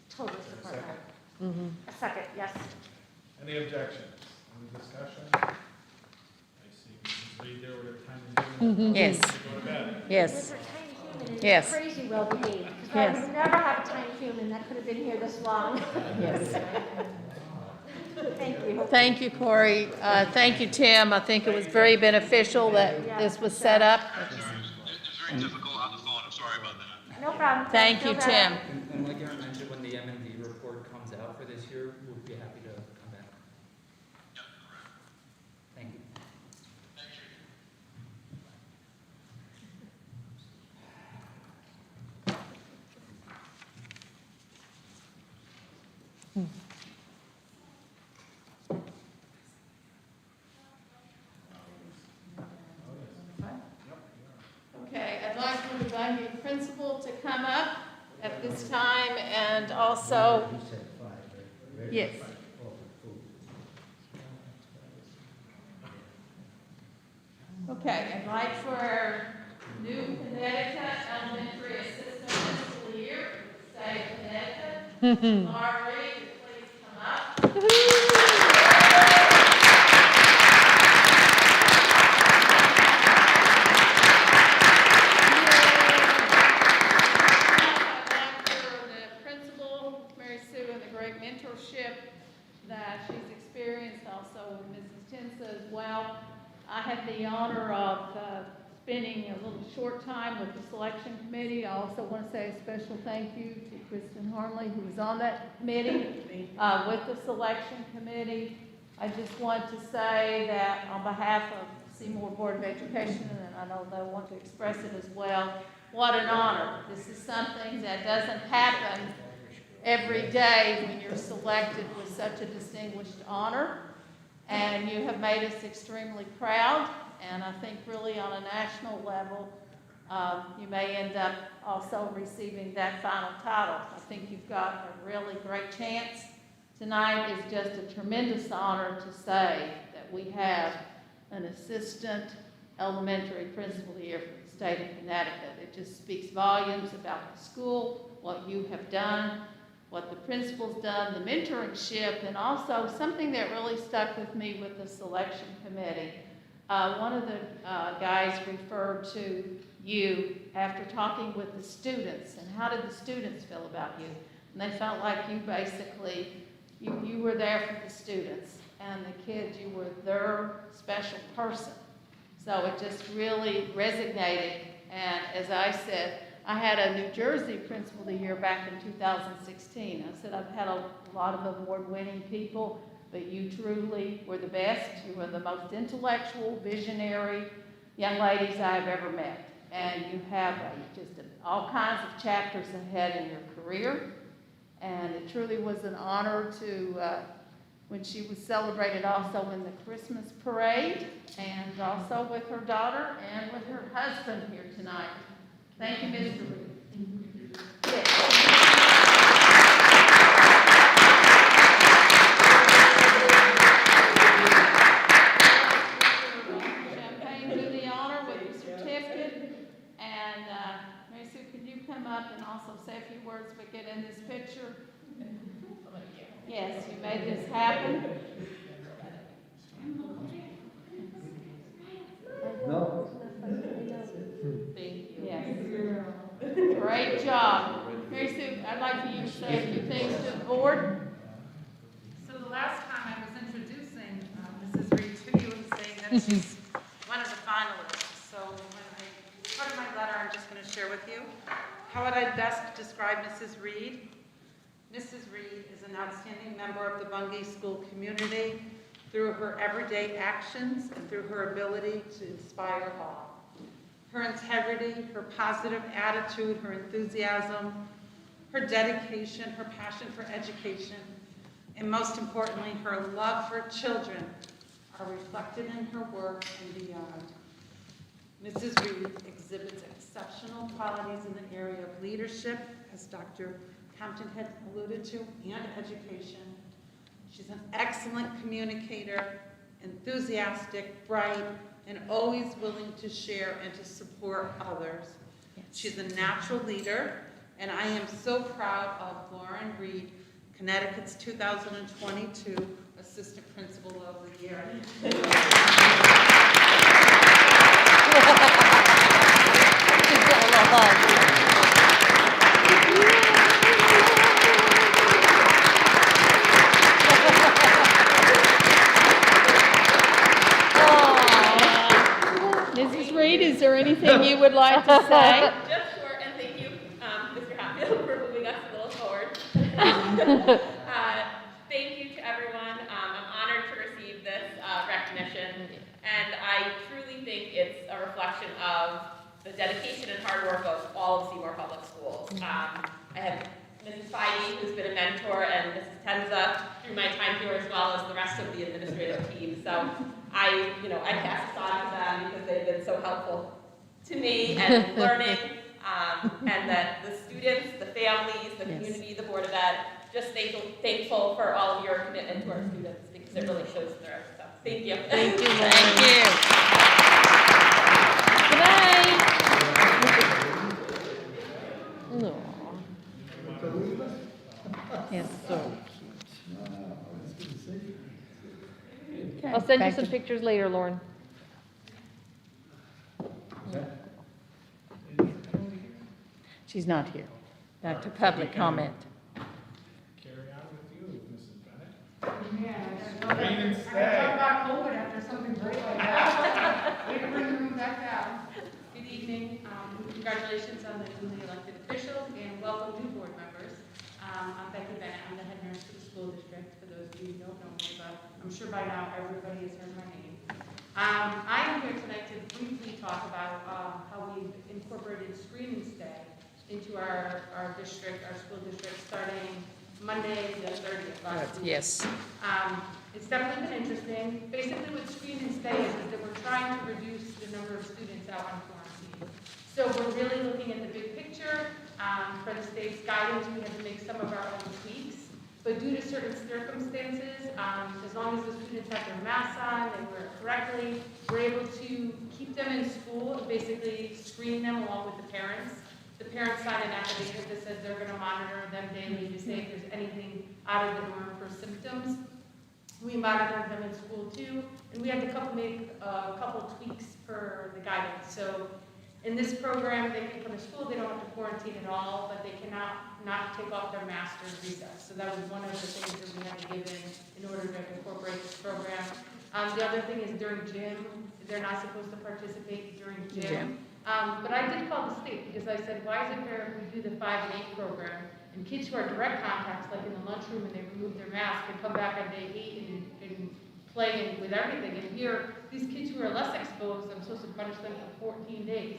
Totally support that. Mhm. A second, yes. Any objections? Any discussion? I see Mrs. Reed there with her time to do. Yes. Go to bed. Yes. With her tiny human and Yes. crazy well behaved. Because I Yes. would never have a tiny human that could have been here this long. Yes. Thank you. Thank you, Corey. Thank you, Tim. I think it was very beneficial that this was set up. It's very difficult on the the phone, I'm sorry about that. No problem. Thank you, Feel better. Tim. And like Aaron mentioned, when the M&V report comes out for this year, we'll be happy to come back. Yeah, correct. Thank you. Thank you. Okay, I'd like for the Bungay principal to come up at this time and also, You said 5, right? yes. Oh, cool. Okay, I'd like for our new Connecticut elementary assistant principal here, state of Connecticut, Laura Reed, to please come up. That she's experienced also with Mrs. Tensa as well. I had the honor of spending a little short time with the selection committee. I also want to say a special thank you to Kristen Harmley, who was on that committee with the selection committee. I just want to say that on behalf of Seymour Board of Education, and I know they want to express it as well, what an honor. This is something that doesn't happen every day when you're selected with such a distinguished honor, and you have made us extremely proud, and I think really on a national level, you may end up also receiving that final title. I think you've got a really great chance. Tonight is just a tremendous honor to say that we have an assistant elementary principal here for the state of Connecticut. It just speaks volumes about the school, what you have done, what the principal's done, the mentorship, and also something that really stuck with me with the selection committee. One of the guys referred to you after talking with the students, and how did the students feel about you? And they felt like you basically, you were there for the students, and the kids, you were their special person. So it just really resonated, and as I said, I had a New Jersey principal of the year back in 2016. I said, I've had a lot of award-winning people, but you truly were the best. You were the most intellectual, visionary young ladies I've ever met. And you have all kinds of chapters ahead in your career. And it truly was an honor to, when she was celebrated also in the Christmas parade, and also with her daughter and with her husband here tonight. Thank you, Mr. Reed. Champagne to the honor with the certificate. And Mary Sue, could you come up and also say a few words but get in this picture? Yes, you made this happen. No. Yes. Great job. Mary Sue, I'd like for you to say a few things to the board. So the last time I was introducing Mrs. Reed to you and saying that she's one of the finalists. So part of my letter I'm just going to share with you. How would I best describe Mrs. Reed? Mrs. Reed is an outstanding member of the Bungay school community through her everyday actions and through her ability to inspire all. Her integrity, her positive attitude, her enthusiasm, her dedication, her passion for education, and most importantly, her love for children are reflected in her work and beyond. Mrs. Reed exhibits exceptional qualities in the area of leadership, as Dr. Compton had alluded to, and education. She's an excellent communicator, enthusiastic, bright, and always willing to share and to support others. Yes. She's a natural leader, and I am so proud of Lauren Reed, Connecticut's 2022 Assistant Principal of the Year. Mrs. Reed, is there anything you would like to say? Just Thank you to everyone. I'm honored to receive this recognition, and I truly think it's a reflection of the dedication and hard work of all of Seymour Public Schools. I have Mrs. Feige, who's been a mentor, and Mrs. Tenza through my time here, as well as the rest of the administrative team. So I pass this on to them because they've been so helpful to me and learning, and that the students, the families, the community, the Board of Ed, just thankful for all of your commitment to our students because it really shows through. So thank you. Thank you. Thank you. Good night. Yes, so. I'll send you some pictures later, Lauren. She's not here. Back to public comment. Carry on with you, Mrs. Bennett. I talk about COVID after something great like that. Way to bring the room back down. Good evening. Congratulations on the newly elected officials and welcome new board members. I'm Becky Bennett. I'm the head nurse for the school district, for those of you who don't know me, but I'm sure by now everybody has heard my name. I am here tonight to briefly talk about how we've incorporated Screen and Stay into our district, our school district, starting Monday the 30th. last week. Yes. It's definitely been interesting. Basically what Screen and Stay is that we're trying to reduce the number of students out on quarantine. So we're really looking at the big picture. For the state's guidance, we had to make some of our own tweaks. But due to certain circumstances, as long as the students have their masks on, they wear it correctly, we're able to keep them in school and basically screen them along with the parents. The parents sign an affidavit that says they're going to monitor them daily to say if there's anything out of the norm for symptoms. We monitor them in school too, and we had to make a couple tweaks for the guidance. So in this program, they can come to school, they don't have to quarantine at all, but they cannot not take off their mask during recess. So that was one of the things that we had to give in order to incorporate this program. The other thing is during gym, they're not supposed to participate during gym. But I did call the state because I said, why is it fair if we do the 5 and 8 program and kids who are direct contacts, like in the lunchroom and they remove their mask and come back on day 8 and play with everything. And here, these kids who are less exposed, I'm supposed to punish them for 14 days.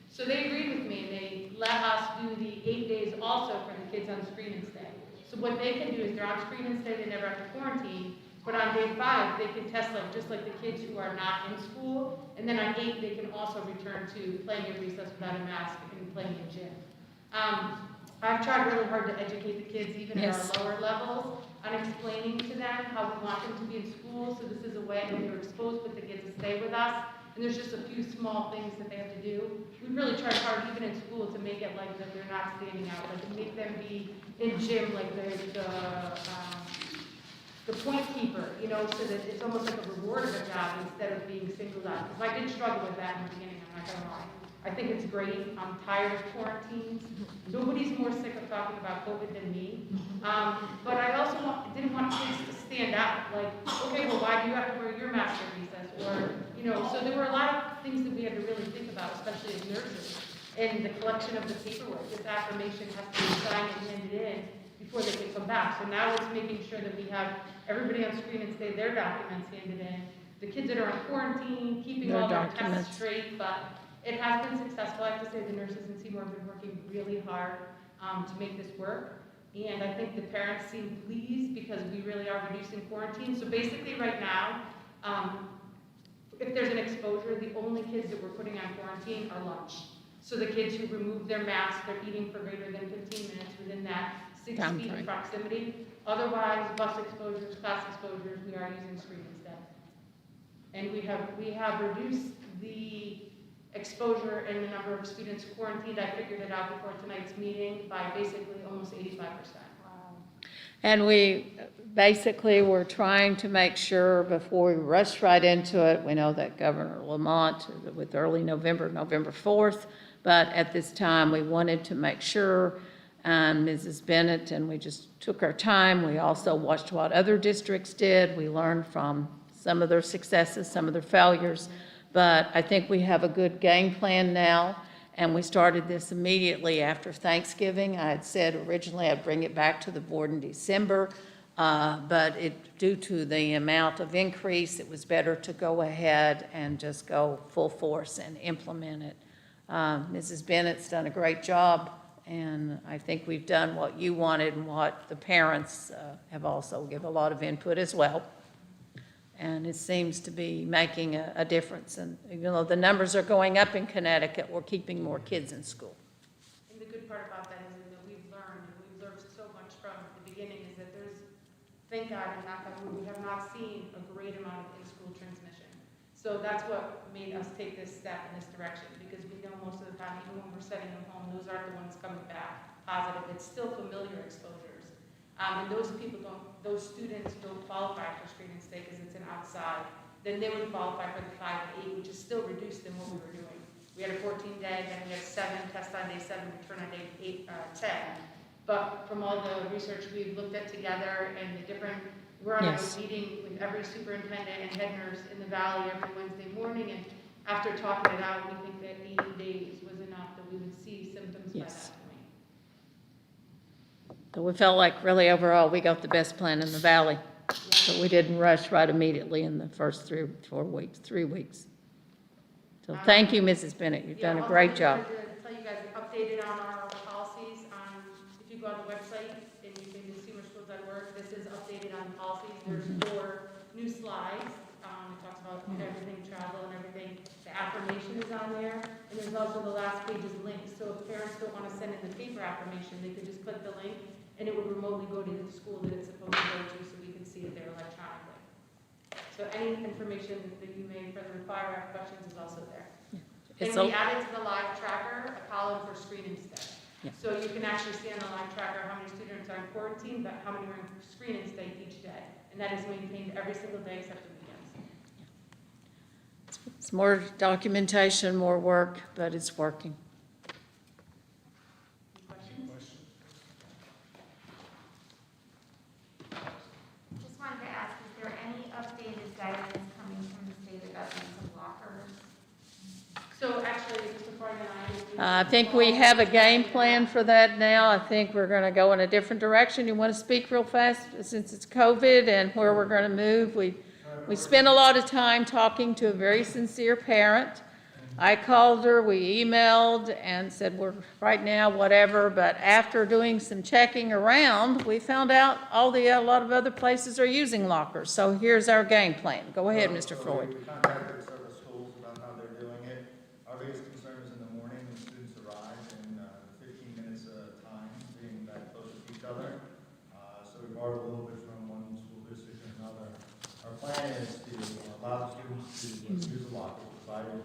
So they agreed with me and they let us do the 8 days also for the kids on Screen and Stay. So what they can do is they're on Screen and Stay, they never have to quarantine. But on day 5, they can test just like the kids who are not in school. And then on 8, they can also return to playing in recess without a mask and playing in gym. I've tried really hard to educate the kids, even at our lower levels, on explaining to them how we want them to be in school. So this is a way that they're exposed, but they get to stay with us. And there's just a few small things that they have to do. We really tried hard, even in school, to make it like that they're not standing out, like to make them be in gym, like the point keeper, so that it's almost like a reward of a job instead of being singled out. Because I did struggle with that in the beginning, I'm not gonna lie. I think it's great. I'm tired of quarantines. Nobody's more sick of talking about COVID than me. But I also didn't want kids to stand out. Like, okay, well, why do you have to wear your mask at recess? Or, so there were a lot of things that we had to really think about, especially as nurses, and the collection of the paperwork. This affirmation has to be signed and handed in before they can come back. So now it's making sure that we have everybody on Screen and Stay their documents handed in. The kids that are in quarantine, keeping all their tests straight, but it has been successful. I have to say the nurses in Seymour have been working really hard to make this work. And I think the parents seem pleased because we really are reducing quarantine. So basically right now, if there's an exposure, the only kids that we're putting on quarantine are lunch. So the kids who remove their masks, they're eating for greater than 15 minutes within that 6 feet of proximity. Otherwise, bus exposures, class exposures, we are using Screen instead. And we have reduced the exposure and the number of students quarantined. I figured it out before tonight's meeting by basically almost 85%. And we basically were trying to make sure before we rushed right into it, we know that Governor Lamont with early November 4th, but at this time we wanted to make sure Mrs. Bennett, and we just took our time. We also watched what other districts did. We learned from some of their successes, some of their failures, but I think we have a good game plan now. And we started this immediately after Thanksgiving. I had said originally I'd bring it back to the board in December, but due to the amount of increase, it was better to go ahead and just go full force and implement it. Mrs. Bennett's done a great job, and I think we've done what you wanted and what the parents have also given a lot of input as well. And it seems to be making a difference. And even though the numbers are going up in Connecticut, we're keeping more kids in school. And the good part about that is that we've learned so much from the beginning, is that there's, thank God, and knock on wood, we have not seen a great amount of in-school transmission. So that's what made us take this step in this direction, because we know most of the time, even when we're sending them home, those aren't the ones coming back positive. It's still familiar exposures. And those students don't qualify for screen and stay because it's an outside. Then they would qualify for the 5 to 8, which is still reduced than what we were doing. We had a 14-day, then we had 7 tests on day 7, return on day 10. But from all the research we've looked at together and the different, we're on a meeting with every superintendent and head nurse in the valley every Wednesday morning, and after talking it out, we think that 8 days was enough, that we would see symptoms by that point. So we felt like really overall, we got the best plan in the valley. So we didn't rush right immediately in the first 3 weeks. So thank you, Mrs. Bennett. You've done a great job. To tell you guys, updated on our policies, if you go on the website and you can do seymourschools.org, this is updated on the policies. There's 4 new slides. It talks about everything, travel and everything. The affirmation is on there, and there's also the last page is links. So if parents don't want to send in the paper affirmation, they could just click the link, and it would remotely go to the school that it's supposed to go to, so we can see it there electronically. So any information that you may further require or have questions is also there. And we added to the live tracker a column for screen and stay. So you can actually see on the live tracker how many students are in quarantine, but how many are in screen and stay each day. And that is maintained every single day except the weekends. It's more documentation, more work, but it's working. Just wanted to ask, is there any updated guidance coming from the state of government of lockers? So actually, just before I I think we have a game plan for that now. I think we're going to go in a different direction. You want to speak real fast since it's COVID and where we're going to move? We spent a lot of time talking to a very sincere parent. I called her, we emailed and said we're right now, whatever, but after doing some checking around, we found out a lot of other places are using lockers. So here's our game plan. Go ahead, Mr. Floyd. We contacted several schools about how they're doing it. Our biggest concern is in the morning when students arrive and 15 minutes time being that close to each other. So we borrowed a little bit from one school district and another. Our plan is to allow the students to use the locker, provided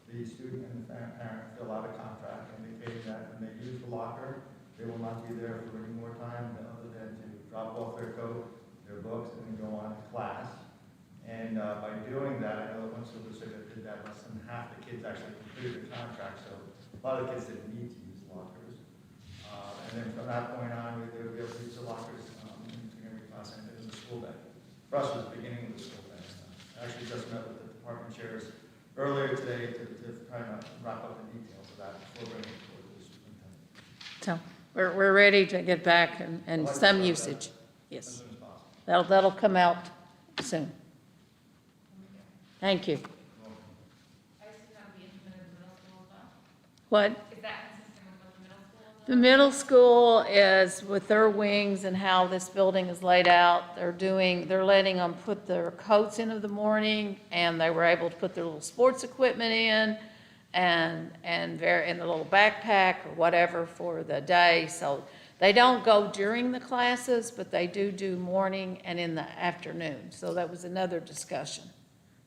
the student and the parent fill out a contract indicating that when they use the locker, they will not be there for any more time other than to drop off their coat, their books, and then go on to class. And by doing that, I know that one school district that did that, less than half the kids actually completed the contract, so a lot of the kids didn't need to use lockers. And then from that point on, they would be able to use the lockers in every class and in the school day. For us, it was the beginning of the school day. I actually just met with the department chairs earlier today to try to wrap up the details of that before bringing it forward to the superintendent. So we're ready to get back and some usage. Yes. As soon as possible. That'll come out soon. Thank you. I assume that would be implemented in the middle school as well? What? Is that consistent with what the middle school is? The middle school is with their wings and how this building is laid out. They're letting them put their coats in of the morning, and they were able to put their little sports equipment in and in a little backpack or whatever for the day. So they don't go during the classes, but they do morning and in the afternoon. So that was another discussion.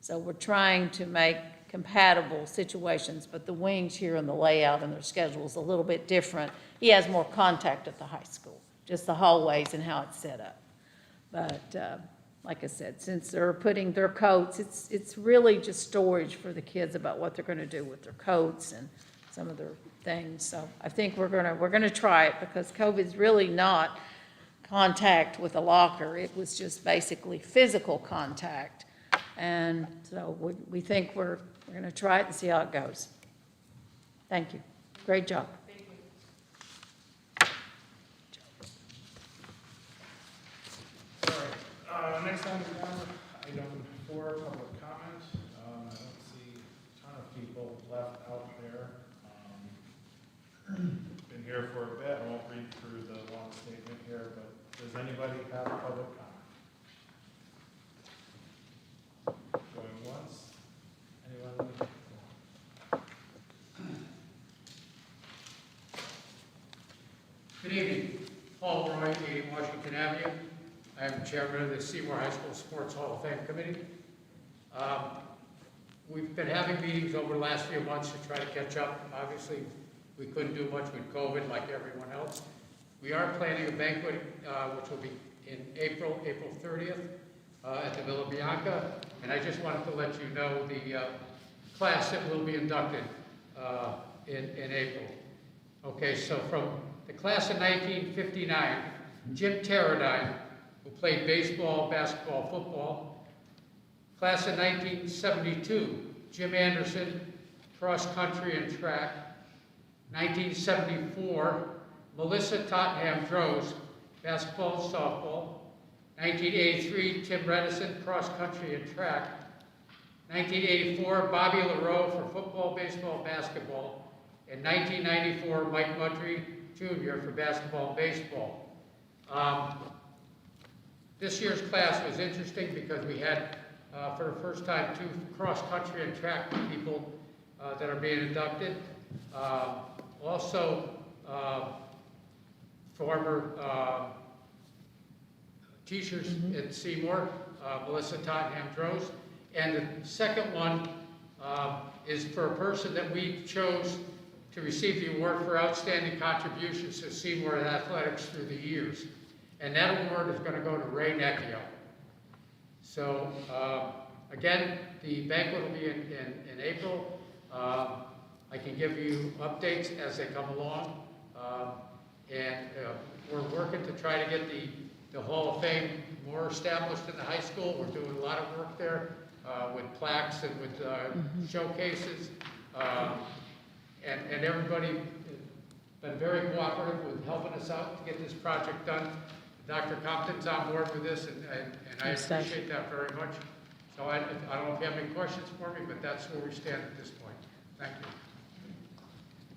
So we're trying to make compatible situations, but the wings here and the layout and their schedule is a little bit different. He has more contact at the high school, just the hallways and how it's set up. But like I said, since they're putting their coats, it's really just storage for the kids about what they're going to do with their coats and some of their things. So I think we're going to try it because COVID's really not contact with a locker. It was just basically physical contact. And so we think we're going to try it and see how it goes. Thank you. Great job. All right, next item down, item 4, public comment. I don't see a ton of people left out there. Been here for a bit, I won't read through the long statement here, but does anybody have public comment? Going once? Anyone? Good evening. Paul Roy, 80 Washington Avenue. I am chairman of the Seymour High School Sports Hall of Fame Committee. We've been having meetings over the last few months to try to catch up. Obviously, we couldn't do much with COVID like everyone else. We are planning a banquet, which will be in April 30th, at the Villa Bianca. And I just wanted to let you know the class that will be inducted in April. Okay, so from the class of 1959, Jim Terradine, who played baseball, basketball, football. Class of 1972, Jim Anderson, cross country and track. 1974, Melissa Tottenham Droz, basketball, softball. 1983, Tim Redison, cross country and track. 1984, Bobby LaRoe for football, baseball, basketball. And 1994, Mike Mudry Jr. for basketball and baseball. This year's class was interesting because we had, for the first time, 2 cross-country and track people that are being inducted. Also, former teachers at Seymour, Melissa Tottenham Droz. And the second one is for a person that we chose to receive the award for outstanding contributions to Seymour athletics through the years. And that award is going to go to Ray Necchio. So, again, the banquet will be in April. I can give you updates as they come along. We're working to try to get the Hall of Fame more established in the high school. We're doing a lot of work there with plaques and with showcases. And everybody has been very cooperative with helping us out to get this project done. Dr. Compton's on board with this, and I appreciate that very much. So I don't know if you have any questions for me, but that's where we stand at this point. Thank you.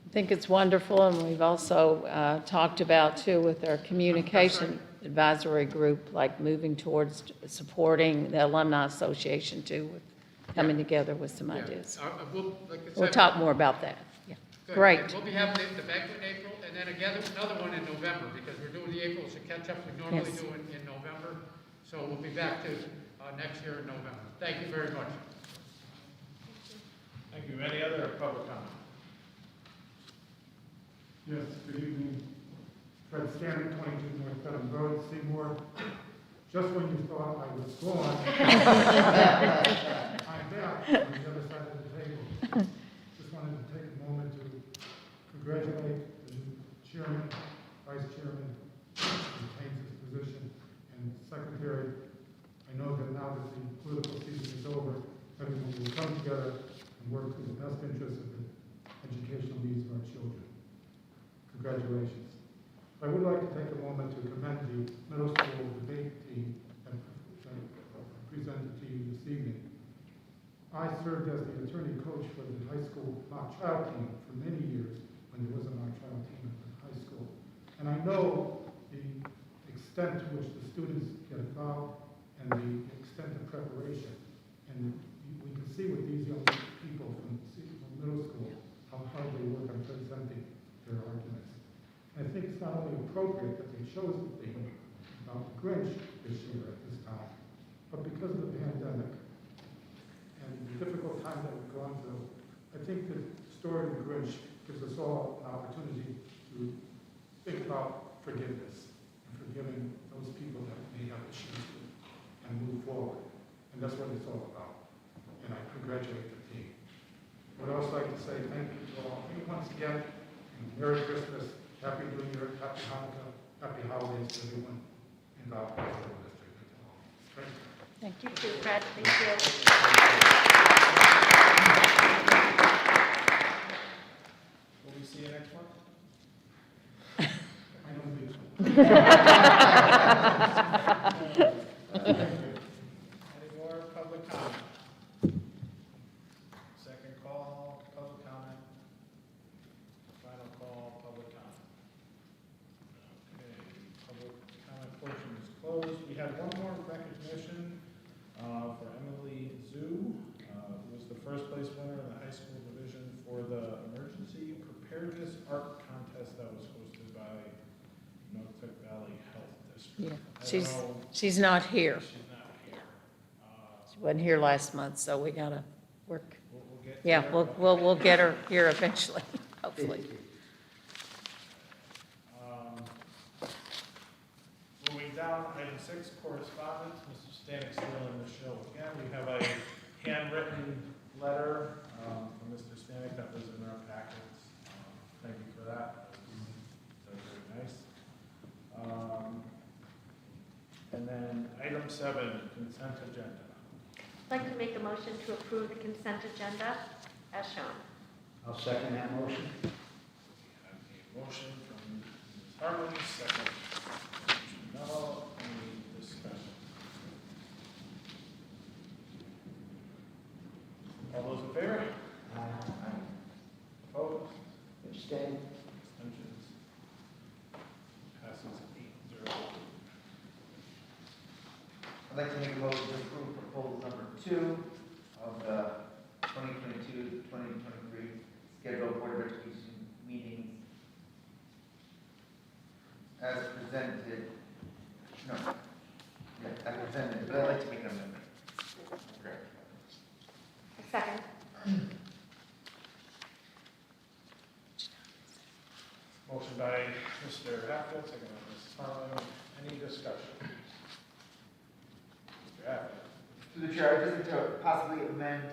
I think it's wonderful, and we've also talked about, too, with our communication advisory group, like moving towards supporting the Alumni Association, too, with coming together with some ideas. Like I said, We'll talk more about that. Yeah. good. Great. And we'll be having the banquet in April, and then again, another one in November, because we're doing the April as a catch-up we normally Yes. do in November. So we'll be back to next year in November. Thank you very much. Thank you. Any other public comment? Yes, good evening. Fred Stanley, 22 North Dedham Road, Seymour. Just when you thought I was gone, I'm back on the other side of the table. Just wanted to take a moment to congratulate the new chairman, vice chairman, who retains his position, and secretary. I know that now that the political season is over, everyone will come together and work for the best interest of the educational needs of our children. Congratulations. I would like to take a moment to commend the middle school debate team that presented to you this evening. I served as the attorney coach for the high school mock trial team for many years when there was a mock trial team at the high school. And I know the extent to which the students get involved and the extent of preparation. And we can see with these young people from middle school how hard they work on presenting their arguments. I think it's not only appropriate that they chose the theme about the Grinch this year at this time, but because of the pandemic and the difficult time that we've gone through, I think the story of the Grinch gives us all an opportunity to think about forgiveness and forgiving those people that may have issues with and move forward. And that's what it's all about. And I congratulate the team. I would also like to say thank you to all of you once again, and Merry Christmas. Happy New Year, Happy Hanukkah, Happy Holidays to everyone involved in the school district. Thank you. Thank you, Fred. Thank you. Will we see you next Any more public comment? Second call, public comment. Final call, public comment. Okay, public comment portion is closed. We have one more recognition for Emily Zhu, who was the first place winner in the high school division for the emergency preparedness art contest that was hosted by Norfolk Valley Health District. Yeah, I don't know- she's not here. She's not here. She wasn't here last month, so we gotta work. We'll get to Yeah, her. we'll get her here eventually, hopefully. Moving down, item 6, correspondence. Mr. Stanek still in the show again. We have a handwritten letter from Mr. Stanek that was in our packets. Thank you for that. That was very nice. And then item 7, consent agenda. I'd like to make a motion to approve the consent agenda as shown. I'll second that motion. We have a motion from Ms. Harmon, second from Mr. Mello. Any discussion? All those in favor? Opposed? Abstain. Abstentions? Passes 8-0. I'd like to make a motion to approve proposal number 2 of the 2022-2023 scheduled Board of Education meetings as presented. No, yeah, as presented, but I'd like to make an amendment. Correct. A second. Motion by Mr. Hatfield, second by Mrs. Harlan. Any discussion? Mr. Hatfield. Through the chair, I'd just like to possibly amend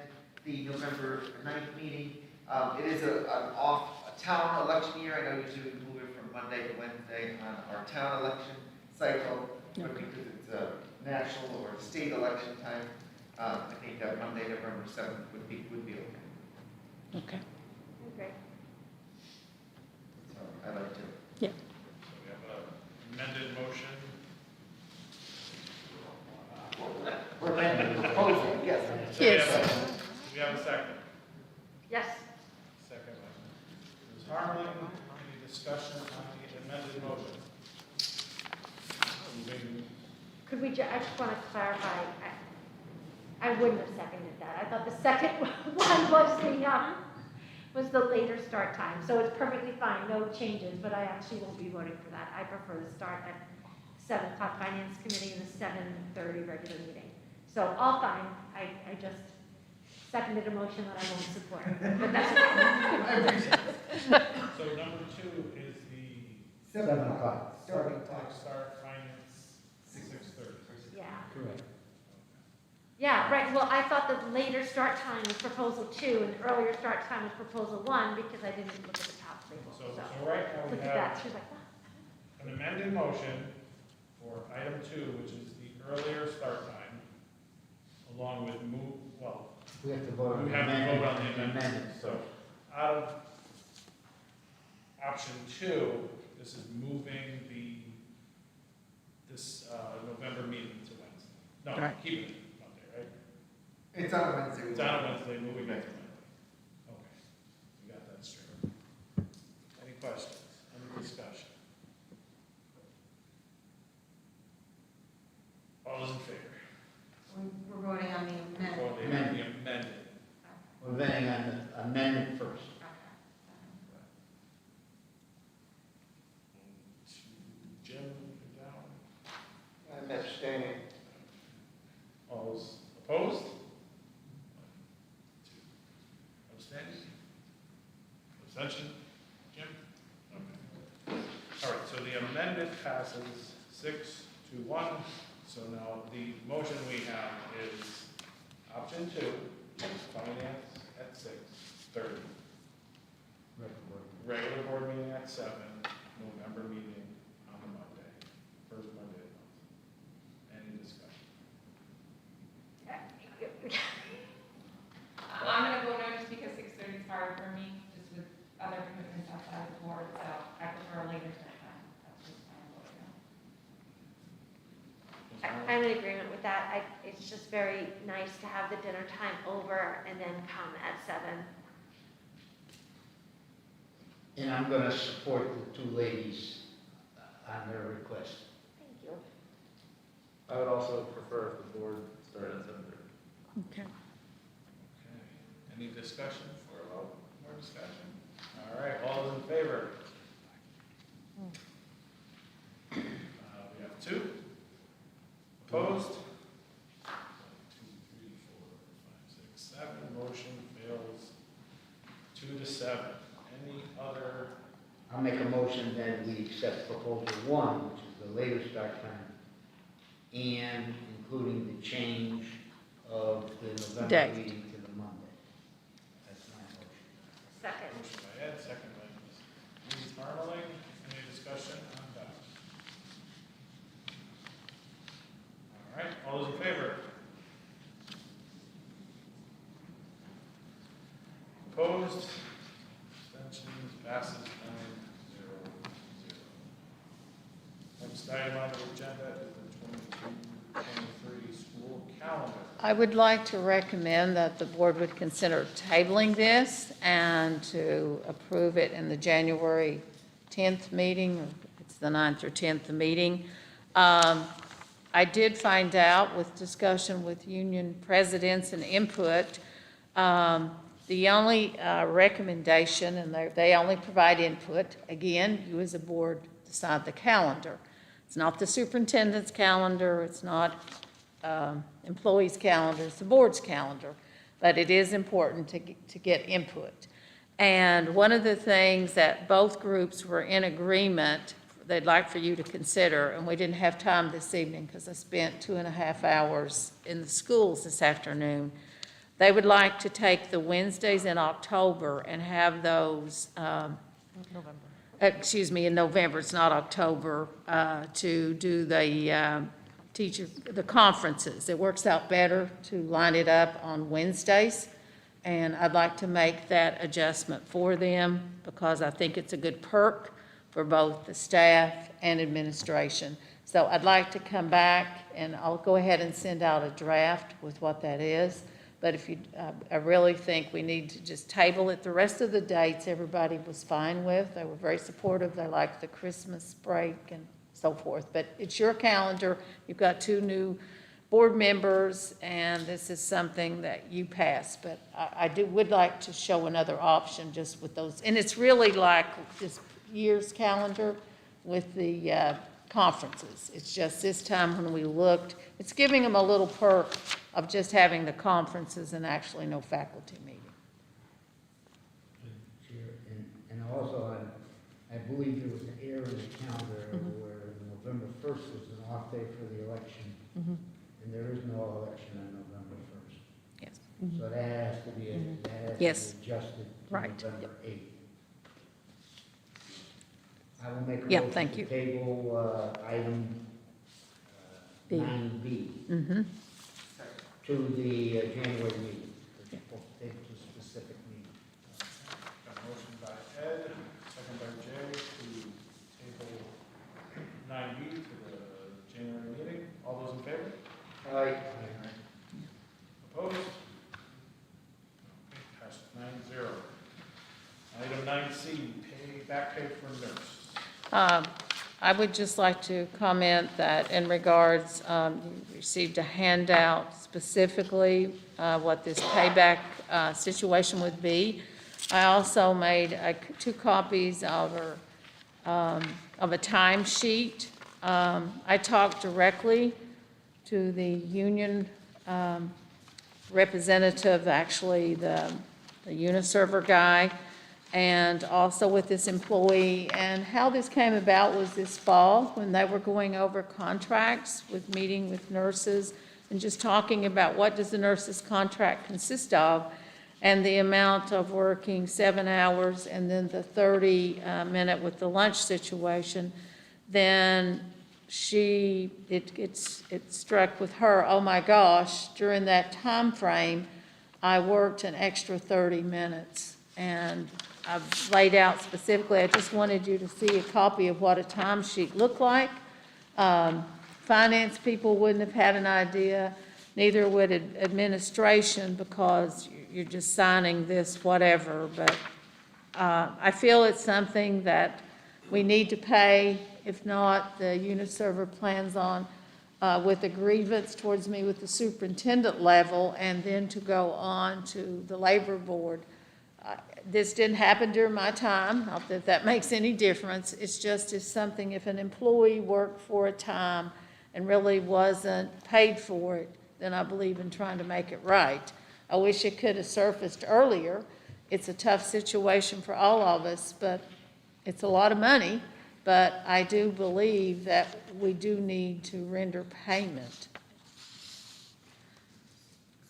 the November 9th meeting. It is a town election year. I know usually we move it from Monday to Wednesday on our town election cycle, but because it's a national or state election time, I think that Monday, November 7th would be okay. Okay. Great. So I'd like to. Yeah. So we have an amended motion. We're amending the proposal, yes. So we have a second. Yes. Second by Ms. Harlan. Any discussion on the amended motion? Moving. Could we, I just want to clarify, I wouldn't have seconded that. I thought the second one was the later start time. So it's perfectly fine, no changes, but I actually won't be voting for that. I prefer to start at 7 o'clock Finance Committee and the 7:30 regular meeting. So all fine, I just seconded a motion that I won't support, but that's okay. So number 2 is the 7 o'clock. starting clock start finance 6:30. Yeah. Correct. Yeah, right, well, I thought the later start time was proposal 2 and the earlier start time was proposal 1 because I didn't look at the top label. So right now we Look at that, have she was like, what? an amended motion for item 2, which is the earlier start time, along with We have to vote on we the have to amendment. vote on the amendment. So out of option 2, this is moving this November meeting to Wednesday. No, Right. keeping it Monday, right? It's on a Wednesday. It's on a Wednesday, moving it to Monday. Okay, we got that straight. Any questions? Any discussion? All those in favor? We're voting on the amendment. For the amended. We're voting on the amendment first. Jim, you're down. I'm abstaining. All those opposed? 1, 2. Abstention? Abstention? Jim? Okay. All right, so the amendment passes 6-1. So now the motion we have is option 2, finance at 6:30. Regular board meeting at 7, November meeting on the Monday, first Monday of the month. Any discussion? I'm gonna go no just because 6:30 is hard for me, just with other commitments outside of the board, so I prefer a later start time. That's just my vote. totally agreement with that. It's just very nice to have the dinner time over and then come at 7. And I'm gonna support the two ladies on their request. Thank you. I would also prefer if the board started at 7:30. Okay. Okay. Any discussion for a vote? More discussion? All right, all those in favor? We have 2. Opposed? 1, 2, 3, 4, 5, 6, 7. Motion fails 2 to 7. Any other? I'll make a motion that we accept proposal 1, which is the later start time, and including the change of the November Date. meeting to the Monday. That's my motion. Second. Motion by Ed, second by Ms. Marmaling. Any discussion on that? All right, all those in favor? Opposed? Abstentions? Passes 9-0-0. Next item on the agenda is the 22-23 school calendar. I would like to recommend that the board would consider tabling this and to approve it in the January 10th meeting, or it's the 9th or 10th meeting. I did find out with discussion with union presidents and input, the only recommendation, and they only provide input, again, you as a board decide the calendar. It's not the superintendent's calendar, it's not employees' calendar, it's the board's calendar, but it is important to get input. And one of the things that both groups were in agreement they'd like for you to consider, and we didn't have time this evening because I spent 2.5 hours in the schools this afternoon. They would like to take the Wednesdays in October and have those, in November, it's not October, to do the conferences. It works out better to line it up on Wednesdays, and I'd like to make that adjustment for them because I think it's a good perk for both the staff and administration. So I'd like to come back, and I'll go ahead and send out a draft with what that is. But if you, I really think we need to just table it. The rest of the dates, everybody was fine with. They were very supportive. They liked the Christmas break and so forth. But it's your calendar. You've got 2 new board members, and this is something that you pass. But I would like to show another option just with those. And it's really like this year's calendar with the conferences. It's just this time when we looked, it's giving them a little perk of just having the conferences and actually no faculty meeting. Chair, and also, I believe there was an error in the calendar where November 1st was an off day for the election, and there is no election on November 1st. Yes. So that has to be, Yes. adjusted to Right. November 8th. I will make a Yeah, motion thank to you. table item B. 9B to the January meeting. It's supposed to take to a specific meeting. Got a motion by Ed, second by Jay to table 9B to the January meeting. All those in favor? Aye. Opposed? Okay, passes 9-0. Item 9C, back pay for nurse. I would just like to comment that in regards, you received a handout specifically what this payback situation would be. I also made 2 copies of a timesheet. I talked directly to the union representative, actually the Uniserver guy, and also with this employee. And how this came about was this fall when they were going over contracts with meeting with nurses and just talking about what does the nurse's contract consist of, and the amount of working 7 hours and then the 30-minute with the lunch situation. Then it struck with her, oh my gosh, during that time frame, I worked an extra 30 minutes. And I've laid out specifically, I just wanted you to see a copy of what a timesheet looked like finance people wouldn't have had an idea, neither would administration, because you're just signing this whatever, but I feel it's something that we need to pay. If not, the UniServer plans on with a grievance towards me with the superintendent level, and then to go on to the labor board. This didn't happen during my time, not that that makes any difference. It's just if something, if an employee worked for a time and really wasn't paid for it, then I believe in trying to make it right. I wish it could have surfaced earlier. It's a tough situation for all of us, but it's a lot of money. But I do believe that we do need to render payment.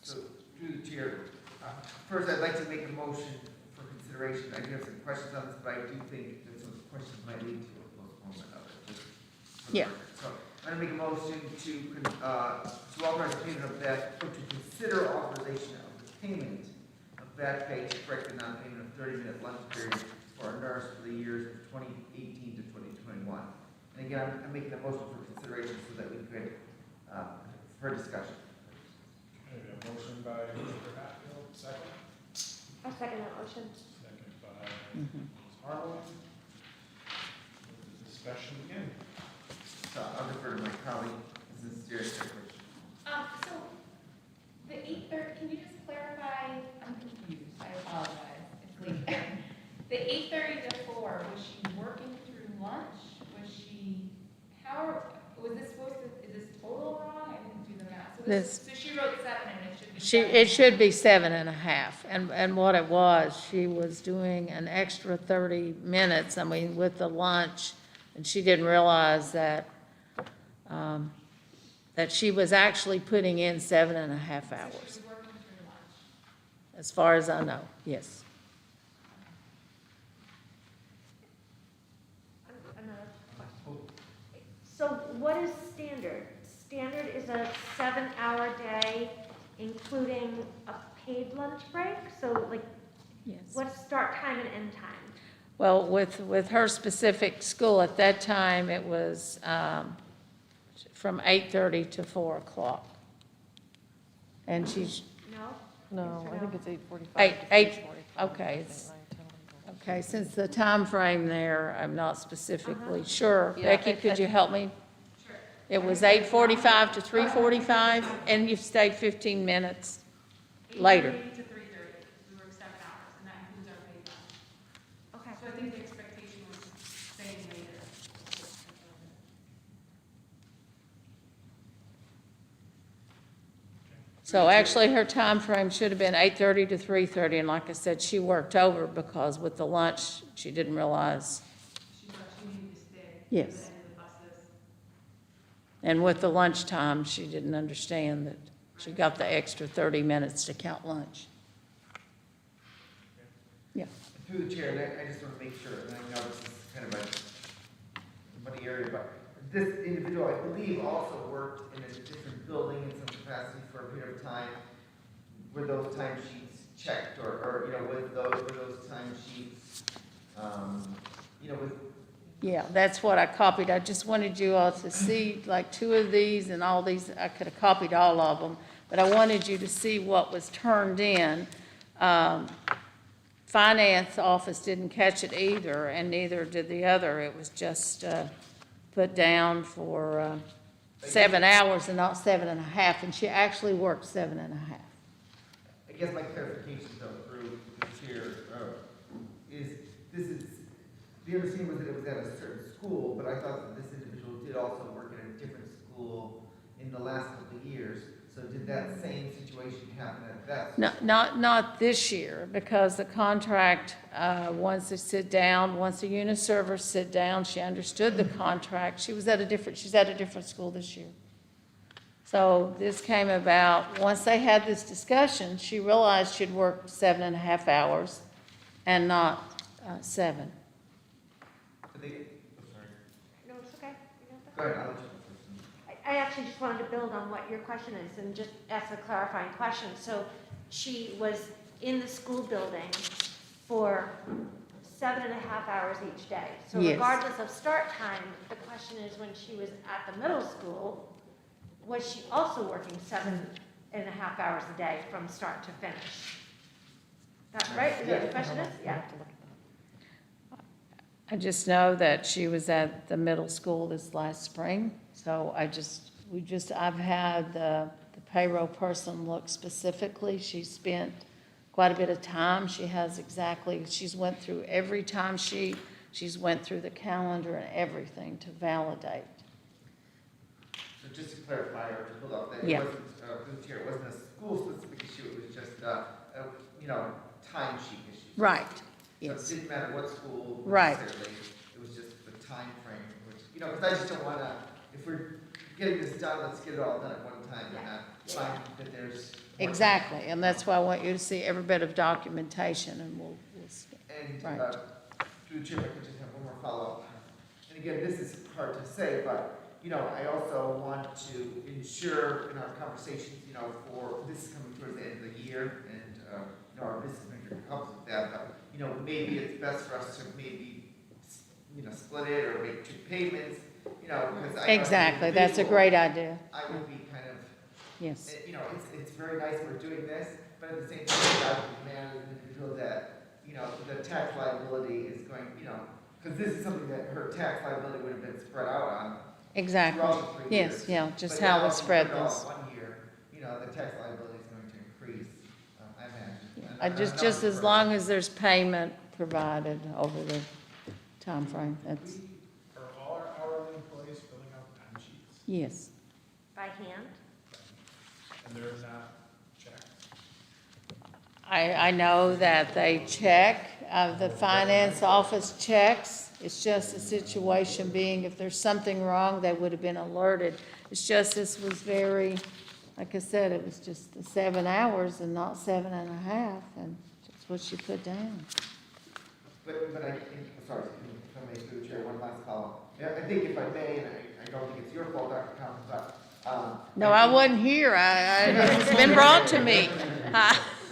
So, through the chair, first I'd like to make a motion for consideration. I do have some questions on this, but I do think that some questions might lead to a postponement of it. Just for the Yeah. record. So, I'm going to make a motion to authorize payment of that, or to consider authorization of the payment of back pay to correct the non-payment of 30-minute lunch period for a nurse for the years of 2018 to 2021. And again, I'm making a motion for consideration so that we could, for discussion. Okay, we have a motion by Mr. Hatfield, second. I second that motion. Second by Ms. Harlan. Discussion again. So I'll defer to my colleague, Mrs. Steers. So, the 8:30, can you just clarify, I'm confused, I apologize, it's late. The 8:30 to 4, was she working through lunch? Was she, was this supposed to, is this total wrong? I didn't do the math. So she wrote 7 and it should be 7. It should be 7.5, and what it was, she was doing an extra 30 minutes, I mean, with the lunch, and she didn't realize that, that she was actually putting in 7.5 hours. So she was working through lunch. As far as I know, yes. Another question. So what is standard? Standard is a 7-hour day, including a paid lunch break? So like, Yes. what's start time and end time? Well, with her specific school, at that time, it was from 8:30 to 4 o'clock. And she's, No? No, I think it's 8:45. eight, okay, okay, since the time frame there, I'm not specifically sure. Yeah, Becky, could you help me? Sure. It was 8:45 to 3:45, and you've stayed 15 minutes later. 8:30 to 3:30, we work 7 hours, and that includes our paid lunch. Okay. So I think the expectation was staying later. So actually, her time frame should have been 8:30 to 3:30, and like I said, she worked over because with the lunch, she didn't realize. She thought she needed to stay. Yes. To the end of the buses. And with the lunchtime, she didn't understand that she got the extra 30 minutes to count lunch. Yeah. Through the chair, and I just want to make sure, and I know this is kind of a muddy area, but this individual, I believe, also worked in a different building in some capacity for a period of time. Were those timesheets checked, or, were those timesheets, with Yeah, that's what I copied. I just wanted you all to see, like, 2 of these and all these. I could have copied all of them, but I wanted you to see what was turned in. Finance office didn't catch it either, and neither did the other. It was just put down for 7 hours and not 7.5, and she actually worked 7.5. I guess my clarification though through the chair is the understanding was that it was at a certain school, but I thought that this individual did also work at a different school in the last couple of years. So did that same situation happen at that school? Not this year, because the contract, once the UniServer sit down, she understood the contract. She's at a different school this year. So this came about, once they had this discussion, she realized she'd worked 7.5 hours and not 7. No, it's okay. Go ahead, I'll let you. I actually just wanted to build on what your question is and just ask a clarifying question. So she was in the school building for 7.5 hours each day. So Yes. regardless of start time, the question is, when she was at the middle school, was she also working 7.5 hours a day from start to finish? That right? Is that what the question is? Yeah. I just know that she was at the middle school this last spring, so I've had the payroll person look specifically. She spent quite a bit of time. She's went through every timesheet, she's went through the calendar and everything to validate. So just to clarify or to build off that, Yeah. it wasn't a school-specific issue, it was just, timesheet issue. Right, So yes. it didn't matter what school Right. necessarily, it was just the time frame, which, because I just don't wanna, if we're getting this done, let's get it all done at one time, and not find that there's. more Exactly, and that's why I want you to see every bit of documentation, and we'll And, right. through the chair, if I could just have one more follow-up. And again, this is hard to say, but, I also want to ensure in our conversations, for, this is coming towards the end of the year, and, our business manager helps with that, but, maybe it's best for us to maybe, split it or make 2 payments, because I. Exactly, that's a great idea. I would be kind of. Yes. It's very nice we're doing this, but at the same time, I would demand as an individual that, the tax liability is going, because this is something that her tax liability would have been spread out on. Exactly. Throughout the 3 Yes, years. yeah, just But how now we if you spread put it all this. in 1 year, the tax liability is going to increase, I imagine. And Just as long as there's payment provided over the time frame. That's, Are all our hourly employees filling out timesheets? yes. By hand? And they're not checked? I know that they check, the finance office checks. It's just a situation being, if there's something wrong, they would have been alerted. It's just, this was very, like I said, it was just the 7 hours and not 7.5, and that's what she put down. But I think, sorry, if I may, through the chair, one last follow-up. Yeah, I think if I may, and I don't think it's your fault, Dr. Collins, but, No, I wasn't here. It's been brought to me.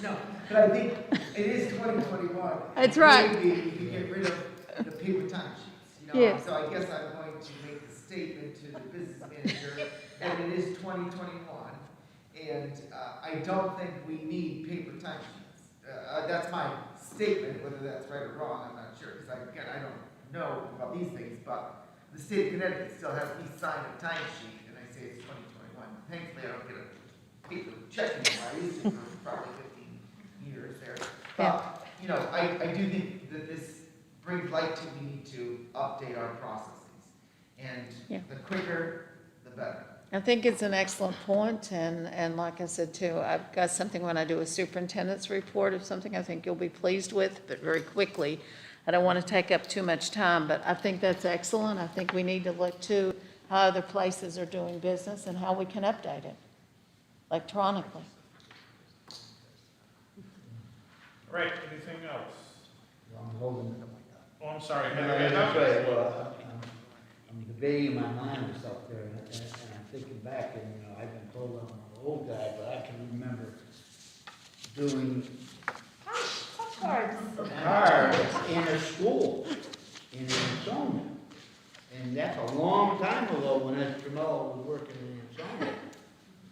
No, but I think it is 2021. That's right. Maybe you can get rid of the paper timesheets, Yes. So I guess I'm going to make the statement to the business manager that it is 2021, and I don't think we need paper timesheets. That's my statement, whether that's right or wrong, I'm not sure, because I don't know about these things, but the state of Connecticut still has me sign a timesheet, and I say it's 2021. Thankfully, I don't get a paper check anymore. I used to for probably 15 years there. But, I do think that this brings light to, we need to update our processes. And the quicker, the better. I think it's an excellent point, and like I said too, I've got something when I do a superintendent's report of something I think you'll be pleased with, but very quickly. I don't want to take up too much time, but I think that's excellent. I think we need to look to how other places are doing business and how we can update it electronically. All right, anything else? I'm holding. Oh, I'm sorry. That's right, well, I'm debating in my mind and stuff there, and I'm thinking back, and, I've been told I'm an old guy, but I can remember doing Cards. cards in a school, in Ansonia. And that's a long time ago when Estremella was working in Ansonia.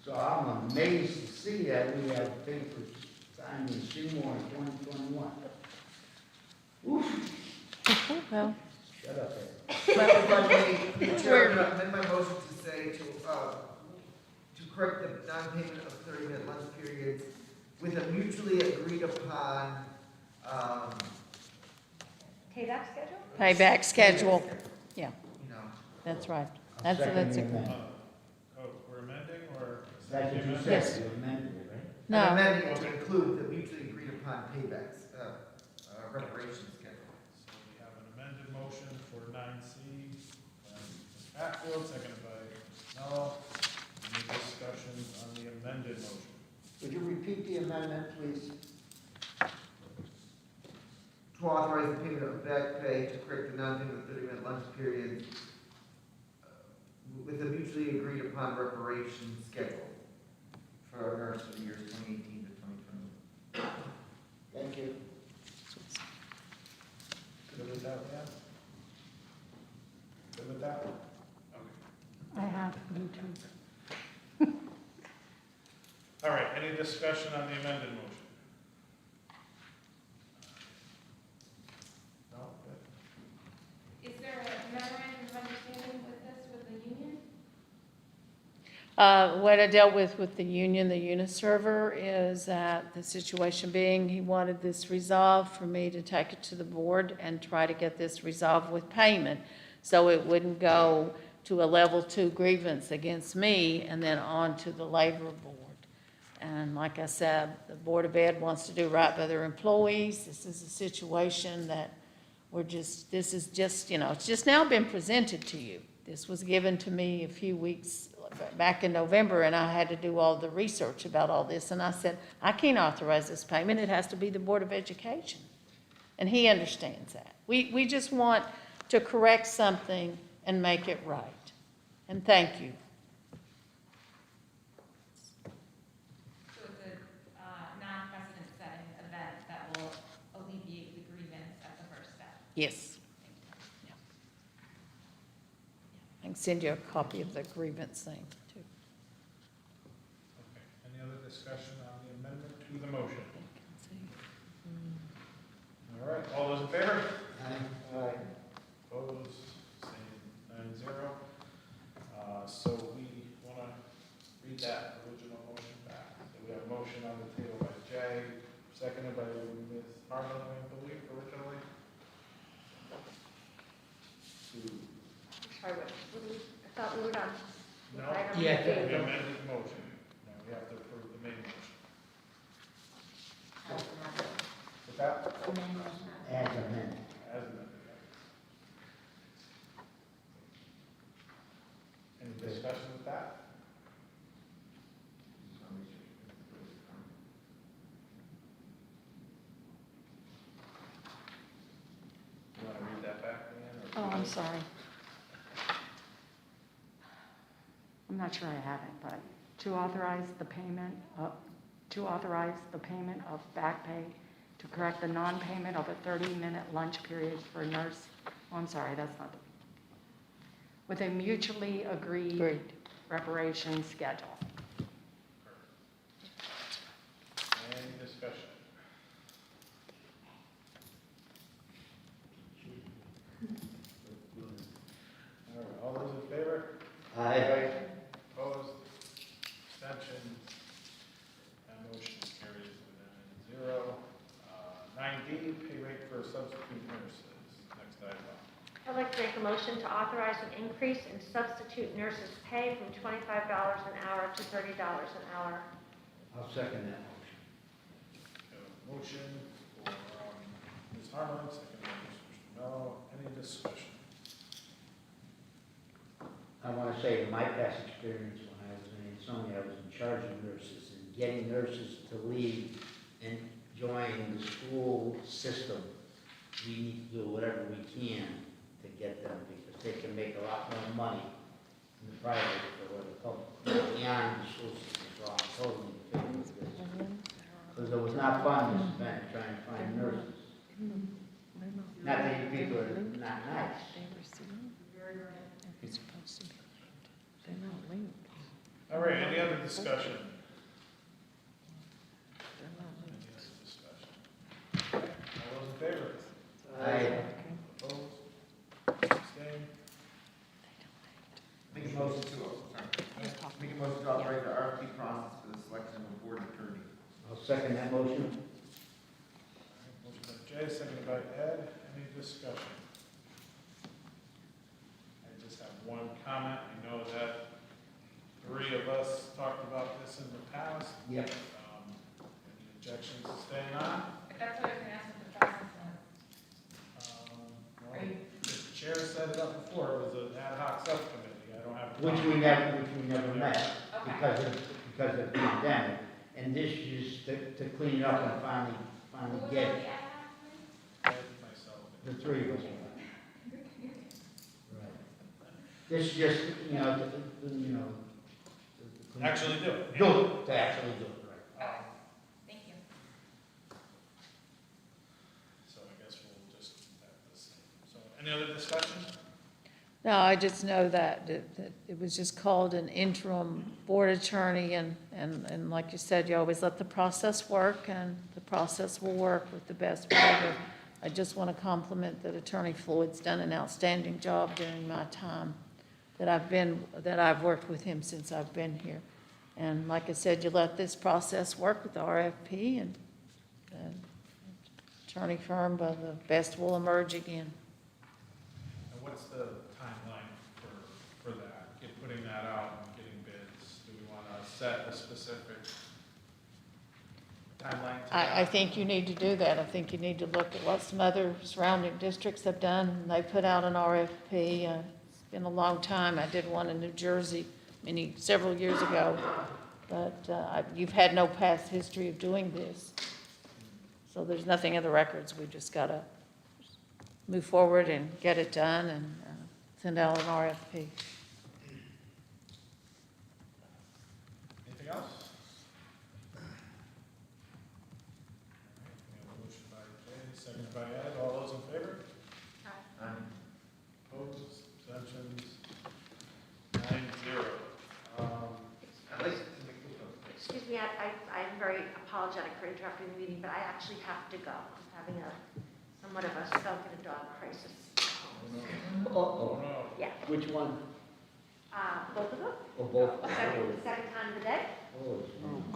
So I'm amazed to see that we have papers signed in Seymour in 2021. Oof. Well, Shut up there. If I may, Mr. Chair, I'm going to amend my motion to say to correct the non-payment of 30-minute lunch periods with a mutually agreed upon, Payback schedule? payback schedule, yeah, you know, that's right. I'll That's second the a, amendment. We're amending, or? That's what you said, Yes. you amended it, right? no, I'm amending it to include the mutually agreed upon paybacks, reparation schedule. So we have an amended motion for 9C, Ms. Hatfield, seconded by Ms. Mello. Any discussions on the amended motion? Would you repeat the amendment, please? To authorize the payment of back pay to correct the non-payment of 30-minute lunch periods with a mutually agreed upon reparation schedule for our nurse for the years 2018 to 2020. Thank you. YouTube. All right, any discussion on the amended motion? No? Good. Is there a memorandum of understanding with this, with the union? What I dealt with the union, the Uniserver, is that the situation being, he wanted this resolved for me to take it to the board and try to get this resolved with payment, so it wouldn't go to a level 2 grievance against me and then on to the labor board. And like I said, the Board of Ed wants to do right by their employees. This is a situation that this is just, it's just now been presented to you. This was given to me a few weeks back in November, and I had to do all the research about all this. And I said, I can't authorize this payment. It has to be the Board of Education. And he understands that. We just want to correct something and make it right. And thank you. So it's a non-precedent setting event that will alleviate the grievance at the first step. Yes. Yeah. I can send you a copy of the grievance thing, too. Okay, any other discussion on the amendment to the motion? All right, all those in favor? Aye. Opposed, same 9-0. So we want to read that original motion back. So we have a motion on the table by Jay, seconded by Ms. Harlan, I believe, originally. Sorry, I thought we were done. No, Item we B. amended the motion. Now we have to approve the main motion. What's that? As amended. As amended. Any discussion with that? You want to read that back, Leanne? Oh, I'm sorry. I'm not sure I have it, but to authorize the payment of back pay to correct the non-payment of a 30-minute lunch period for a nurse. Oh, I'm sorry, that's not the, with a mutually agreed reparation schedule. Any discussion? All right, all those in favor? Aye. Opposed? Abstentions? That motion carries with 9-0. 9D, pay rate for substitute nurses. Next item. I'd like to make a motion to authorize an increase in substitute nurses' pay from $25 an hour to $30 an hour. I'll second that motion. Motion for Ms. Harlan, second by Mr. Mello. Any discussion? I want to say, in my past experience when I was in Ansonia, I was in charge of nurses, and getting nurses to leave and join the school system, we need to do whatever we can to get them, because they can make a lot more money in the private for what the public, beyond the school system, so I'm totally in favor of this. Because it was not fun, this event, trying to find nurses. Not that you people are not nice. All right, any other discussion? All those in favor? Aye. Opposed? Abstained? Make a motion to authorize the RFP process for the selection of a board attorney. I'll second that motion. Motion by Jay, seconded by Ed. Any discussion? I just have one comment. I know that 3 of us talked about this in the past. Yep. Any objections to staying on? If that's what I was going to ask, what the process was. Well, the chair set it up before. It was an ad hoc subcommittee. I don't have. Which we never met because of the pandemic. And this is to clean it up and finally get it. Myself. The 3 of us. Right. This is just, Actually do it. Do it, to actually do it, right. Thank you. So I guess we'll just keep that the same. So any other discussion? No, I just know that it was just called an interim board attorney, and like you said, you always let the process work, and the process will work with the best whatever. I just want to compliment that Attorney Floyd's done an outstanding job during my time that I've worked with him since I've been here. And like I said, you let this process work with the RFP, and attorney firm, but the best will emerge again. And what's the timeline for that, putting that out and getting bids? Do we want to set a specific timeline to that? I think you need to do that. I think you need to look at what some other surrounding districts have done. They put out an RFP. It's been a long time. I did one in New Jersey several years ago, but you've had no past history of doing this. So there's nothing in the records. We've just got to move forward and get it done and send out an RFP. Anything else? We have a motion by Jay, seconded by Ed. All those in favor? Aye. Opposed, abstentions, 9-0. I'd like to make Excuse me, I'm very apologetic for interrupting the meeting, but I actually have to go. I'm having somewhat of a skunk and a dog crisis. Uh-oh. Yeah. Which one? Both of them? Or both? The second time of the day? Oh,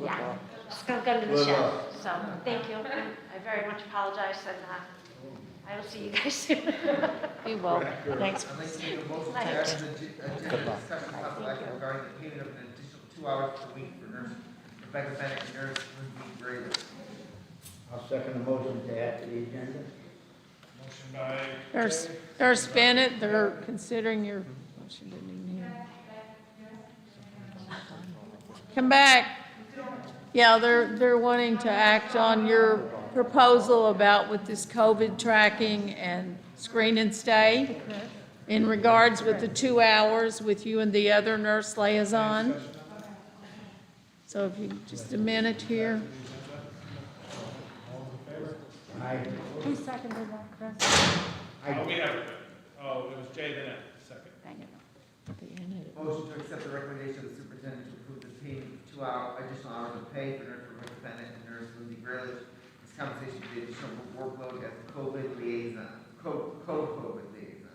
Yeah. Skunk under the Good shed. luck. So, thank you. I very much apologize, and I will see you guys soon. Be well. Thanks. I'd like to make a motion to add to the agenda discussion possible action regarding the payment of an additional 2 hours per week for nurse Rebecca Bennett and nurse Lindsay Graylor. I'll second the motion to add to the agenda. Motion by Nurse Bennett, they're considering your, she didn't even hear. Come back. Yeah, they're wanting to act on your proposal about with this COVID tracking and screen and stay in regards with the 2 hours with you and the other nurse liaison. So if you, just a minute here. Aye. Who seconded that, Chris? we have it. Oh, it was Jay then Ed, second. Motion to accept the recommendation of the superintendent to approve the payment of 2 additional hours of pay for nurse Rebecca Bennett and nurse Lindsay Graylor. This compensation for the additional workload as the COVID liaison, COVID liaison.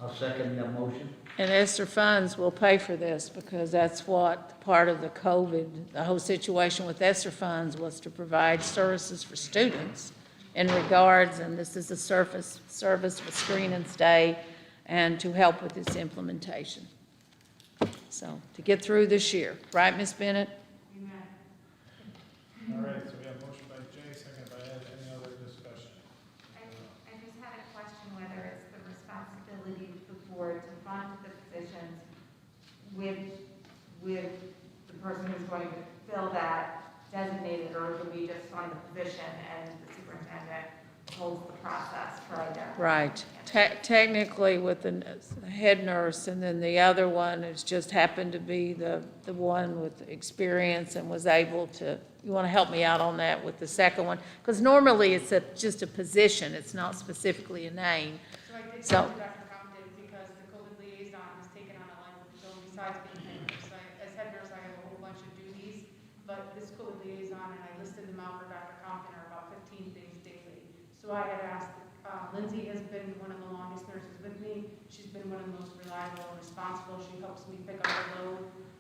I'll second the motion. And ESSER funds will pay for this because that's what part of the COVID, the whole situation with ESSER funds was to provide services for students in regards, and this is a service with screen and stay, and to help with this implementation. So to get through this year, right, Ms. Bennett? All right, so we have motion by Jay, seconded by Ed. Any other discussion? I just had a question whether it's the responsibility of the board to fund the positions with the person who's going to fill that designated, or do we just fund the position and the superintendent holds the process for identifying? Right. Technically with the head nurse, and then the other one is just happened to be the one with experience and was able to, you want to help me out on that with the second one? Because normally it's just a position, it's not specifically a name. So I did So- talk to Dr. Compton because the COVID liaison has taken on a life of its own besides being head nurse. As head nurse, I have a whole bunch of duties, but this COVID liaison, and I listed them out for Dr. Compton, are about 15 things daily. So I had asked, Lindsay has been one of the longest nurses with me. She's been one of the most reliable and responsible. She helps me pick up the load.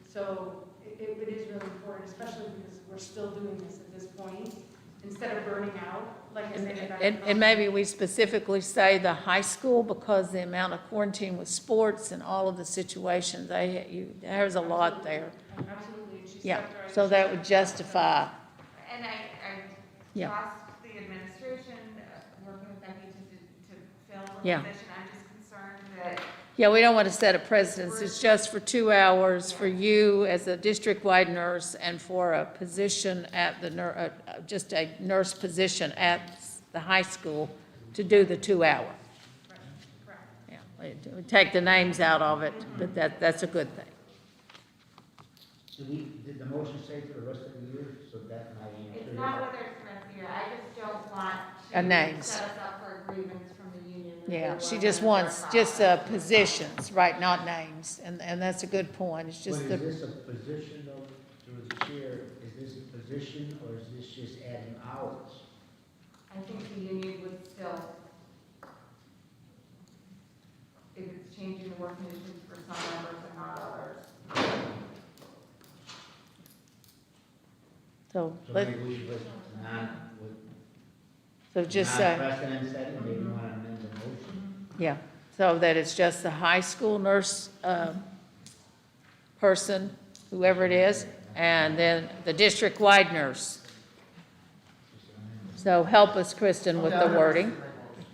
So it is really important, especially because we're still doing this at this point. Instead of burning out, like I said, And maybe we specifically say the high school because the amount of quarantine with sports and all of the situations, there's a lot there. Absolutely, and she Yeah, stepped right so in. that would justify, And I Yeah. trust the administration, working with Becky to fill the Yeah. position. I'm just concerned that yeah, we don't want to set a precedence. It's just for 2 hours for you as a district-wide nurse and for a position at the, just a nurse position at the high school to do the 2 hour. Yeah, we take the names out of it, but that's a good thing. Did the motion say for the rest of the year, so that might answer? it's not whether it's the rest of the year. I just don't want A to names. set us up for a grievance from the union. Yeah, she just wants positions, right, not names, and that's a good point, it's But just is the, this a position though, through the chair, is this a position or is this just adding hours? I think the union would still, if it's changing the work conditions for some members and not others. so, So let, maybe we should listen to so just say, non-precedent setting, maybe want to amend the motion. yeah, so that it's just the high school nurse, person, whoever it is, and then the district-wide nurse. So help us, Kristen, with the wording.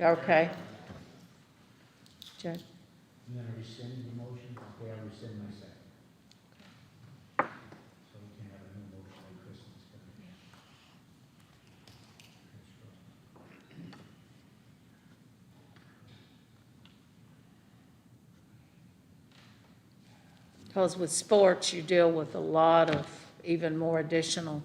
Okay. Judge? You want to rescind the motion? Okay, I'll rescind my second. So we can have a new motion on Christmas. Because with sports, you deal with a lot of even more additional.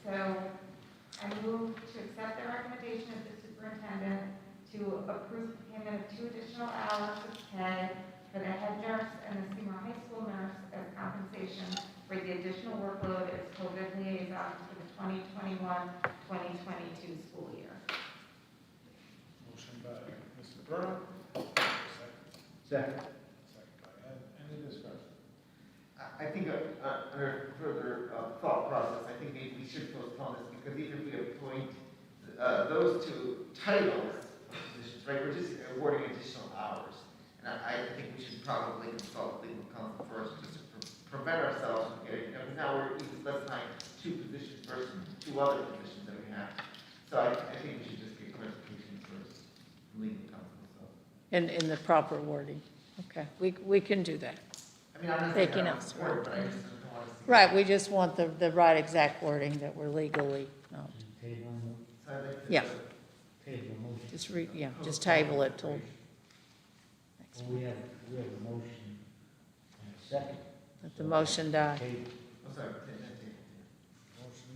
So I move to accept the recommendation of the superintendent to approve the payment of 2 additional hours of pay for the head nurse and the Seymour High School nurse as compensation for the additional workload as COVID liaisons for the 2021-2022 school year. Motion by Mr. Burnham. Second. Second by Ed. Any discussion? I think under further thought process, I think maybe we should postpone this because even if we appoint those 2 titles positions, right, we're just awarding additional hours. And I think we should probably consult legal counsel first just to prevent ourselves from getting, because now we're even specifying 2 positions versus 2 other positions that we have. So I think we should just get clarification first from legal counsel, so. In the proper wording. Okay, we can do that. I mean, I'm not saying Taking that I'm us. for it, but I just don't want to see. Right, we just want the right exact wording that we're legally, Table, So I'd like to- yeah, table motion. just table it till. Well, we have a motion and a second. Let the motion die. Table I'm sorry, Motion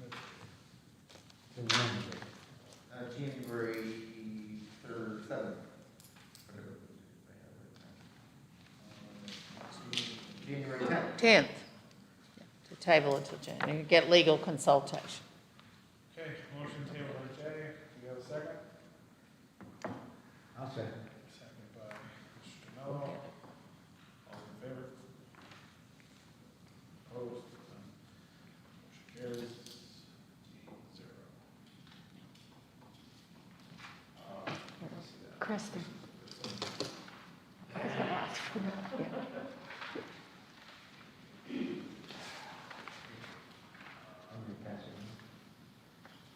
to Wednesday. January 3rd, 7th. January 10th. 10th. To table it till January, get legal consultation. Okay, motion table by Jay. Do you have a second? I'll second. Second by Mr. Mello. All in favor? Opposed? None. Motion carries 8-0. Kristen.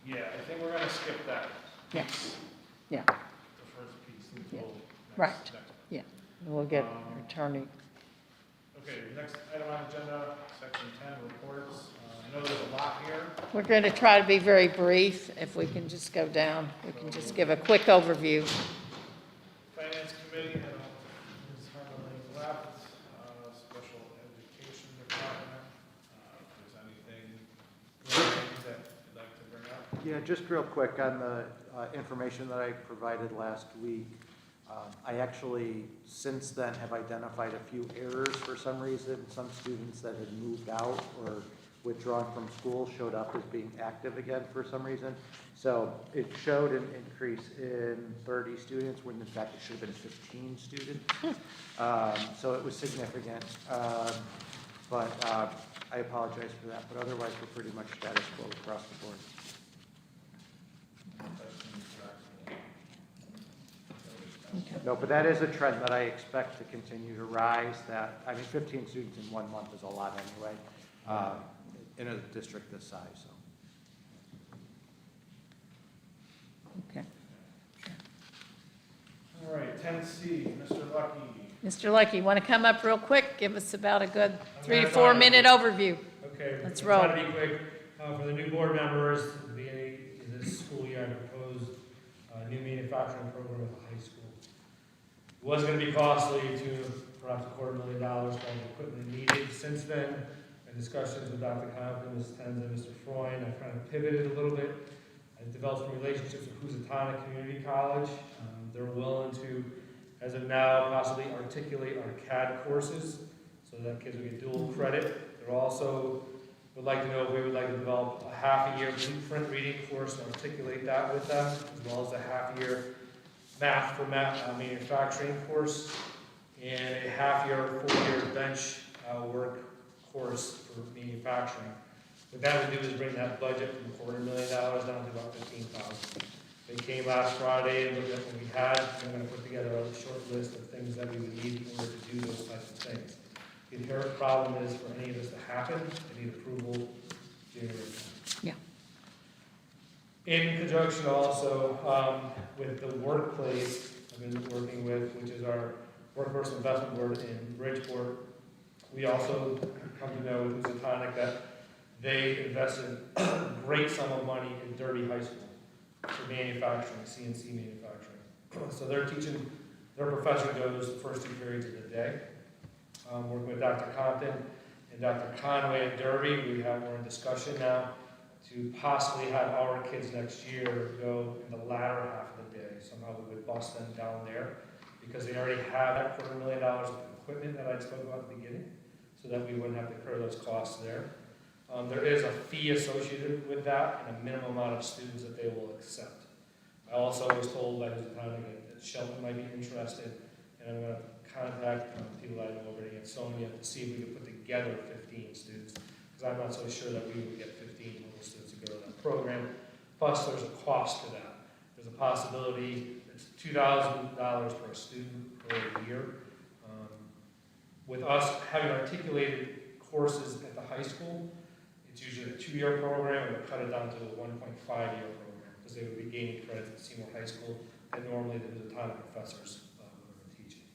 Yeah, I think we're gonna skip that. Yes, yeah, The first piece until right, next. yeah. We'll get attorney. Okay, next item on the agenda, section 10, reports. I know there's a lot here. We're going to try to be very brief. If we can just go down, we can just give a quick overview. Finance Committee, Ms. Harmon left, Special Education Department. If there's anything that you'd like to bring up? Yeah, just real quick on the information that I provided last week. I actually, since then, have identified a few errors for some reason. Some students that had moved out or withdrawn from school showed up as being active again for some reason. So it showed an increase in 30 students, when in fact it should have been 15 students. So it was significant. But I apologize for that, but otherwise we're pretty much status quo across the board. No, but that is a trend that I expect to continue to rise. That, I mean, 15 students in 1 month is a lot anyway, in a district this size, so. Okay. All right, 10C, Mr. Lucky. Mr. Lucky, you want to come up real quick? Give us about a good I'm 3 to gonna 4 try minute overview. Okay. Let's I'll roll. try to be quick. For the new board members, at the beginning of this school year, I proposed a new manufacturing program at the high school. It was going to be costly to perhaps $250,000 for all the equipment needed. Since then, in discussions with Dr. Compton, Ms. Tenza, and Mr. Freund, I've kind of pivoted a little bit. I've developed some relationships with Housatonic Community College. They're willing to, as of now, possibly articulate our CAD courses so that kids will get dual credit. They're also would like to know if we would like to develop a half-a-year blueprint reading course and articulate that with them, as well as a half-year math for manufacturing course, and a half-year, full-year bench work course for manufacturing. What that would do is bring that budget from $250,000 down to about $15,000. They came last Friday and looked at what we had, and I'm going to put together a short list of things that we would need in order to do those types of things. The inherent problem is for any of this to happen, they need approval January 10th. Yeah. In conjunction also with the workplace I've been working with, which is our Workforce Investment Board in Bridgeport, we also come to know with Housatonic that they invested a great sum of money in Derby High School for manufacturing, CNC manufacturing. So they're teaching, their professor goes the first 2 periods of the day. Working with Dr. Compton and Dr. Conway at Derby, we're in discussion now to possibly have our kids next year go in the latter half of the day. Somehow we would bus them down there because they already have that $250,000 of equipment that I spoke about at the beginning, so that we wouldn't have to incur those costs there. There is a fee associated with that and a minimum amount of students that they will accept. I also was told by Housatonic that Shelton might be interested, and I'm going to contact people that I know already at Sonia to see if we could put together 15 students, because I'm not so sure that we would get 15 total students to go to that program. Plus, there's a cost to that. There's a possibility, it's $2,000 per student per year. With us having articulated courses at the high school, it's usually a 2-year program, and we cut it down to a 1.5-year program, because they would be gaining credits at Seymour High School that normally the Housatonic professors would have been teaching.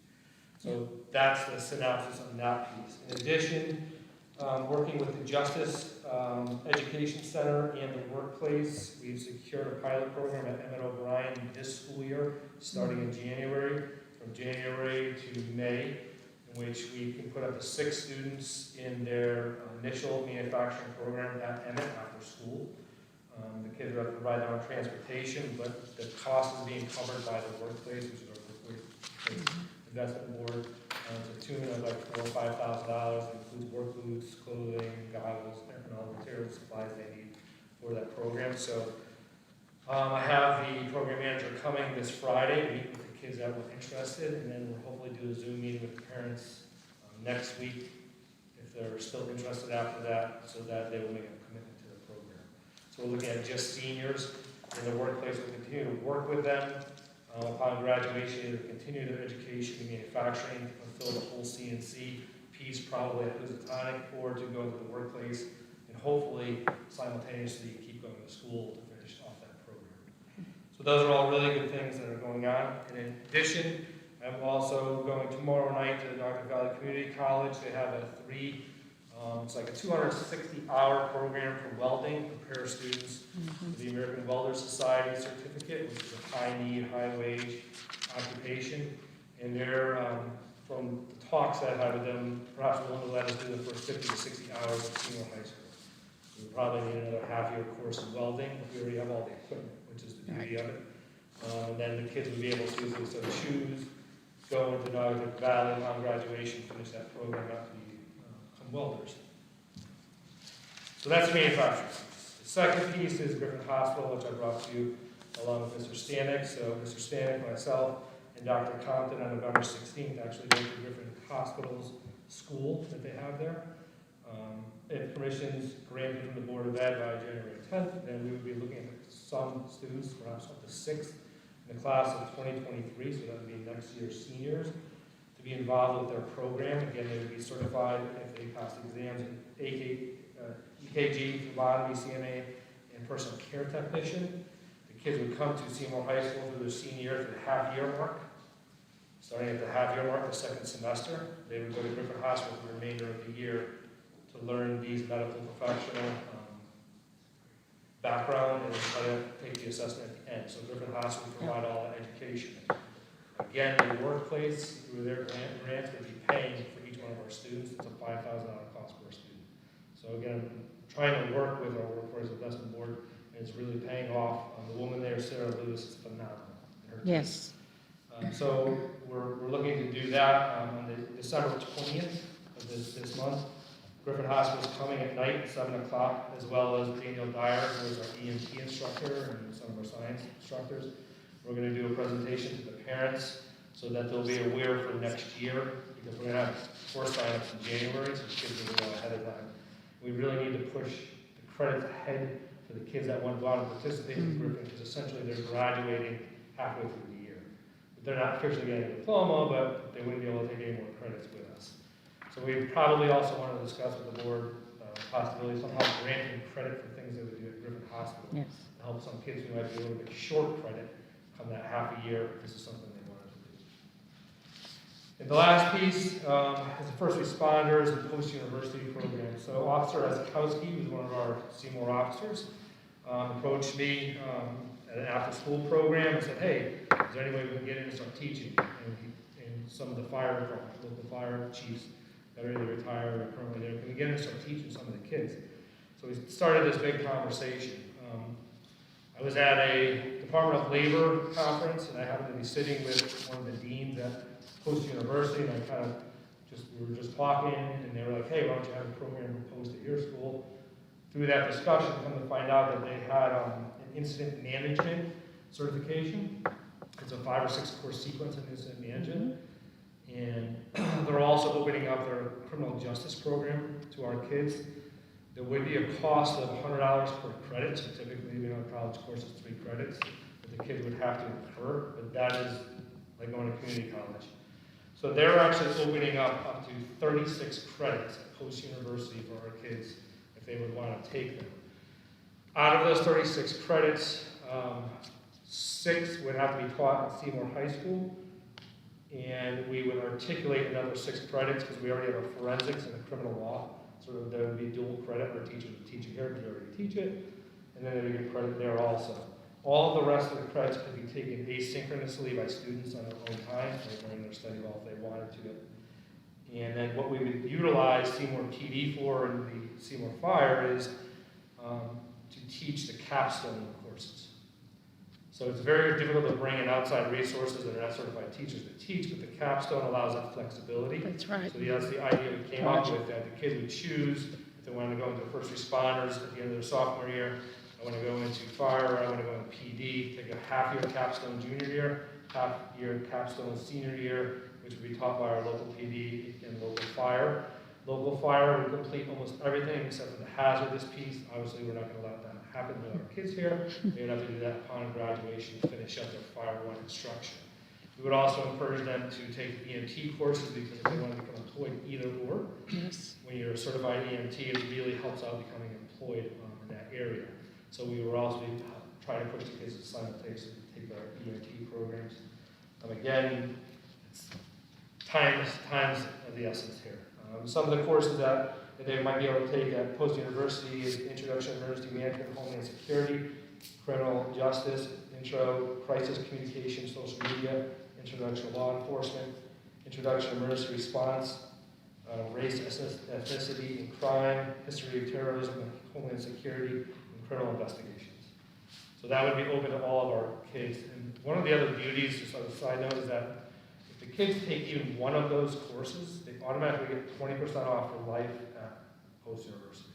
So that's the synopsis on that piece. In addition, working with the Justice Education Center and the workplace, we've secured a pilot program at Emmett O'Brien this school year, starting in January, from January to May, in which we can put up to 6 students in their initial manufacturing program at Emmett after school. The kids will have to provide their own transportation, but the cost is being covered by the workplace, which is our workplace investment board, to the tune of like $4,000 or $5,000. It includes work boots, clothing, goggles, and all the materials, supplies they need for that program. So I have the program manager coming this Friday to meet with the kids that were interested, and then we'll hopefully do a Zoom meeting with the parents next week if they're still interested after that, so that they will make a commitment to the program. So we're looking at just seniors in the workplace. We'll continue to work with them upon graduation, either continue their education in manufacturing, fulfill the whole CNC piece probably at Housatonic, or to go to the workplace and hopefully simultaneously keep going to school to finish off that program. So those are all really good things that are going on. And in addition, I'm also going tomorrow night to the Dartmouth Valley Community College. They have it's like a 260-hour program for welding, prepare students for the American Welders Society certificate, which is a high-need, high-wage occupation. And they're, from the talks I've had with them, perhaps willing to let us do the first 50 to 60 hours at Seymour High School. We would probably need another half-year course in welding, but we already have all the equipment, which is the beauty of it. And then the kids would be able to, if they so choose, go into Dartmouth Valley on graduation, finish that program out to become welders. So that's the manufacturing piece. The second piece is Griffin Hospital, which I brought to you along with Mr. Stanek. So Mr. Stanek, myself, and Dr. Compton on November 16th actually went to Griffin Hospital's school that they have there. If permissions granted from the Board of Ed by January 10th, then we would be looking at some students, perhaps up to 6 in the class of 2023, so that would be next year's seniors, to be involved with their program. Again, they would be certified if they passed exams in EKG, phlebotomy, CNA, and personal care technician. The kids would come to Seymour High School for their senior year for the half-year mark. Starting at the half-year mark, the second semester, they would go to Griffin Hospital for the remainder of the year to learn these medical professional background and try to take the assessment at the end. So Griffin Hospital would provide all that education. Again, the workplace, through their grants, would be paying for each one of our students. It's a $5,000 cost per student. So again, I'm trying to work with our Workforce Investment Board, and it's really paying off. The woman there, Sarah Lewis, is phenomenal. Yes. So we're looking to do that on the December 20th of this month. Griffin Hospital is coming at night, 7 o'clock, as well as Daniel Dyer, who is our EMT instructor and some of our science instructors. We're going to do a presentation to the parents so that they'll be aware for next year, because we're going to have course sign-ups in January, so kids will go ahead of time. We really need to push the credits ahead for the kids that want to go out and participate in Griffin, because essentially they're graduating halfway through the year. They're not officially getting a diploma, but they wouldn't be able to take any more credits with us. So we probably also want to discuss with the board possibility somehow granting credit for things that we do at Griffin Hospital. Yes. To help some kids who might be a little bit short credit come that half a year if this is something they wanted to do. And the last piece is the first responders and post-university program. So Officer Ezekowski, who's one of our Seymour officers, approached me at an after-school program and said, hey, is there any way we can get in and start teaching? And some of the local fire chiefs that are either retired or currently there, can we get in and start teaching some of the kids? So we started this big conversation. I was at a Department of Labor conference, and I happened to be sitting with one of the deans at Post University, and we were just talking, and they were like, hey, why don't you have a program proposed at your school? Through that discussion, come to find out that they had an incident management certification. It's a 5 or 6 course sequence in incident management. And they're also opening up their criminal justice program to our kids. There would be a cost of $100 per credit, so typically, we know, a college course is 3 credits that the kids would have to incur, but that is like going to community college. So they're actually opening up to 36 credits at post-university for our kids if they would want to take them. Out of those 36 credits, 6 would have to be taught at Seymour High School, and we would articulate another 6 credits because we already have a forensics and a criminal law. So there would be dual credit where teachers would teach it here because we already teach it, and then they would get credit there also. All the rest of the credits could be taken asynchronously by students on their own time, or during their study hall if they wanted to. And then what we would utilize Seymour PD for and the Seymour Fire is to teach the capstone courses. So it's very difficult to bring in outside resources that are not certified teachers to teach, but the capstone allows that flexibility. That's right. So that's the idea we came up with, that the kids would choose if they wanted to go into first responders at the end of their sophomore year. I want to go into fire, I want to go into PD, take a half-year capstone junior year, half-year capstone senior year, which would be taught by our local PD and local fire. Local fire would complete almost everything except for the hazardous piece. Obviously, we're not going to allow that to happen with our kids here. They would have to do that upon graduation to finish up their Fire 1 instruction. We would also encourage them to take EMT courses because if they want to become employed either or. Yes. When you're a certified EMT, it really helps out becoming employed in that area. So we will also be trying to push the kids to simultaneously take our EMT programs. Again, it's times of the essence here. Some of the courses that they might be able to take at post-university is Introduction to Emergency Management, Homeland Security, Criminal Justice, Intro, Crisis Communication, Social Media, Introduction to Law Enforcement, Introduction to Emergency Response, Race, Ethnicity, and Crime, History of Terrorism, and Homeland Security, and Criminal Investigations. So that would be open to all of our kids. And one of the other beauties, just on a side note, is that if the kids take even one of those courses, they automatically get 20% off for life at post-university.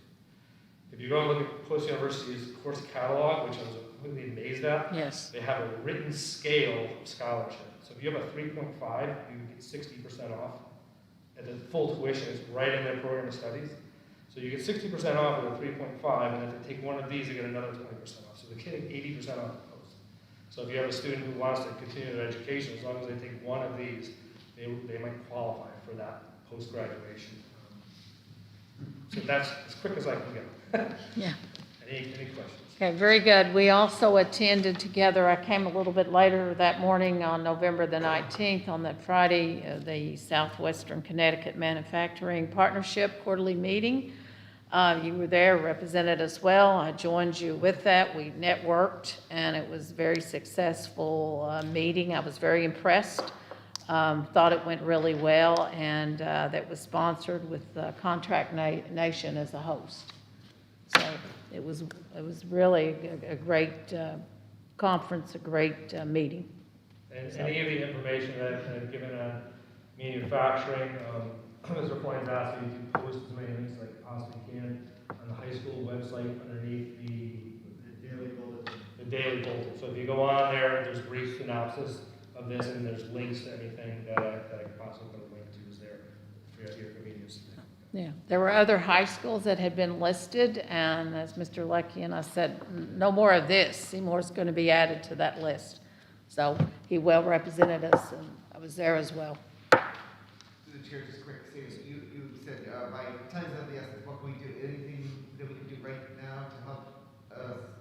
If you go and look at post-university's course catalog, which I was completely amazed at, Yes. they have a written scale of scholarship. So if you have a 3.5, you get 60% off. And the full tuition is right in their program of studies. So you get 60% off with a 3.5, and if they take one of these, they get another 20% off. So they're getting 80% off the post. So if you have a student who wants to continue their education, as long as they take one of these, they might qualify for that post-graduation. So that's as quick as I can go. Yeah. Any questions? Okay, very good. We also attended together, I came a little bit later that morning on November the 19th, on that Friday, the Southwestern Connecticut Manufacturing Partnership quarterly meeting. You were there, represented us well. I joined you with that. We networked, and it was a very successful meeting. I was very impressed. Thought it went really well, and that was sponsored with Contract Nation as a host. So it was really a great conference, a great meeting. And So- any of the information that I've given on manufacturing, Mr. Flynn asked me to post as many links as I possibly can on the high school website underneath the daily bulletin. So if you go on there, there's brief synopsis of this, and there's links to anything that I could possibly put a link to is there for your convenience. Yeah, there were other high schools that had been listed, and as Mr. Lecky and I said, no more of this. Seymour's going to be added to that list. So he well represented us, and I was there as well. Through the chair, just quick, so you said by times of the essence, what can we do? Anything that we can do right now to help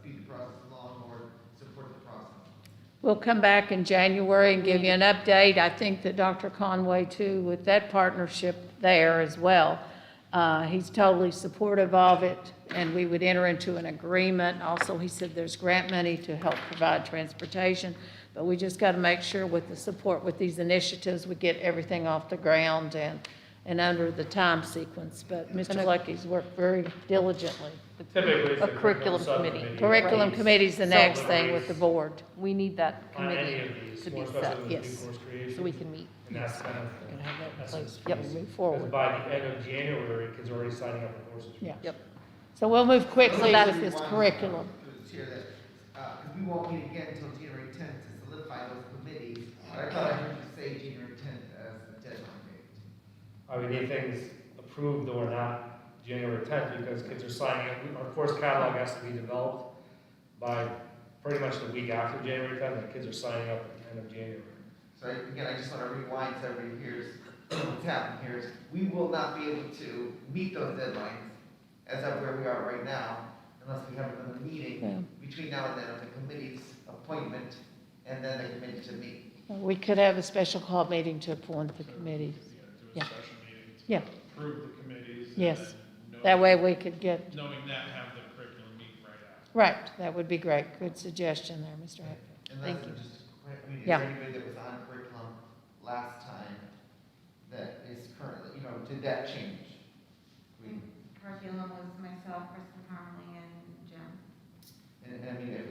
speed the process along or support the process? We'll come back in January and give you an update. I think that Dr. Conway, too, with that partnership there as well, he's totally supportive of it, and we would enter into an agreement. Also, he said there's grant money to help provide transportation, but we just got to make sure with the support with these initiatives, we get everything off the ground and under the time sequence. But Mr. Lucky's worked very diligently. Typically, it's A the curriculum subcommittee. committee. Curriculum committee's the next thing with the Deliberates board. We need that on any committee of these, to be more set, especially with new yes. course creation. so we can meet. And that's kind of Can have that in that's place. the Yep, piece. move Because forward. by the end of January, kids are already signing up for courses. Yeah. Yep. So we'll move quickly That's with this one, curriculum. through the chair that, because we won't meet again until January 10th to solidify those committees. But I thought I heard you say January 10th as the deadline date. We need things approved or not January 10th because kids are signing up. Our course catalog has to be developed by pretty much the week after January 10th, and kids are signing up at the end of January. So again, I just want to rewind so everybody hears what's happening here is we will not be able to meet those deadlines as of where we are right now unless we have another meeting between now and then of the committee's appointment and then the committee to meet. We could have a special call meeting to appoint the committees. Do Yeah. a special meeting to Yeah. approve the committees. and Yes. then That way we could get, knowing that, have the curriculum meet right after. right, that would be great. Good suggestion there, Mr. Hatfield. And Thank that's you. just, I mean, is Yeah. there anybody that was on curriculum last time that is currently, did that change? Curriculum was myself, Kristen Conley, and Jim. And I mean, if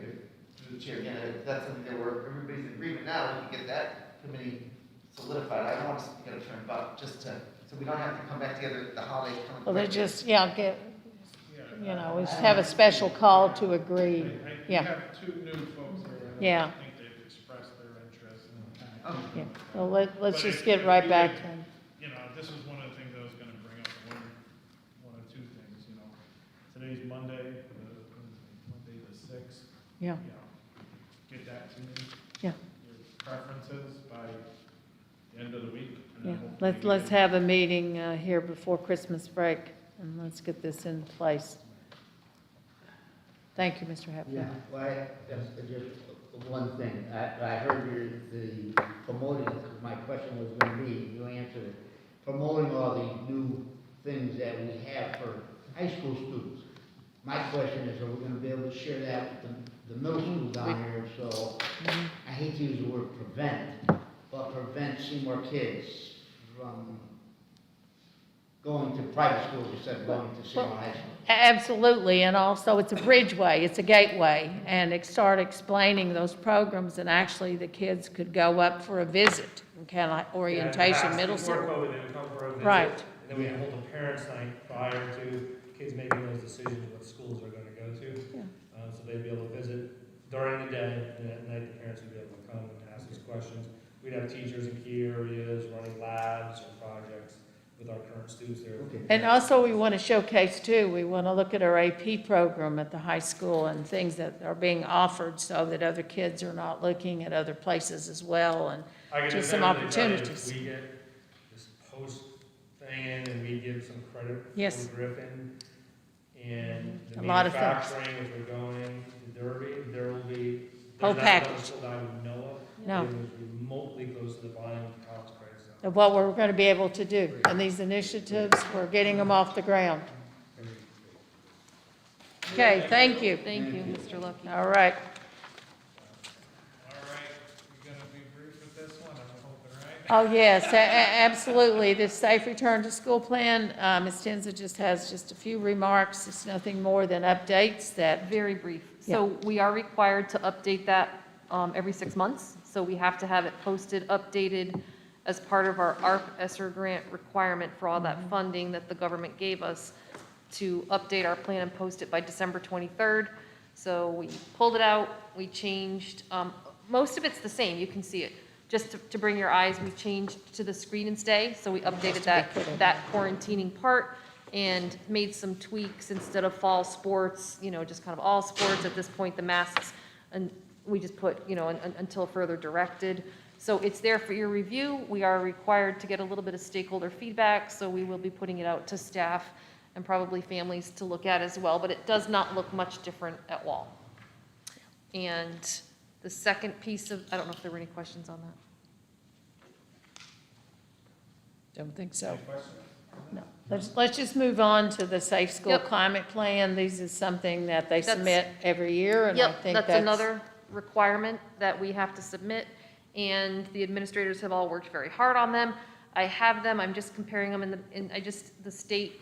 through the chair, again, if that's something that everybody's in agreement now, we can get that committee solidified. I don't want us to get a turn about just to, so we don't have to come back together at the holiday. Well, they just, we just have a special call to agree. I Yeah, have two new folks there. I don't Yeah. think they've expressed their interest in yeah. Well, let's But just if- get if right we back would- to, This is one of the things I was gonna bring up, one or two things, Today's Monday, Monday the 6th. Yeah. Get that to me. Yeah. Your preferences by the end of the week. and yeah. then hopefully we Let's can- have a meeting here before Christmas break, and let's get this in place. Thank you, Mr. Hatfield. Yeah, well, just one thing. I heard the promoting, my question was going to be, you answered it, promoting all these new things that we have for high school students. My question is, are we going to be able to share that with the middle school down here? So I hate to use the word prevent, but prevent Seymour kids from going to private schools instead of going to Seymour High School. Absolutely, and also it's a bridgeway, it's a gateway, and start explaining those programs, and actually the kids could go up for a visit, kind of like orientation, middle Before school. COVID, they would come for a visit. Right. And then we hold a parents' night prior to kids making those decisions what schools they're going to go to. Yeah. So they'd be able to visit during the day, and at night the parents would be able to come and ask us questions. We'd have teachers in key areas running labs or projects with our current students there. And also, we want to showcase too, we want to look at our AP program at the high school and things that are being offered so that other kids are not looking at other places as well, and I can just some definitely tell you, opportunities. We get this post thing in and we give some credit Yes. for Griffin. And the a lot of things. Manufacturing, if we're going to Derby, there will be. Whole there's not another package. school that I would know of. No. That is remotely close to the volume of college credits. Of what we're going to be able to do. And these initiatives, we're getting them off the ground. Okay, thank you. Thank you, Mr. Lucky. All right. All right, we're gonna be brief with this one, I'm hoping, right? Oh, yes, absolutely. The safe return to school plan, Ms. Tenza just has just a few remarks. It's nothing more than updates that, Very brief. So we are required to update that every 6 months. So we have to have it posted, updated as part of our ARP ESSER grant requirement for all that funding that the government gave us to update our plan and post it by December 23rd. So we pulled it out, we changed, most of it's the same, you can see it. Just to bring your eyes, we changed to the screen and stay, so we updated that quarantining part and made some tweaks instead of fall sports, just kind of all sports. At this point, the masks, and we just put, until further directed. So it's there for your review. We are required to get a little bit of stakeholder feedback, so we will be putting it out to staff and probably families to look at as well, but it does not look much different at all. And the second piece of, I don't know if there were any questions on that. don't think so. Any questions? No. Let's just move on to the Safe School Yep. Climate Plan. This is something that they That's- submit every year, and I Yep, think that's another requirement that we have to submit, and the administrators have all worked very hard on them. I have them, I'm just comparing them, the state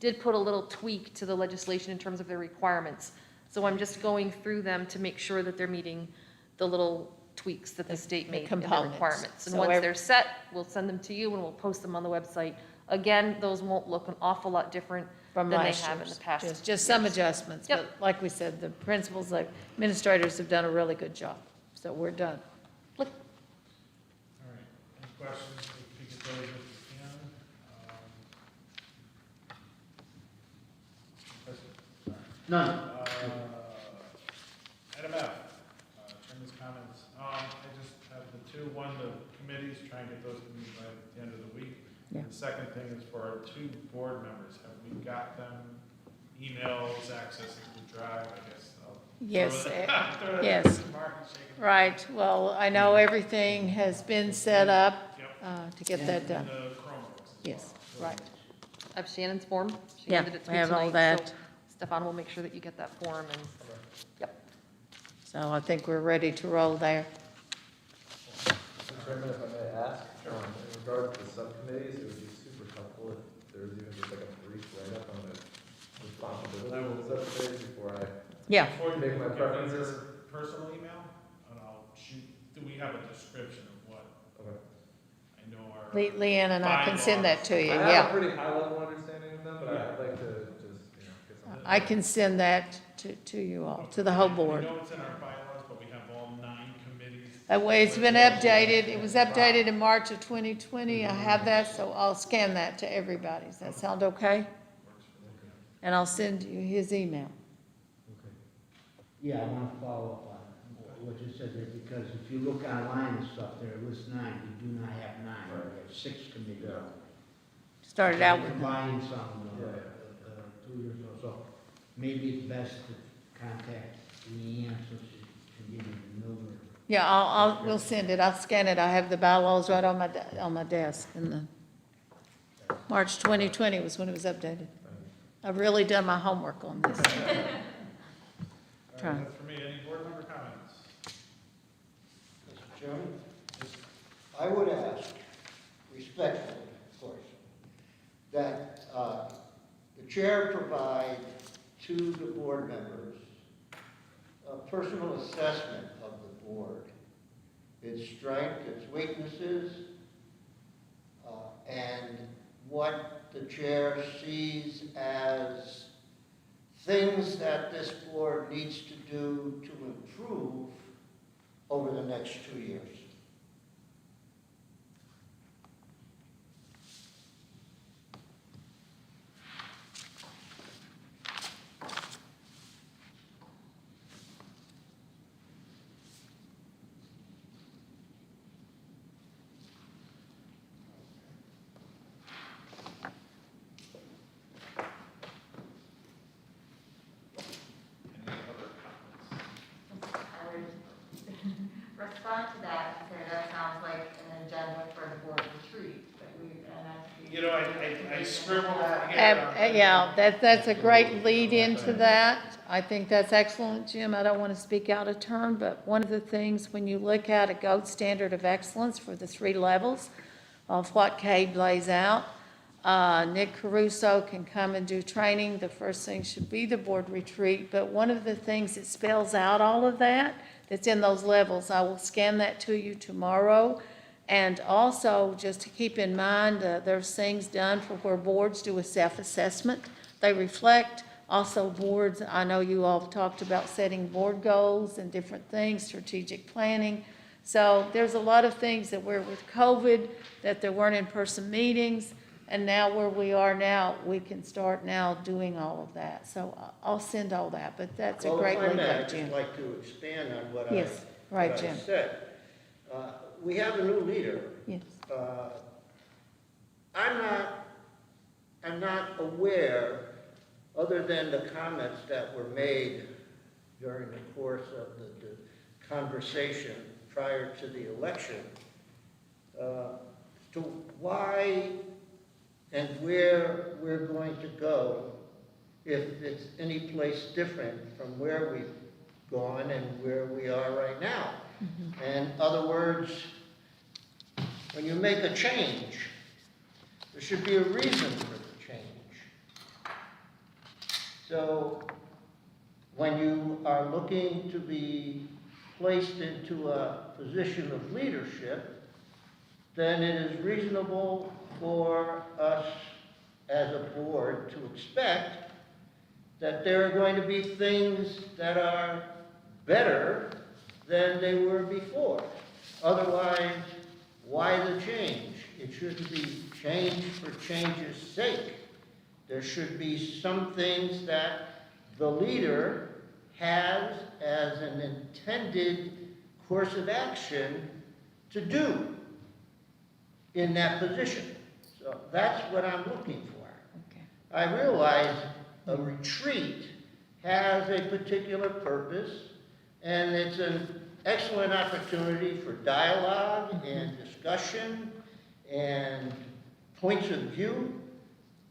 did put a little tweak to the legislation in terms of their requirements. So I'm just going through them to make sure that they're meeting the little tweaks that the state made in their components. requirements. And So once they're set, we'll send them to you and we'll post them on the website. Again, those won't look an awful lot different from than they last have in year's. the past. Just some adjustments, Yep. but like we said, the principals, the administrators have done a really good job. So we're done. All right, any questions, if you could those if you can. Questions? None. Item F, chairman's comments. I just have the two, one, the committees, try and get those to me by the end of the week. Yeah. The second thing is for our two board members, have we got them emails, access to the drive, I guess? I'll Yes, throw that- throw that yes. to Mark and shake it. Right, well, I know everything has been set up to get that done. And the Chromebooks as Yes, well. right. I have Shannon's form. She Yeah, handed it to we me have all tonight, that. so Stefan will make sure that you get that form and, yep. So I think we're ready to roll there. Mr. Chairman, if I may ask, in regard to the subcommittees, it would be super helpful if there was even just like a brief write-up on the responsibility of the subcommittees before I Yeah. Before you make my give me preferences. your personal email, and I'll shoot, do we have a description of what? Okay. I know our. Leanne and I can send that to you, I have a yeah. pretty high-level understanding of them, but I'd like to just, get some. I can send that to you all, to the whole board. We know it's in our bylaws, but we have all 9 committees. That way it's been updated. It was updated in March of 2020. I have that, so I'll scan that to everybody. Does that sound okay? And I'll send you his email. Yeah, I want to follow up on what you said there, because if you look online and stuff, there lists 9, we do not have 9, we have 6 committees. Started out with Combining some, 2 years ago, so maybe it's best to contact Leanne so she can give you the number. Yeah, we'll send it. I'll scan it. I have the bylaws right on my desk. And March 2020 was when it was updated. I've really done my homework on this. All right, that's for me. Any board member comments? Mr. Chairman, I would ask, respectfully, of course, that the chair provide to the board members a personal assessment of the board, its strength, its weaknesses, and what the chair sees as things that this board needs to do to improve over the next 2 years. respond to that and say that sounds like an agenda for the board retreat, but You know, I scribbled that here. Yeah, that's a great lead into that. I think that's excellent, Jim. I don't want to speak out of turn, but one of the things, when you look at a gold standard of excellence for the 3 levels of what CABE lays out, Nick Caruso can come and do training. The first thing should be the board retreat, but one of the things that spells out all of that, that's in those levels, I will scan that to you tomorrow. And also, just to keep in mind, there's things done for where boards do a self-assessment. They reflect. Also, boards, I know you all have talked about setting board goals and different things, strategic planning. So there's a lot of things that were with COVID, that there weren't in-person meetings, and now where we are now, we can start now doing all of that. So I'll send all that, but that's a great lead up, Jim. I'd like to expand on what Yes, I right, Jim. said. We have a new leader. Yes. I'm not aware, other than the comments that were made during the course of the conversation prior to the election, to why and where we're going to go if it's any place different from where we've gone and where we are right now. In other words, when you make a change, there should be a reason for the change. So when you are looking to be placed into a position of leadership, then it is reasonable for us as a board to expect that there are going to be things that are better than they were before. Otherwise, why the change? It shouldn't be change for change's sake. There should be some things that the leader has as an intended course of action to do in that position. So that's what I'm looking for. Okay. I realize a retreat has a particular purpose, and it's an excellent opportunity for dialogue and discussion and points of view,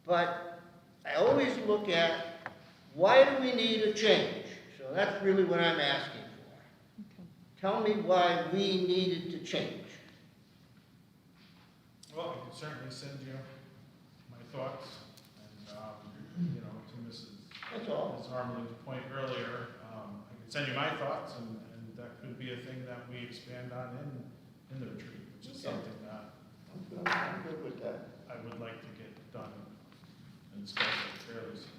but I always look at, why do we need a change? So that's really what I'm asking for. Okay. Tell me why we needed to change. Well, I can certainly send you my thoughts, and, to That's all. Ms. Harmeling's point earlier, I can send you my thoughts, and that could be a thing that we expand on in the retreat, which is something that I'm good with that. I would like to get done and discuss it fairly soon.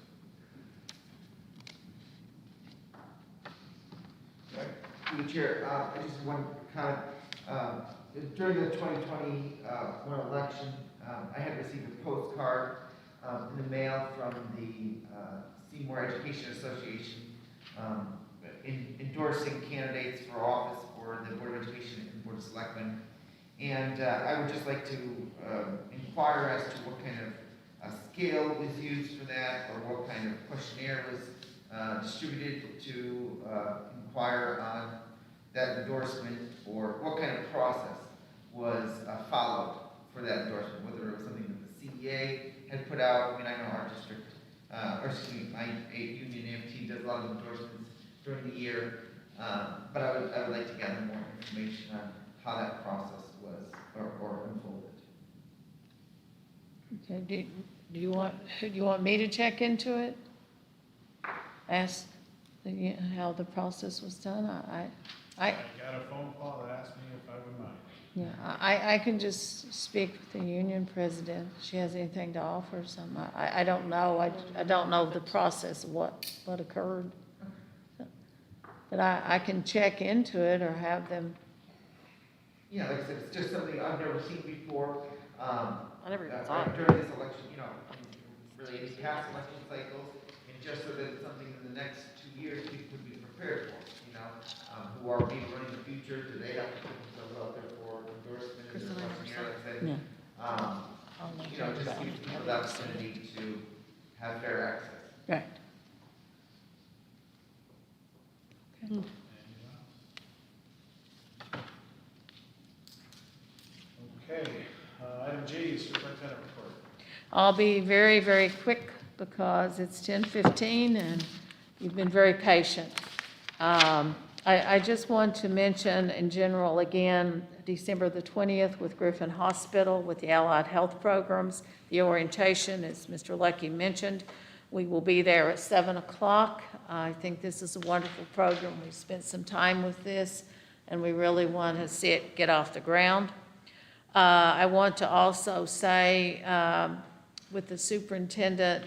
Through the chair, I just want to comment. During the 2021 election, I had received a postcard in the mail from the Seymour Education Association endorsing candidates for office for the Board of Education and Board of Selectmen. And I would just like to inquire as to what kind of scale was used for that, or what kind of questionnaire was distributed to inquire on that endorsement, or what kind of process was followed for that endorsement, whether it was something that the CEA had put out. I mean, I know our district, my union AMT does a lot of endorsements during the year, but I would like to gather more information on how that process was or unfolded. Okay, do you want me to check into it? Ask how the process was done? I got a phone call that asked me if I would mind. Yeah, I can just speak with the union president. If she has anything to offer, something. I don't know. I don't know the process of what occurred. But I can check into it or have them. Yeah, like I said, it's just something I've never seen before. I never even saw it. During this election, really any past election cycles, and just so that it's something in the next 2 years people could be prepared for, who are people running the future, do they have to put themselves out there for endorsement and questionnaire, like I said. Just give people the opportunity to have fair access. Right. Okay. I'll be very, very quick because it's 10:15 and you've been very patient. I just want to mention in general, again, December the 20th with Griffin Hospital with the Allied Health Programs. The orientation, as Mr. Lucky mentioned, we will be there at 7 o'clock. I think this is a wonderful program. We've spent some time with this, and we really want to see it get off the ground. I want to also say, with the superintendent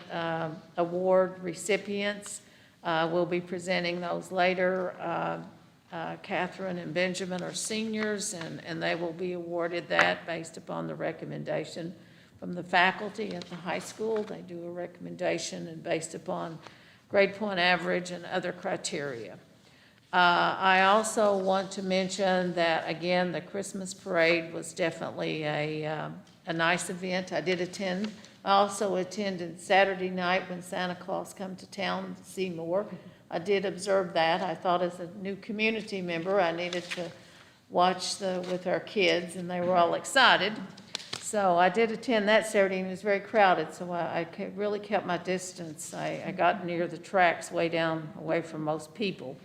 award recipients, we'll be presenting those later. Catherine and Benjamin are seniors, and they will be awarded that based upon the recommendation from the faculty at the high school. They do a recommendation and based upon grade point average and other criteria. I also want to mention that, again, the Christmas parade was definitely a nice event. I did attend. I also attended Saturday night when Santa Claus come to town, Seymour. I did observe that. I thought as a new community member, I needed to watch with our kids, and they were all excited. So I did attend that Saturday, and it was very crowded, so I really kept my distance. I got near the tracks way down away from most people.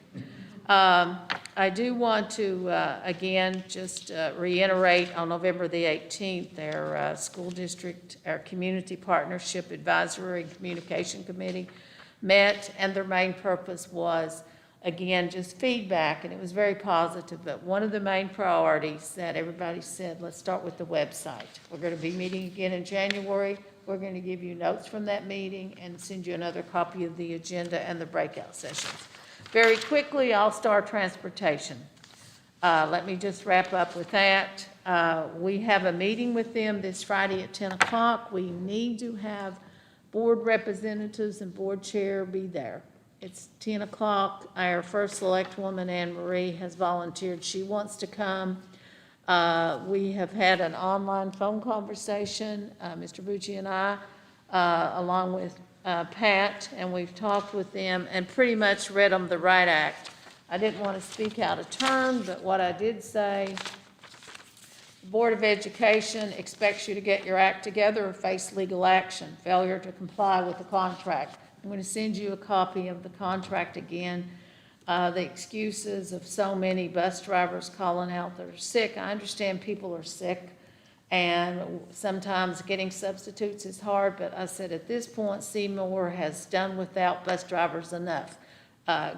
I do want to, again, just reiterate on November the 18th, our school district, our community partnership advisory and communication committee met, and their main purpose was, again, just feedback, and it was very positive. But one of the main priorities that everybody said, let's start with the website. We're going to be meeting again in January. We're going to give you notes from that meeting and send you another copy of the agenda and the breakout sessions. Very quickly, All-Star Transportation. Let me just wrap up with that. We have a meeting with them this Friday at 10 o'clock. We need to have board representatives and board chair be there. It's 10 o'clock. Our first select woman, Anne Marie, has volunteered. She wants to come. We have had an online phone conversation, Mr. Bucci and I, along with Pat, and we've talked with them and pretty much read them the right act. I didn't want to speak out of turn, but what I did say, the Board of Education expects you to get your act together or face legal action, failure to comply with the contract. I'm going to send you a copy of the contract again. The excuses of so many bus drivers calling out that are sick. I understand people are sick, and sometimes getting substitutes is hard, but I said at this point, Seymour has done without bus drivers enough.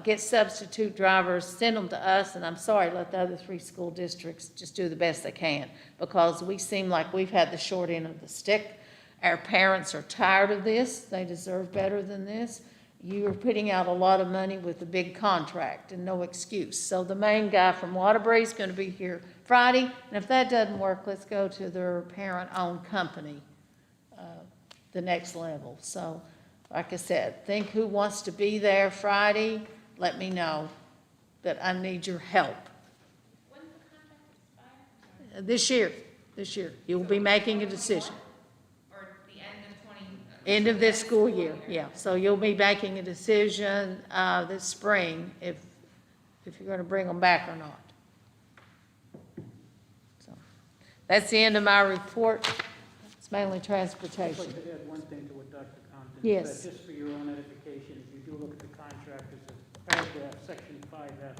Get substitute drivers, send them to us, and I'm sorry, let the other 3 school districts just do the best they can, because we seem like we've had the short end of the stick. Our parents are tired of this. They deserve better than this. You are putting out a lot of money with a big contract and no excuse. So the main guy from Waterbury is going to be here Friday, and if that doesn't work, let's go to their parent-owned company, the next level. So, like I said, think who wants to be there Friday. Let me know, but I need your help. When's the contract expire? This year. You'll be making a decision. Or the end of 20? End of this school year, yeah. So you'll be making a decision this spring if you're going to bring them back or not. So that's the end of my report. It's mainly transportation. I'd like to add one thing to what Dr. Compton Yes. said, just for your own edification. If you do look at the contract, there's a paragraph, section 5F,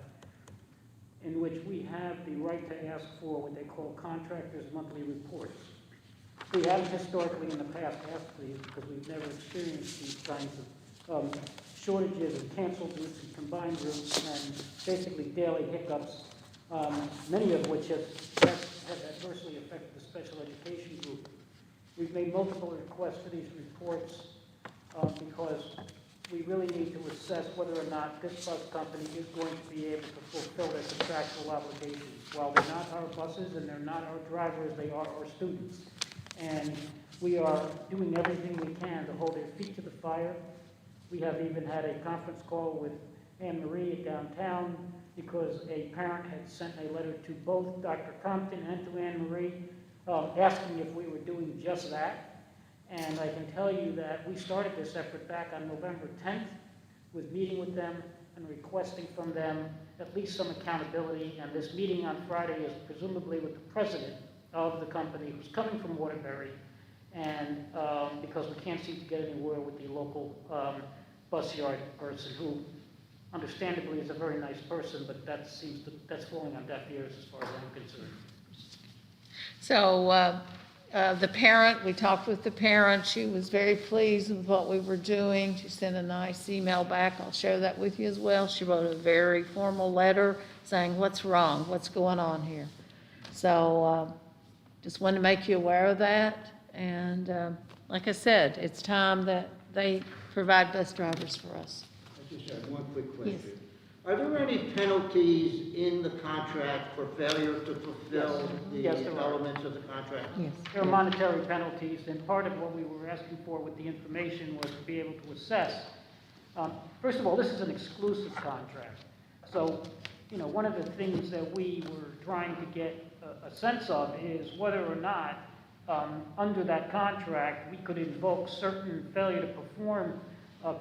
in which we have the right to ask for what they call contractors' monthly reports. We haven't historically in the past asked for these because we've never experienced these kinds of shortages and canceled routes and combined routes and basically daily hiccups, many of which have adversely affected the special education group. We've made multiple requests for these reports because we really need to assess whether or not this bus company is going to be able to fulfill their contractual obligations. While they're not our buses and they're not our drivers, they are our students. And we are doing everything we can to hold their feet to the fire. We have even had a conference call with Anne Marie downtown because a parent had sent a letter to both Dr. Compton and to Anne Marie asking if we were doing just that. And I can tell you that we started this effort back on November 10th with meeting with them and requesting from them at least some accountability. And this meeting on Friday is presumably with the president of the company who's coming from Waterbury. And because we can't seem to get anywhere with the local bus yard person, who understandably is a very nice person, but that's falling on deaf ears as far as I'm concerned. So the parent, we talked with the parent. She was very pleased with what we were doing. She sent a nice email back. I'll share that with you as well. She wrote a very formal letter saying what's wrong, what's going on here. So just wanted to make you aware of that. And like I said, it's time that they provide bus drivers for us. I just have one quick question. Yes. Are there any penalties in the contract for failure to fulfill Yes, the there are. elements of the contract? Yes. There are monetary penalties, and part of what we were asking for with the information was to be able to assess. First of all, this is an exclusive contract. So, you know, one of the things that we were trying to get a sense of is whether or not, under that contract, we could invoke certain failure to perform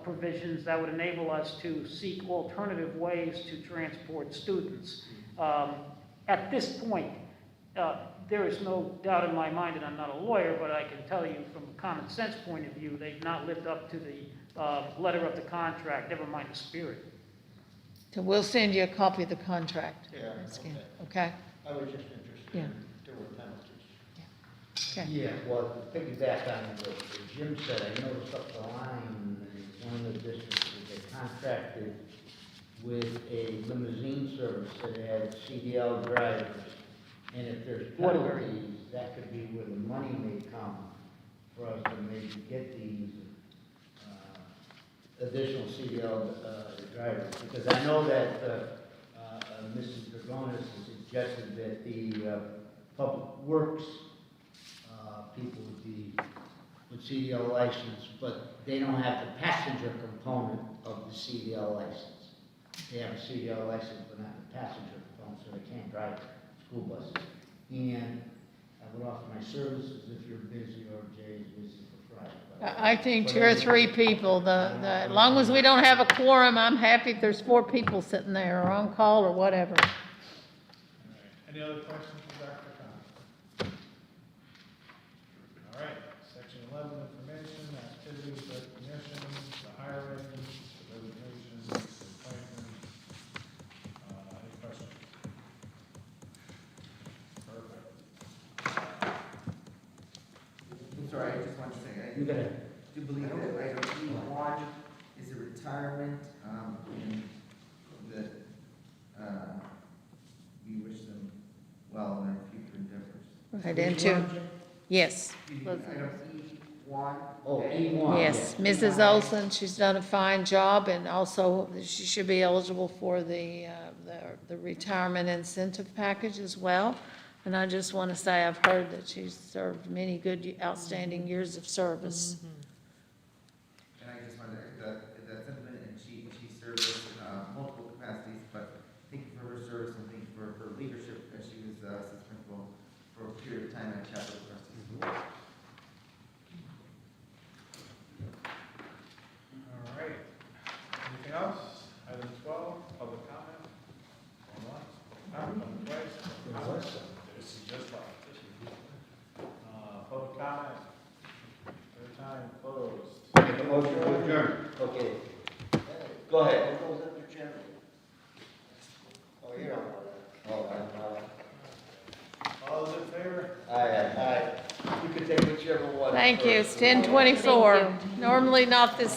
provisions that would enable us to seek alternative ways to transport students. At this point, there is no doubt in my mind, and I'm not a lawyer, but I can tell you from a common sense point of view, they've not lived up to the letter of the contract, never mind the spirit. So we'll send you a copy of the contract. Yeah, Okay? I was just interested Yeah. in if there were penalties. Okay. Yeah, well, to piggyback on what Jim said, I noticed up the line, one of the districts, they contracted with a limousine service that had CDL drivers. And if there's penalties, that could be where the money may come for us to maybe get these additional CDL drivers. Because I know that Mrs. Dragonis has suggested that the public works people would be with CDL license, but they don't have the passenger component of the CDL license. They have a CDL license, but not the passenger component, so they can't drive school buses. And I would offer my services if you're busy or Jay is busy for Friday. But I think 2 or 3 people, as long as we don't have a quorum, I'm happy if there's 4 people sitting there or on call or whatever. All right. Any other questions for Dr. Khan? All right, section 11, information, activities, recognitions, the hiring, the resignations, the appointments. Any questions? Perfect. I'm sorry, I just want to say, I You gotta- do believe that item E1 is a retirement, and that, we wish them well in their future endeavors. Right into, yes. Item E1. Oh, E1. Yes, Mrs. Olson, she's done a fine job, and also she should be eligible for the retirement incentive package as well. And I just want to say, I've heard that she's served many good, outstanding years of service. And I just wanted to echo that sentiment, and she served us in multiple capacities, but thank you for her service and thank you for her leadership as she was assistant principal for a period of time at Chapel Trustees School. All right. Anything else? Item 12, public comment. Going once, comment twice, public comment. This is just like this. Public comment. Third time closed. Make a motion to adjourn. Okay. Go ahead. What goes under general? Oh, you don't know that. Oh, All those in favor? aye. You can take whichever one. Thank you, it's 10:24. Normally not this